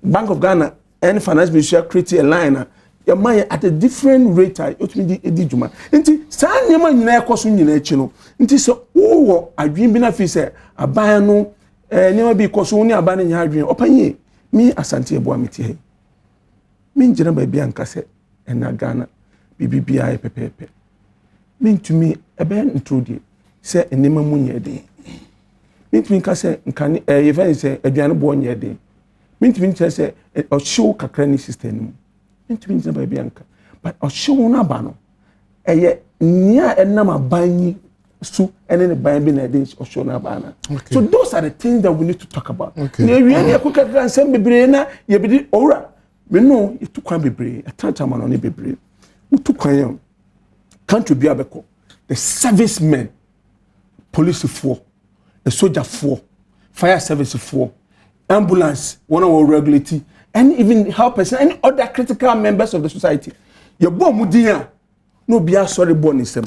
Bank of Ghana and finance ministry create a line your money at a different rate ultimately edijuma nti saa nyema nyina ekoso nyina echi no nti so wo adwin bi na fi se aban no nyema bi koso ni aban nya adwin opanye mi asante ebo amiti he mi njira ba bi anka se na Ghana bibia pepepe mi ntumi ebe introduce se enema mu nya de mi ntumi ka se nka even se aduane bo nya de mi ntumi nche se o show kakra ni system mu ntumi nche ba bi anka but o show na ba no eye nia enam aban su ene ne ban bi na de o show na ba na so those are the things that we need to talk about na wi ne ko kakra nsem bebre na ye bi owura me no etu kwan bebre atanta ma no ne bebre utu kwan yam country bi abeko the servicemen police for the soldier for fire service for ambulance one of our regulatory and even helpers and other critical members of the society your bomb mudia no be a sorry born in them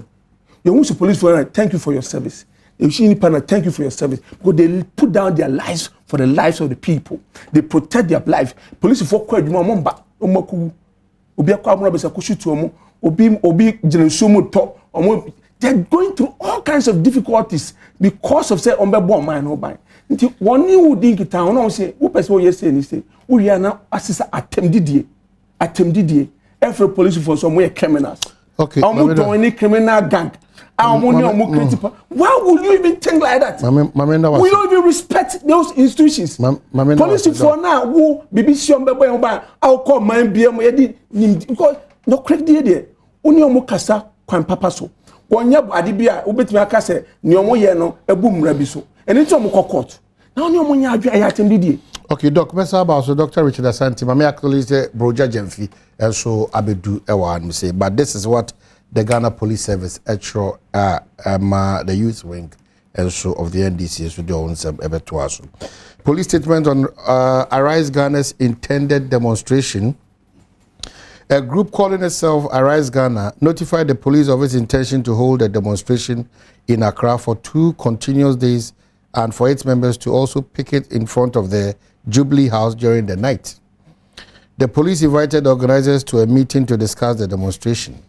you want to police for thank you for your service you see partner thank you for your service because they put down their lives for the lives of the people they protect their life police for quite momba omaku obi akwa mo be se ko shoot omo obi jirensumu to omo they're going through all kinds of difficulties because of say ombebo man no buy nti woni wo din kita won say wo pese wo yese ni say wo ria na asisa attemdidie every police for some way criminals okay omo don any criminal gang omo critical why would you even think like that we don't even respect those institutions police for now wo BBC ombebo yon ba how come man bia mo yedi because no credit there oni omo kasa kwan papa so wonya ade bia obetimi aka se ne omo ye no ebu mra bi so eni ti omo court na oni omo nya adwa ya atendidie okay doc mesa about so Dr. Richard Asante mama actually say broja Jemfi and so abedu ewa and say but this is what the Ghana Police Service actual the youth wing and so of the NDC so they own some ebetuaso police statement on Arise Ghana's intended demonstration. A group calling itself Arise Ghana notified the police of its intention to hold a demonstration in Accra for 2 continuous days and for its members to also picket in front of the Jubilee House during the night. The police invited organizers to a meeting to discuss the demonstration.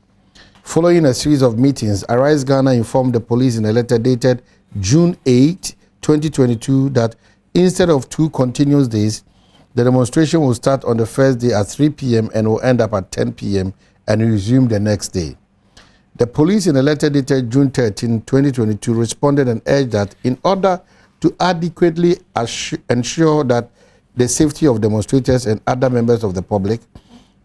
Following a series of meetings, Arise Ghana informed the police in a letter dated June 8, 2022 that instead of 2 continuous days, the demonstration will start on the first day at 3 p.m. and will end up at 10 p.m. and resume the next day. The police in a letter dated June 13, 2022 responded and urged that in order to adequately ensure that the safety of demonstrators and other members of the public,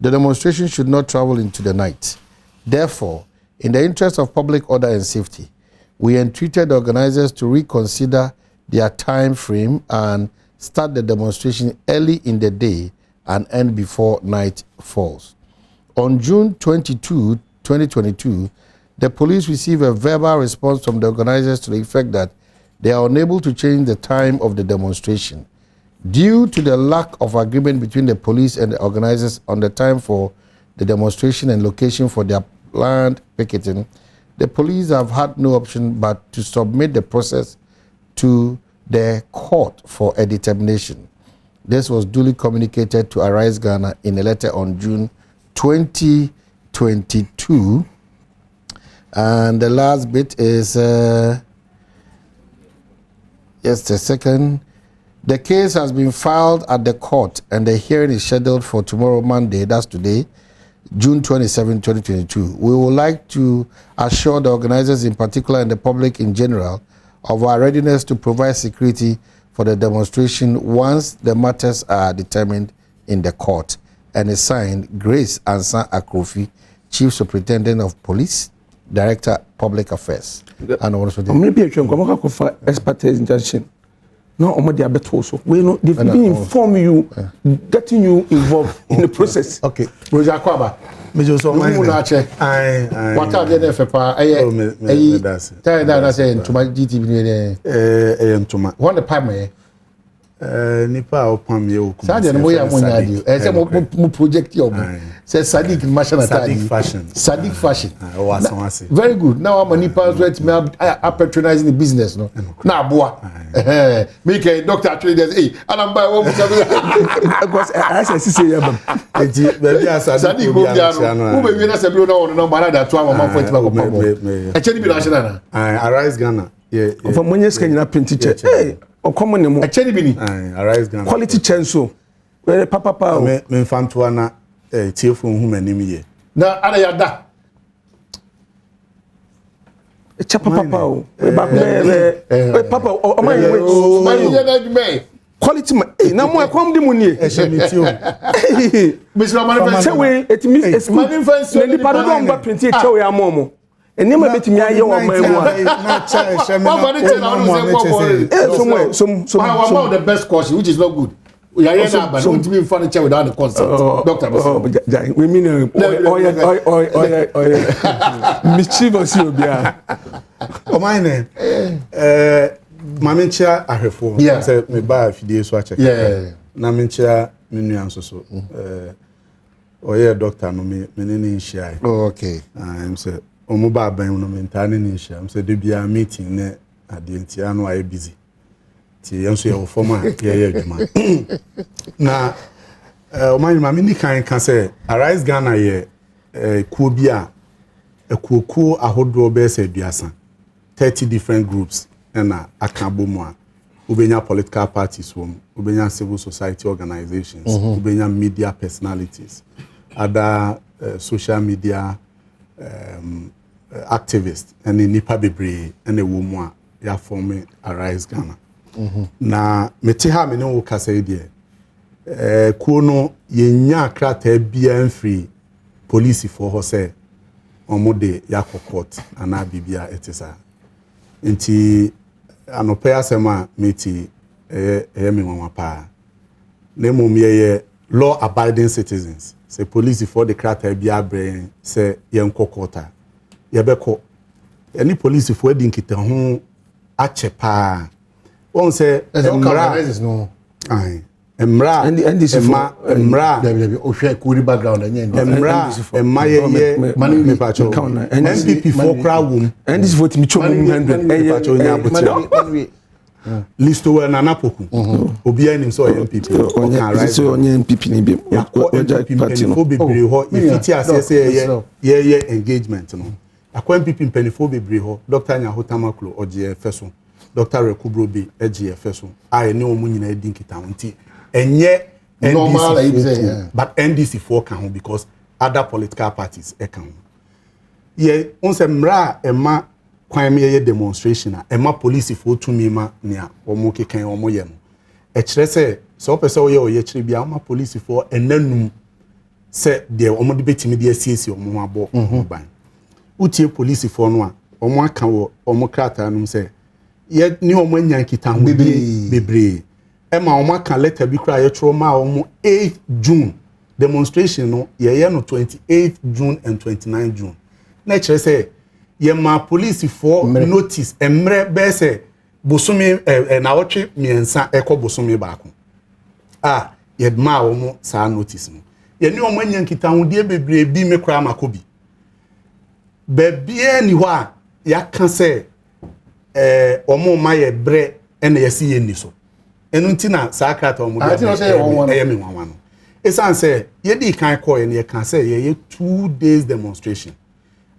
the demonstration should not travel into the night. Therefore, in the interest of public order and safety, we entreated the organizers to reconsider their time frame and start the demonstration early in the day and end before night falls. On June 22, 2022, the police received a verbal response from the organizers to the effect that they are unable to change the time of the demonstration. Due to the lack of agreement between the police and the organizers on the time for the demonstration and location for their planned picketing, the police have had no option but to submit the process to the court for a determination. This was duly communicated to Arise Ghana in a letter on June 2022. And the last bit is, just a second. The case has been filed at the court and the hearing is scheduled for tomorrow, Monday, that's today, June 27, 2022. We would like to assure the organizers in particular and the public in general of our readiness to provide security for the demonstration once the matters are determined in the court. And is signed Grace Ansan Akrofi, Chief Superintendent of Police, Director Public Affairs. And also the expertise injunction. No, they've been informing you, getting you involved in the process. Okay. Roger Kwaba. What are the FFA? What the primary? Nipa opam ye okum. Sadia no ya munyadi. Say mo project yo. Say Sadiq Mashana Sadiq fashion. Sadiq fashion. Very good. Now I'm nipa right me are patronizing the business no. Na boa. Make a doctor actually there's and I'm by one because I say yabam. Baby Sadiq go biano. Who be na say blow no no bara that 2 am for it ba ko pamo. E cheni bi national na. Arise Ghana. Yeah. For money scan na print check. Hey. Common name. Arise Ghana. Quality chenso. Where papa me mfantoa na tiefo hu manim ye. Na ana ya da. Chapa papa o. We back me papa o man we. Quality man. Na mo akom di muni. Eshemiti o. Mr. Manifest. Say we it means manifest. Ni pardon don ba print e chew ya momo. Eni ma betimi aye wo man mu a na cha sheme na one of the best course which is not good. We are here now but don't be furniture without the consent. Doctor we mean mischievous you bia o mine mamencha ahwefo say me ba fidie so a check na mencha menu anso so oye doctor no me nene nhia. Okay. I'm say omo ba ban no mentane ni nhia. I'm say de bia meeting ne ade ntia no aye busy. Ti yenso ye form a ye adwuma. Na o man ni kan say Arise Ghana ye kuo bia ekuokuo ahodo be say aduasa 30 different groups na akabo mu a ubenya political parties ubenya civil society organizations ubenya media personalities other social media activists and nipa bebre and a woman ya form Arise Ghana. Na meti ha me ne wo kasa ide kuo no yenya krata bia mfiri police for ho say omode yakokot ana bibia etisa nti anope asema meti me mama pa na mum ye law abiding citizens say police for the krata bia brain say yenkokota yebeko any police for di nkita ho achepa on say organizers no emra and this emra o share kuri background emra ye me pacho MPP for crowd room and this vote me chom 100 listo we na napoku obi anim so MPP o can right so onye MPP ni bi party no bebre ho ifiti asese ye engagement no akwa MPP mpanifo bebre ho Dr. Nyahotamaklo oje feso Dr. Rekubro bi eje feso ai ne omu nyina edi nkita nti enye NDC but NDC for can because other political parties can ye onse mra ema kwan me ye demonstration ema police for to me ma nea omo kekan omo ye no e kire se so pese oye oye kire bia ma police for enanum se de omo de betimi de asiesi omo ho abo ban utie police for no a omo aka wo omo krata num se ye ni omo anya nkita ho bebre ema omo aka letter bi kra ye tro ma omo 8 June demonstration no ye no 28 June and 29 June na kire se ye ma police for notice emre be se bosumi na wotwe miensa ekọ bosumi baako ye ma omo sa notice no ye ni omo anya nkita ho de bebre bi me kra makobi bebie ni ho a ya kan se omo ma ye bre ena ye si ye ni so enu ntina sa krata omo de ye me wanwa no esan se ye di kan call ye ne kan se ye 2 days demonstration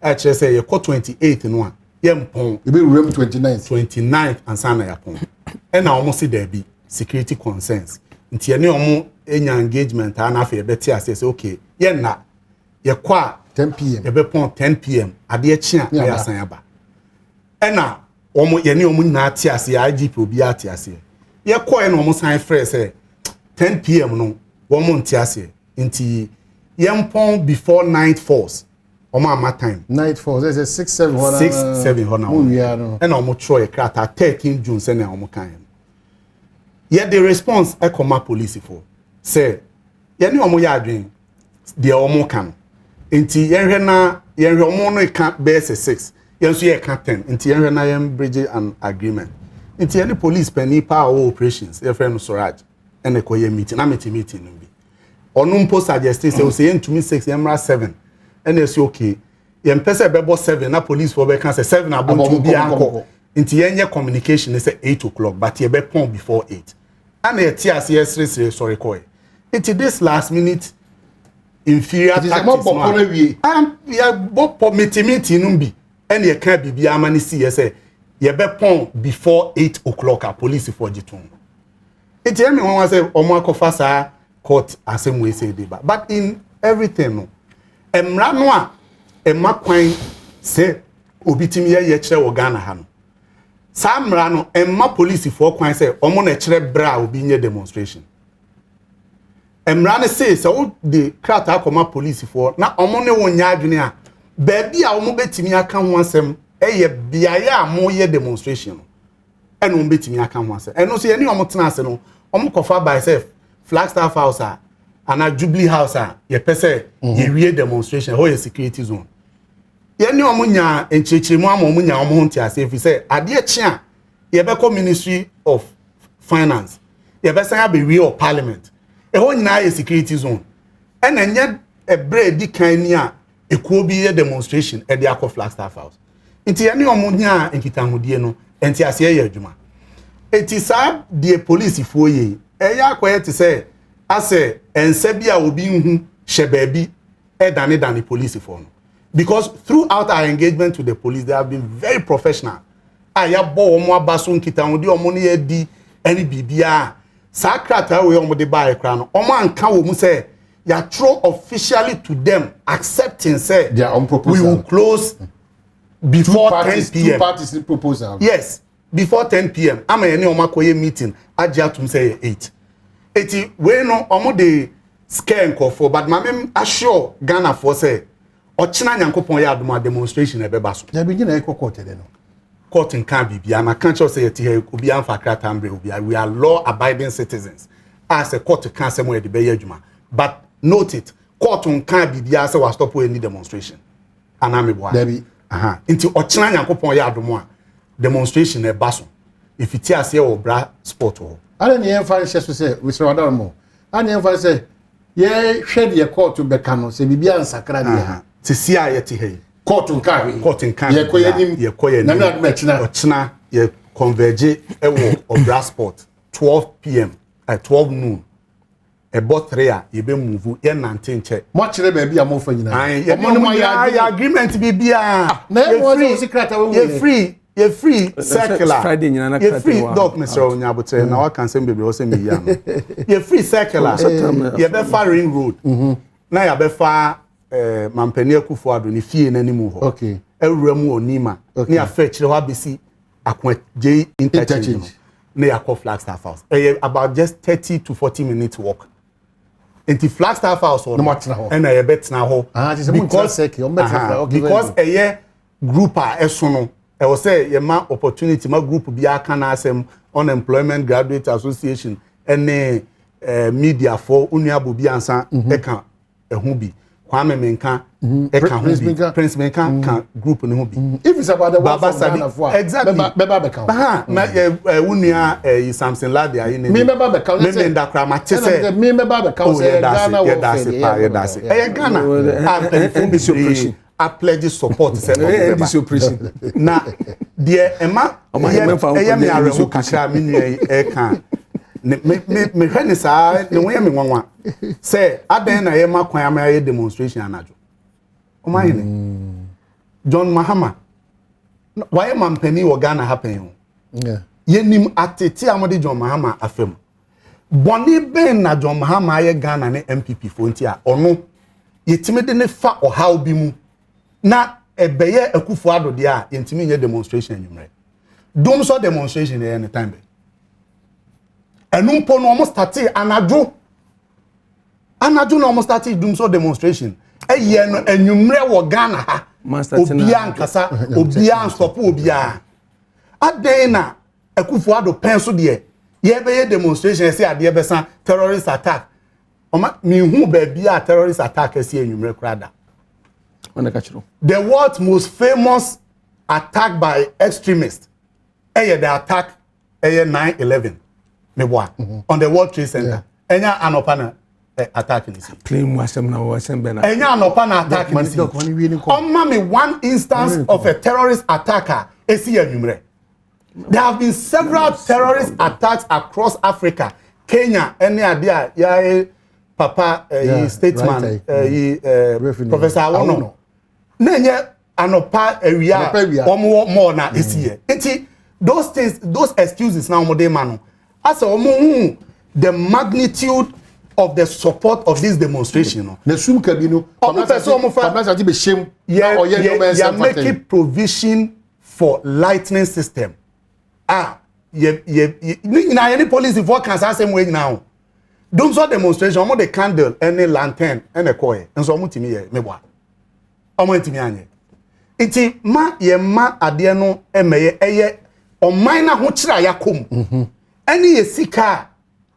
actually say ye 28 no a ye mpon e be rem 29 ansana ya pon ena omo si there be security concerns nti ye ne omo enya engagement ana fa ye beti ase say okay ye na ye kwa 10 p.m. ye be pon 10 p.m. ade chia ya san aba ena omo ye ne omo nyina ate ase IGP obi ate ase ye kwa na omo san frɛ sɛ 10 p.m. no omo nte ase nti ye mpon before night falls omo ama time night falls there's a 6-7 hona 6-7 hona ena omo tro ye krata 13 June sɛ na omo kan ye the response e koma police for say ye ne omo ya adwen de omo kan nti yenhwe na yenhwe omo no ka base 6 yenso ye ka 10 nti yenhwe na yen bridge an agreement nti any police penny power operations ye friend Soraj ene koye meeting na meeting no bi onu mpo suggest say o say yentumi 6 yemra 7 ene say okay yen pese bebo 7 na police for be kan say 7 abontu bi anko nti yenye communication say 8 o'clock but ye be pon before 8 ana ye tia say yes sorry koy it this last minute inferior tactics ya bopo meeting numbi and ye can be amani see say ye be pon before 8 o'clock a police for jiton it tell me one say omo akofa sa court asem we say dey but in everything no emra no a emma kwan say obitimi ye kire wo Ghana ha no sa mra no emma police for kwan say omo na kire bra obi nye demonstration emrane say so the krata akoma police for na omo ne wonya adwene a baabi a omo betimi aka ho asem eye biaye a mo ye demonstration eno omo betimi aka ho asem eno so ye ne omo tena ase no omo kofa by self Flagstaff House ana Jubilee House ye pese ye wie demonstration ho ye security zone ye ne omo nya enchechemu ama omo nya omo honti ase fi say ade echi a ye be Ministry of Finance ye be say be wie of Parliament e ho nyina ye security zone ena nya e bread di kan ni a ekuo bi ye demonstration e de akọ Flagstaff House nti ye ne omo nya enkitahudie no enti ase ye adwuma eti sa die police fo ye e ya akọ ye te say ase ense bi a obi hu hye baabi e dane police for no because throughout our engagement with the police they have been very professional aya bo omo abaso nkitahudie omo ne ye di eni bibia Sakrata we omo de buy kra no omo anka wo mu say ya throw officially to them accepting say their own proposal we will close before 10 p.m. Two parties in proposal yes before 10 p.m. ama ye ne omo akoye meeting agia tum say 8 eti we no omo de scare nkofo but mamem assure Ghana for say ochina nyankopon ya adoma demonstration e beba so ya bi gina e kokote de no court in can be and I can't just say it could be we are law abiding citizens as a court can somewhere the bay but note it court can be as a stop any demonstration and I'm a Debbie into Ochina Yankopon Yadomoa demonstration a basso if it is here or bra sport or I don't even find just to say Mr. Adamo I never say yeah shed your court to Becano say Bibia and Sacradia to see I yet here court in can ye koye na me mechina ochina ye converge ewo obra sport 12 p.m. at 12 noon about 3 a ye be move ye nante nche mo kire ba bia mo fa nyina omo ya agreement bi bia na ye secret we ye free circular Friday nyina na ye free doc Mr. Onyabotre na wa kan sem bebe o sem ya no ye free circular ye be far ring road na ya be far mampani akufo ado ne fie n'animu ho okay ewura mu onima ne afa kire ho abesi akwa J interchange ne yakọ Flagstaff House about just 30 to 40 minutes walk enti Flagstaff House no matna ho na ye betna ho because group a esono e wo say ye ma opportunity ma group bi aka na asem unemployment graduate association ene media for unuabo bi ansa e kan ehun bi Kwame Menka Prince Menka kan group no bi if it's about the Baba Sadi exactly beba beka na unia Samson Lade ayi ne me beba beka me ndakra ma tese me beba beka say Ghana wo fe Ghana I pledge support say na de ema e me arewo kakra me nua e kan me hwene saa ne wo ye me nwanwa say adan na ye makwan ama ye demonstration anajo o ma ye John Mahama why mampani wo Ghana happen ye nim atete amode John Mahama afem boni ben na John Mahama ye Ghana ne MPP fo nti a ono yetime de ne fa ohaw bi mu na ebeye akufo ado de a yentime nye demonstration anwumre dom so demonstration any time enumpo no almost started anadwo no almost started dom so demonstration eye no anwumre wo Ghana ha obia nkasa obia stop obia aden na akufo ado penso de ye beye demonstration say ade besa terrorist attack oma mi hu ba bia terrorist attack say anwumre krada the world's most famous attack by extremists the attack 9/11 on the World Trade Center enya anopana attack in this claim wasem na wasem be na enya anopana attack in this on me one instance of a terrorist attacker esi anwumre. There have been several terrorist attacks across Africa. Kenya, any idea? Yeah, Papa, statesman, Professor Awono. Nenye anopa area more na esi. Enti those things, those excuses now mo dey manu. As the magnitude of the support of this demonstration. Ne sum kabino. Yeah, making provision for lightning system. Any police before can say same way now. Don't so demonstration, omo the candle, any lantern, any coin, and so mutimi ye meboa. Omo ntimi anye. Iti ma ye ma ade no emeye eye oman na ho kira yakom. Any ye sika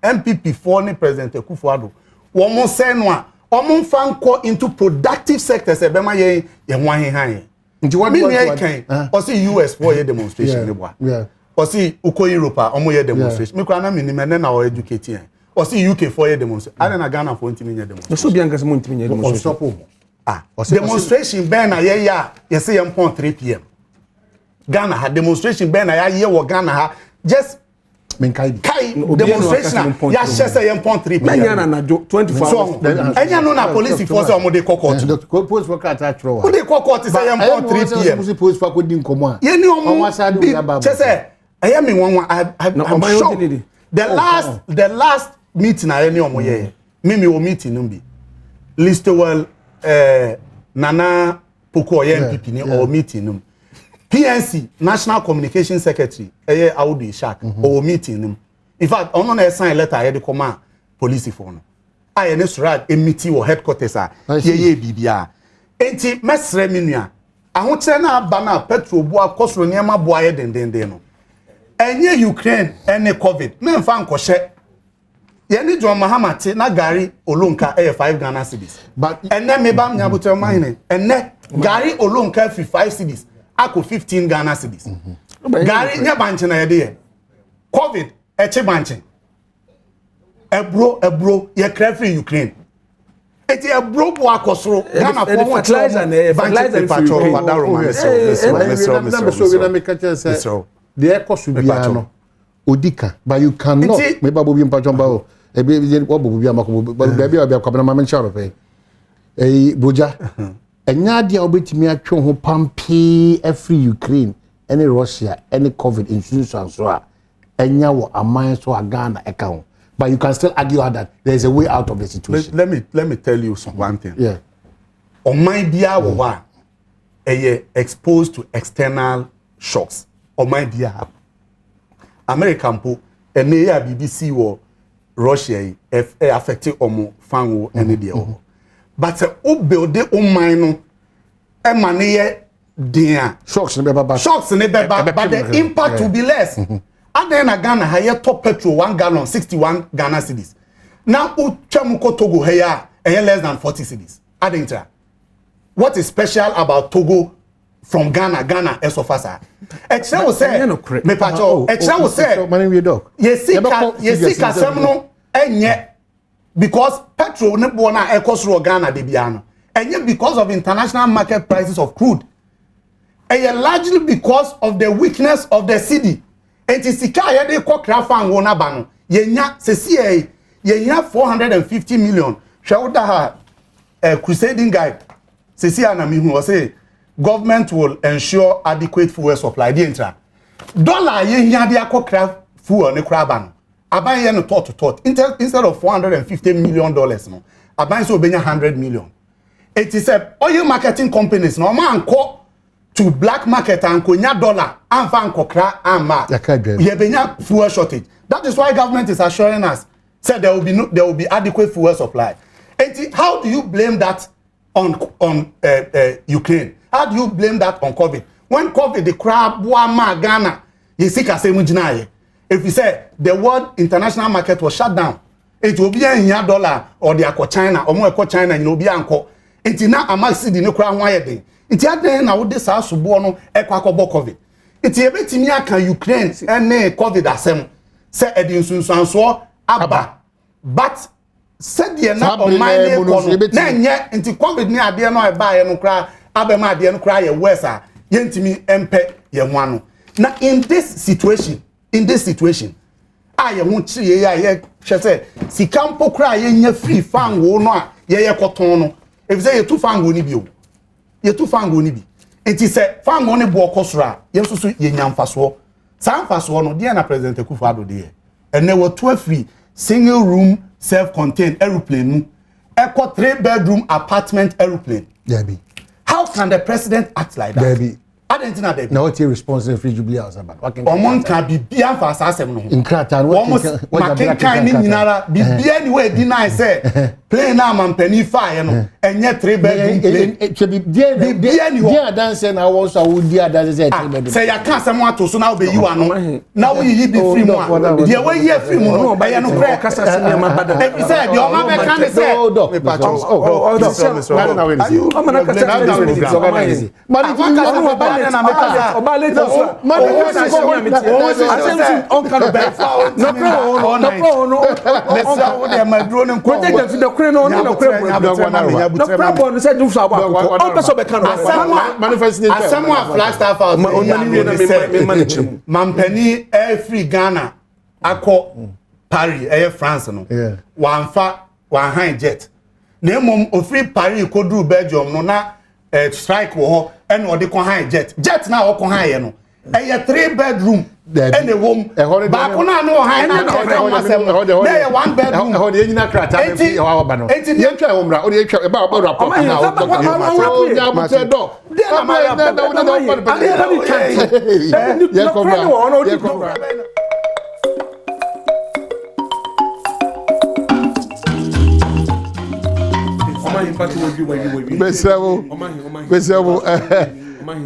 MPP for ni President Akufo-Addo. Wo mo say no a, omo fan ko into productive sectors e be ma ye ho ahehan. Nti what or see US for ye demonstration meboa. Yeah. Or see Uko Europe omo ye demonstration. Me kwa na minimene na o educate. Or see UK for ye demonstration. I na Ghana for ntimi nye demonstration. So bianca se mo ntimi nye demonstration. Demonstration ben na ye ya say yem pon 3 p.m. Ghana ha demonstration ben na ye wo Ghana ha just kai demonstration ya say yem pon 3 p.m. Enya na 24 hours. Enya no na police force omo dey court. Police for cat atro. Who dey court say yem pon 3 p.m. Police for ko din komo a. Ye ni omo say I am in one. I'm sure. The last meeting I any omo ye. Me o meeting numbi. Listowell Nana Poko MPP ni or meeting num. PNC National Communication Secretary Audu Ishak or meeting num. In fact, on na sign letter I dey come police for no. I any surad a meeting or headquarters ye bibia. Enti mesre minua. Ahotire na aba na petrol bu akosoro niam bo aye dendenden no. Enye Ukraine ene COVID me mfa nkɔhye ye ni John Mahamati na gari olonka 5 Ghana cedis but ene me ba nyaboto mahine ene gari olonka 5 cedis ako 15 Ghana cedis gari nya banche na ye de COVID eche banche ebro ye cry free Ukraine eti ebro bo akosoro Ghana for fertilizer na fertilizer patrol wadaro man the echo should be ano odika but you cannot me babo bi mpachomba o e bi obo bi amako baby obi akwabena ma mencha rope boja enya dia obetimi atwe ho pampi every Ukraine any Russia any COVID insurance so a enya wo aman so Ghana eka ho but you can still argue that there is a way out of the situation. Let me tell you one thing. Yeah. Oman bia wo wa exposed to external shocks. Or my dear American po and ya BBC wo Russia affected omo fanwo any dear but o build o mine no e mane dia shocks ne beba but the impact will be less and then Ghana higher top petrol 1 gallon 61 Ghana cedis now o twamuko Togo here less than 40 cedis adentra what is special about Togo from Ghana as of us. Extra will say, me pacho. Extra will say, yesika semno enye because petrol ne bona ekosro Ghana de biano. Enye because of international market prices of crude. Enye largely because of the weakness of the cedi. Enti sika ye de kokra fan wona ba no. Yenya sesi yenya 450 million. Shawda ha crusading guide. Sesi ana mi hu say government will ensure adequate fuel supply. The intra dollar ye nyade akokra fuel ne kraba no. Aban ye no tot instead of $450 million no. Aban so obenya 100 million. It is a oil marketing companies no man ko to black market and konya dollar and fan kokra and ma. We have fuel shortage. That is why government is assuring us said there will be adequate fuel supply. And how do you blame that on Ukraine? How do you blame that on COVID? When COVID the crab ma Ghana if you say the world international market was shut down, it will be a dollar or the aqua China or more China you know be anko. It's now a mass city no crown wire. It's then now this house suborno equacobo COVID. It's a bit in Ukraine and COVID asem say Edin Sunso Abba. But said the not on my name yet into COVID near dear no buy no cry, Abema dear no cry a wesa, yentimi empe yemwano. Now in this situation, I won't see ye say si campo cry ye free fan wo no ye kotono. If say you too fan go ni bi o. Ye too fan go ni bi. Enti say fan go ne bo kosora, ye so ye nyamfaso. Samfaso no de na President Akufo-Addo de. And there were 12 free single room self-contained aeroplane, echo 3-bedroom apartment aeroplane. Debbie. How can the president act like that? Debbie. I don't know that. Now what's your response to free jubilee house about? Omon can be bien for assassin no. In Kratan what can ni nara be anyway deny say play na man penny fire no enye 3-bedroom plane. It should be there dance na wons a would there dance say 3-bedroom. Say ya can some to so now be you ano. Now you be free mo. The way you free mo no be no crack kasa say me ma bada. If say the oma be can say me patch. Oh Mampeni air free Ghana ako Paris air France no one high jet na mom ofri Paris ko do Belgium no na strike wo and or the high jet now or high no a 3-bedroom and a home back on no high na 1 bedroom hold you na krata e our bano you try home ra o dey try about rapport na o talk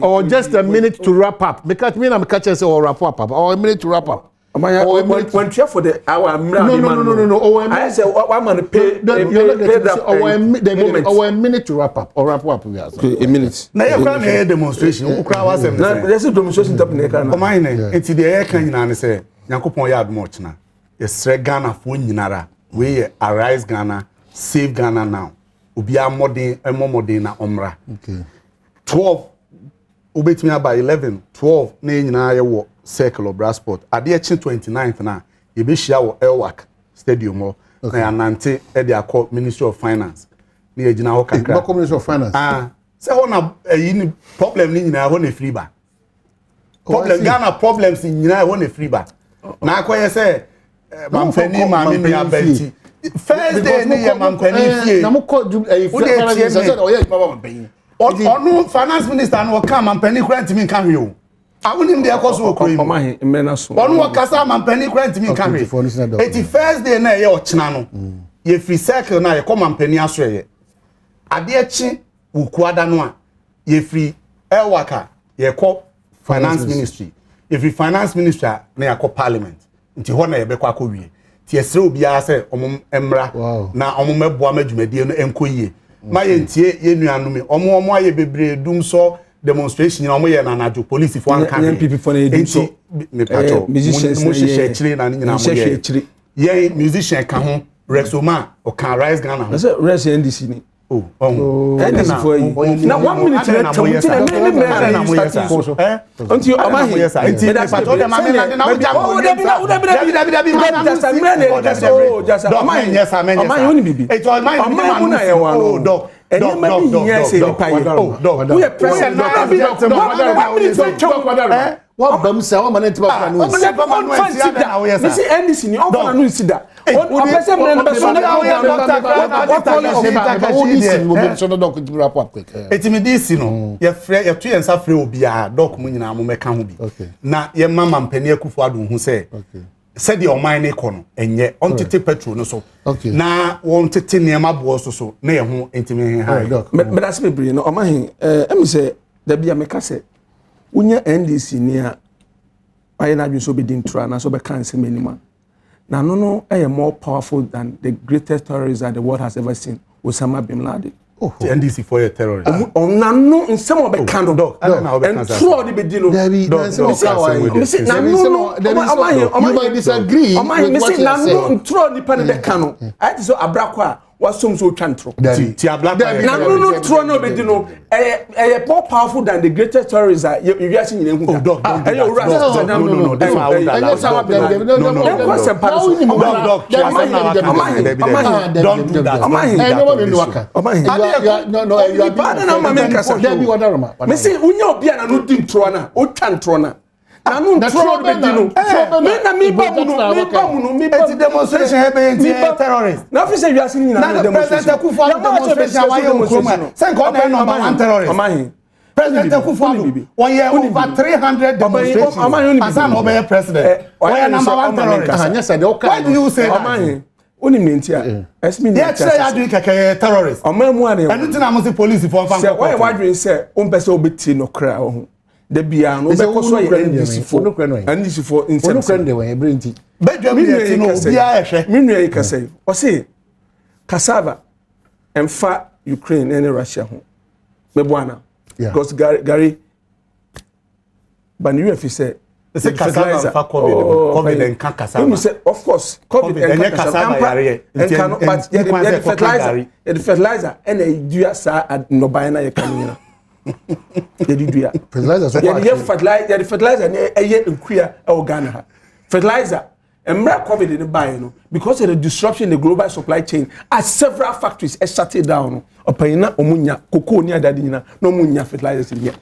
or just a minute to wrap up. Because me I'm catching say or wrap up or a minute to wrap up. When check for the hour no. I say one man pay or a minute to wrap up or wrap up we are. A minute. Na you can hear demonstration. Who crowd was them. There's a demonstration top in Ghana. Mine it's the air can you say Nyankopon yard much na. Yes Ghana for nyinara. We arise Ghana, save Ghana now. Obi a modern na omra. Okay. 12 obetumi by 11 12 na nyina ye wo circle of Brasport ade echi 29th na ye be hia wo Elwak stadium ho na ya nante e de akọ Ministry of Finance na ye gina ho kakra no Ministry of Finance say ho na yi problem ni nyina ho na free ba problem Ghana problems ni nyina ho na free ba na akoye say mampani ma me nua banti first day ni ye mampani fie na mo ko finance say o ye baba mampani no finance minister no come and penny grant me can you I wouldn't him there cause we call one kasa man penny grant me can you 81st day na ye ochina no ye free circle na ye come and penny aso ye ade echi ukuada no a ye free Elwaka ye call finance ministry ye free finance ministry na ye call parliament nti ho na ye be kwa wie ti esre obi a say omum emra na omum meboa madwumadie no enkoyie ma yentie yenuanu me omo aye bebre dum so demonstration na omo ye na najo police fo anka MPP fo na dum so me pato musicians mo hye chire na nyina mo ye musician ka ho Rexoma o can rise Ghana na say Rex NDC ni NDC for you na 1 minute na tamuti na me until amahi until pato dem na na we jam just amahi yes amahi oni bibi it was my na ye wa no enema bi yin say ni pa ye we president What bam say o man enti ba fa no. O man ba no enti ada na wo yes. Me say NDC ni on fa no nsi da. O person me be so na Etimidisi no ye frɛ ye to yensa frɛ obi a doc mu nyina mo meka ho bi. Na ye mama mpani akufo ado hu sɛ said the oman ne kono enye on tete petrol no so na won tete niam abo so na ye ho entimi ha but that's be bring no oman em say da bia meka say unya NDC ni a aye na dwen so be din tra na so be kan se menima na no more powerful than the greatest terrorist that the world has ever seen, Osama bin Laden. Oh, the NDC for a terrorist. No, in some of the candle and throw the bedino. You might disagree. Throw the pen the canoe. I just saw Abrakwa was some so chantro. No, throw no bedino. More powerful than the greatest terrorist that you are seeing in no. Me say unya obi na no din tro na o twan tro na na no tro be di no me na me ba mu no demonstration he be terrorist na fi say you are seeing na demonstration ku for demonstration why you come say go na number 1 terrorist President Akufo-Addo oye over 300 demonstrations asan obe president oye number 1 terrorist why do you say that Oni mentia. Esmi ni. They say you do keke terrorist. Omamu ane. Enu tina mo se police for fan. Say why wadwen say on pese obeti no kra ho. De bia no be koso ye NDC for. NDC for insem. Onu kra de we brenti. Badwam ye no bia ehwe. Minu ye kase. O say cassava emfa Ukraine and Russia ho. Me boana. Because Gary Banu fi say the cassava for COVID and cassava. You say of course COVID and cassava but the fertilizer and a dua sa no buy na ye kan the dua fertilizer so the fertilizer na eye nkua e Ghana ha fertilizer emra COVID in buy no because of the disruption in the global supply chain as several factories shut down opayina omunya cocoa ni adade nyina no omunya fertilizers in here.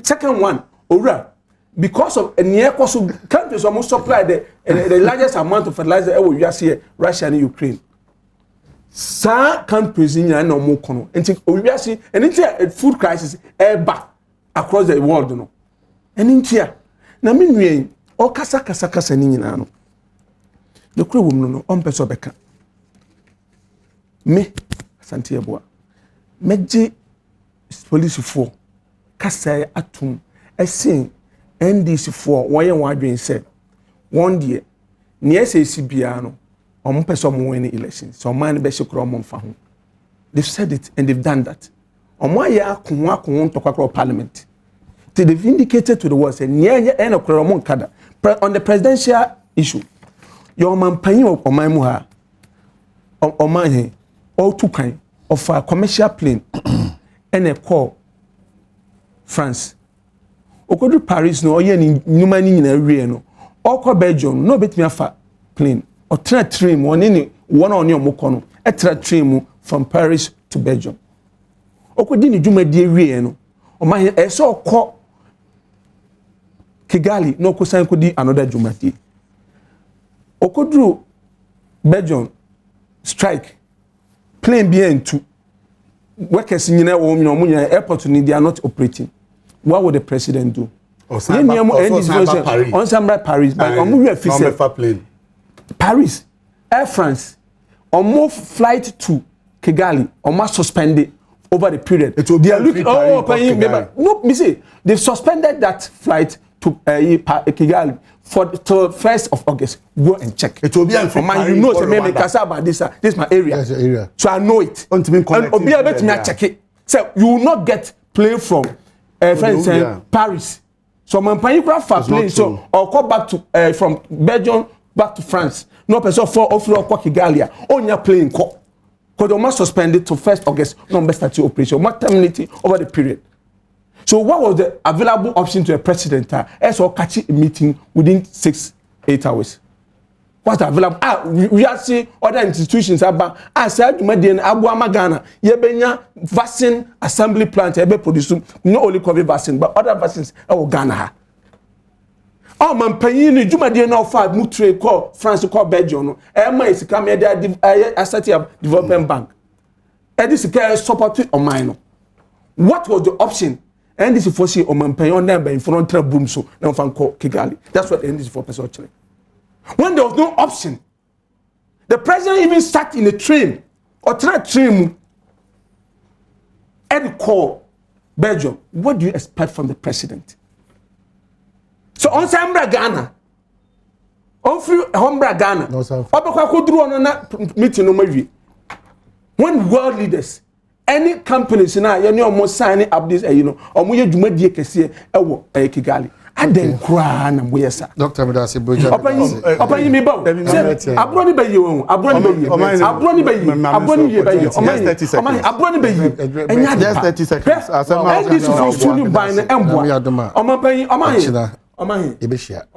Second one, because of a near cost of countries almost supply the largest amount of fertilizer ever we are here, Russia and Ukraine. Some countries in China no more kono. And we are seeing and a food crisis ever across the world no. And in here, na minwe o kasa ni nyina no. The crew woman no on person beka. Me Santia Boa. Meji police for kasa atum esin NDC for why wadwen say one day near say bia no omo person mo win election so man be shekro omo mfa ho. They've said it and they've done that. Omo ya akon tokwa parliament. They've indicated to the world say near end of omo kada on the presidential issue. Your man panyin oman mu ha oman he all two kind of a commercial plane and a call France. Okodu Paris no oye ni nyuma ni nyina wie no. Oko Belgium no betimi afa plane. O train one ni one on your mokono. E train from Paris to Belgium. Okodi ni dwuma die wie no. O ma e so okọ Kigali no ko san kodi another dwuma die. Okodru Belgium strike plane bien to workers nyina wo nyina airport ni they are not operating. What would the president do? On Paris, but Paris, Air France, on flight to Kigali, almost suspended over the period. They are looking. No, me say they've suspended that flight to Kigali for till 1st of August. Go and check. It will be on you know, this is my area. Yes, area. So I know it. And be able to check it. So you will not get plane from. Friends, Paris. So my plane so or go back to from Belgium back to France. No person for offload Kigali. On your plane call. Because they must suspend it to 1st August. No best start operation. Must terminate it over the period. So what was the available option to a president? As or catch a meeting within 6-8 hours. What available? We are see other institutions about. I said, Median Abu Amagana, Yebenya vaccine assembly plant, Ebe produce not only COVID vaccine, but other vaccines. Oh, Ghana. Oh, man, paying Jumadian now 5 mutre call France call Belgium. Emma is coming there, Asset Development Bank. And this is supported on mine. What was the option? And this is for see on pay on them in front of boom so now fan call Kigali. That's what the end is for person actually. When there was no option, the president even sat in a train or train and call Belgium. What do you expect from the president? So on Sambra Ghana, on free Hombra Ghana, meeting no when world leaders, any companies now, you almost signing up this, or we do media kesi ewo Kigali. And then cry and we sir. Doctor Medasi Boja. Open me bow. Abroni be you. Abroni be you. Abroni be you. Abroni be you. Abroni be you. And you just 30 seconds. And this is for student buying and boy. Oman pay. Oman. Oman. Ibishia.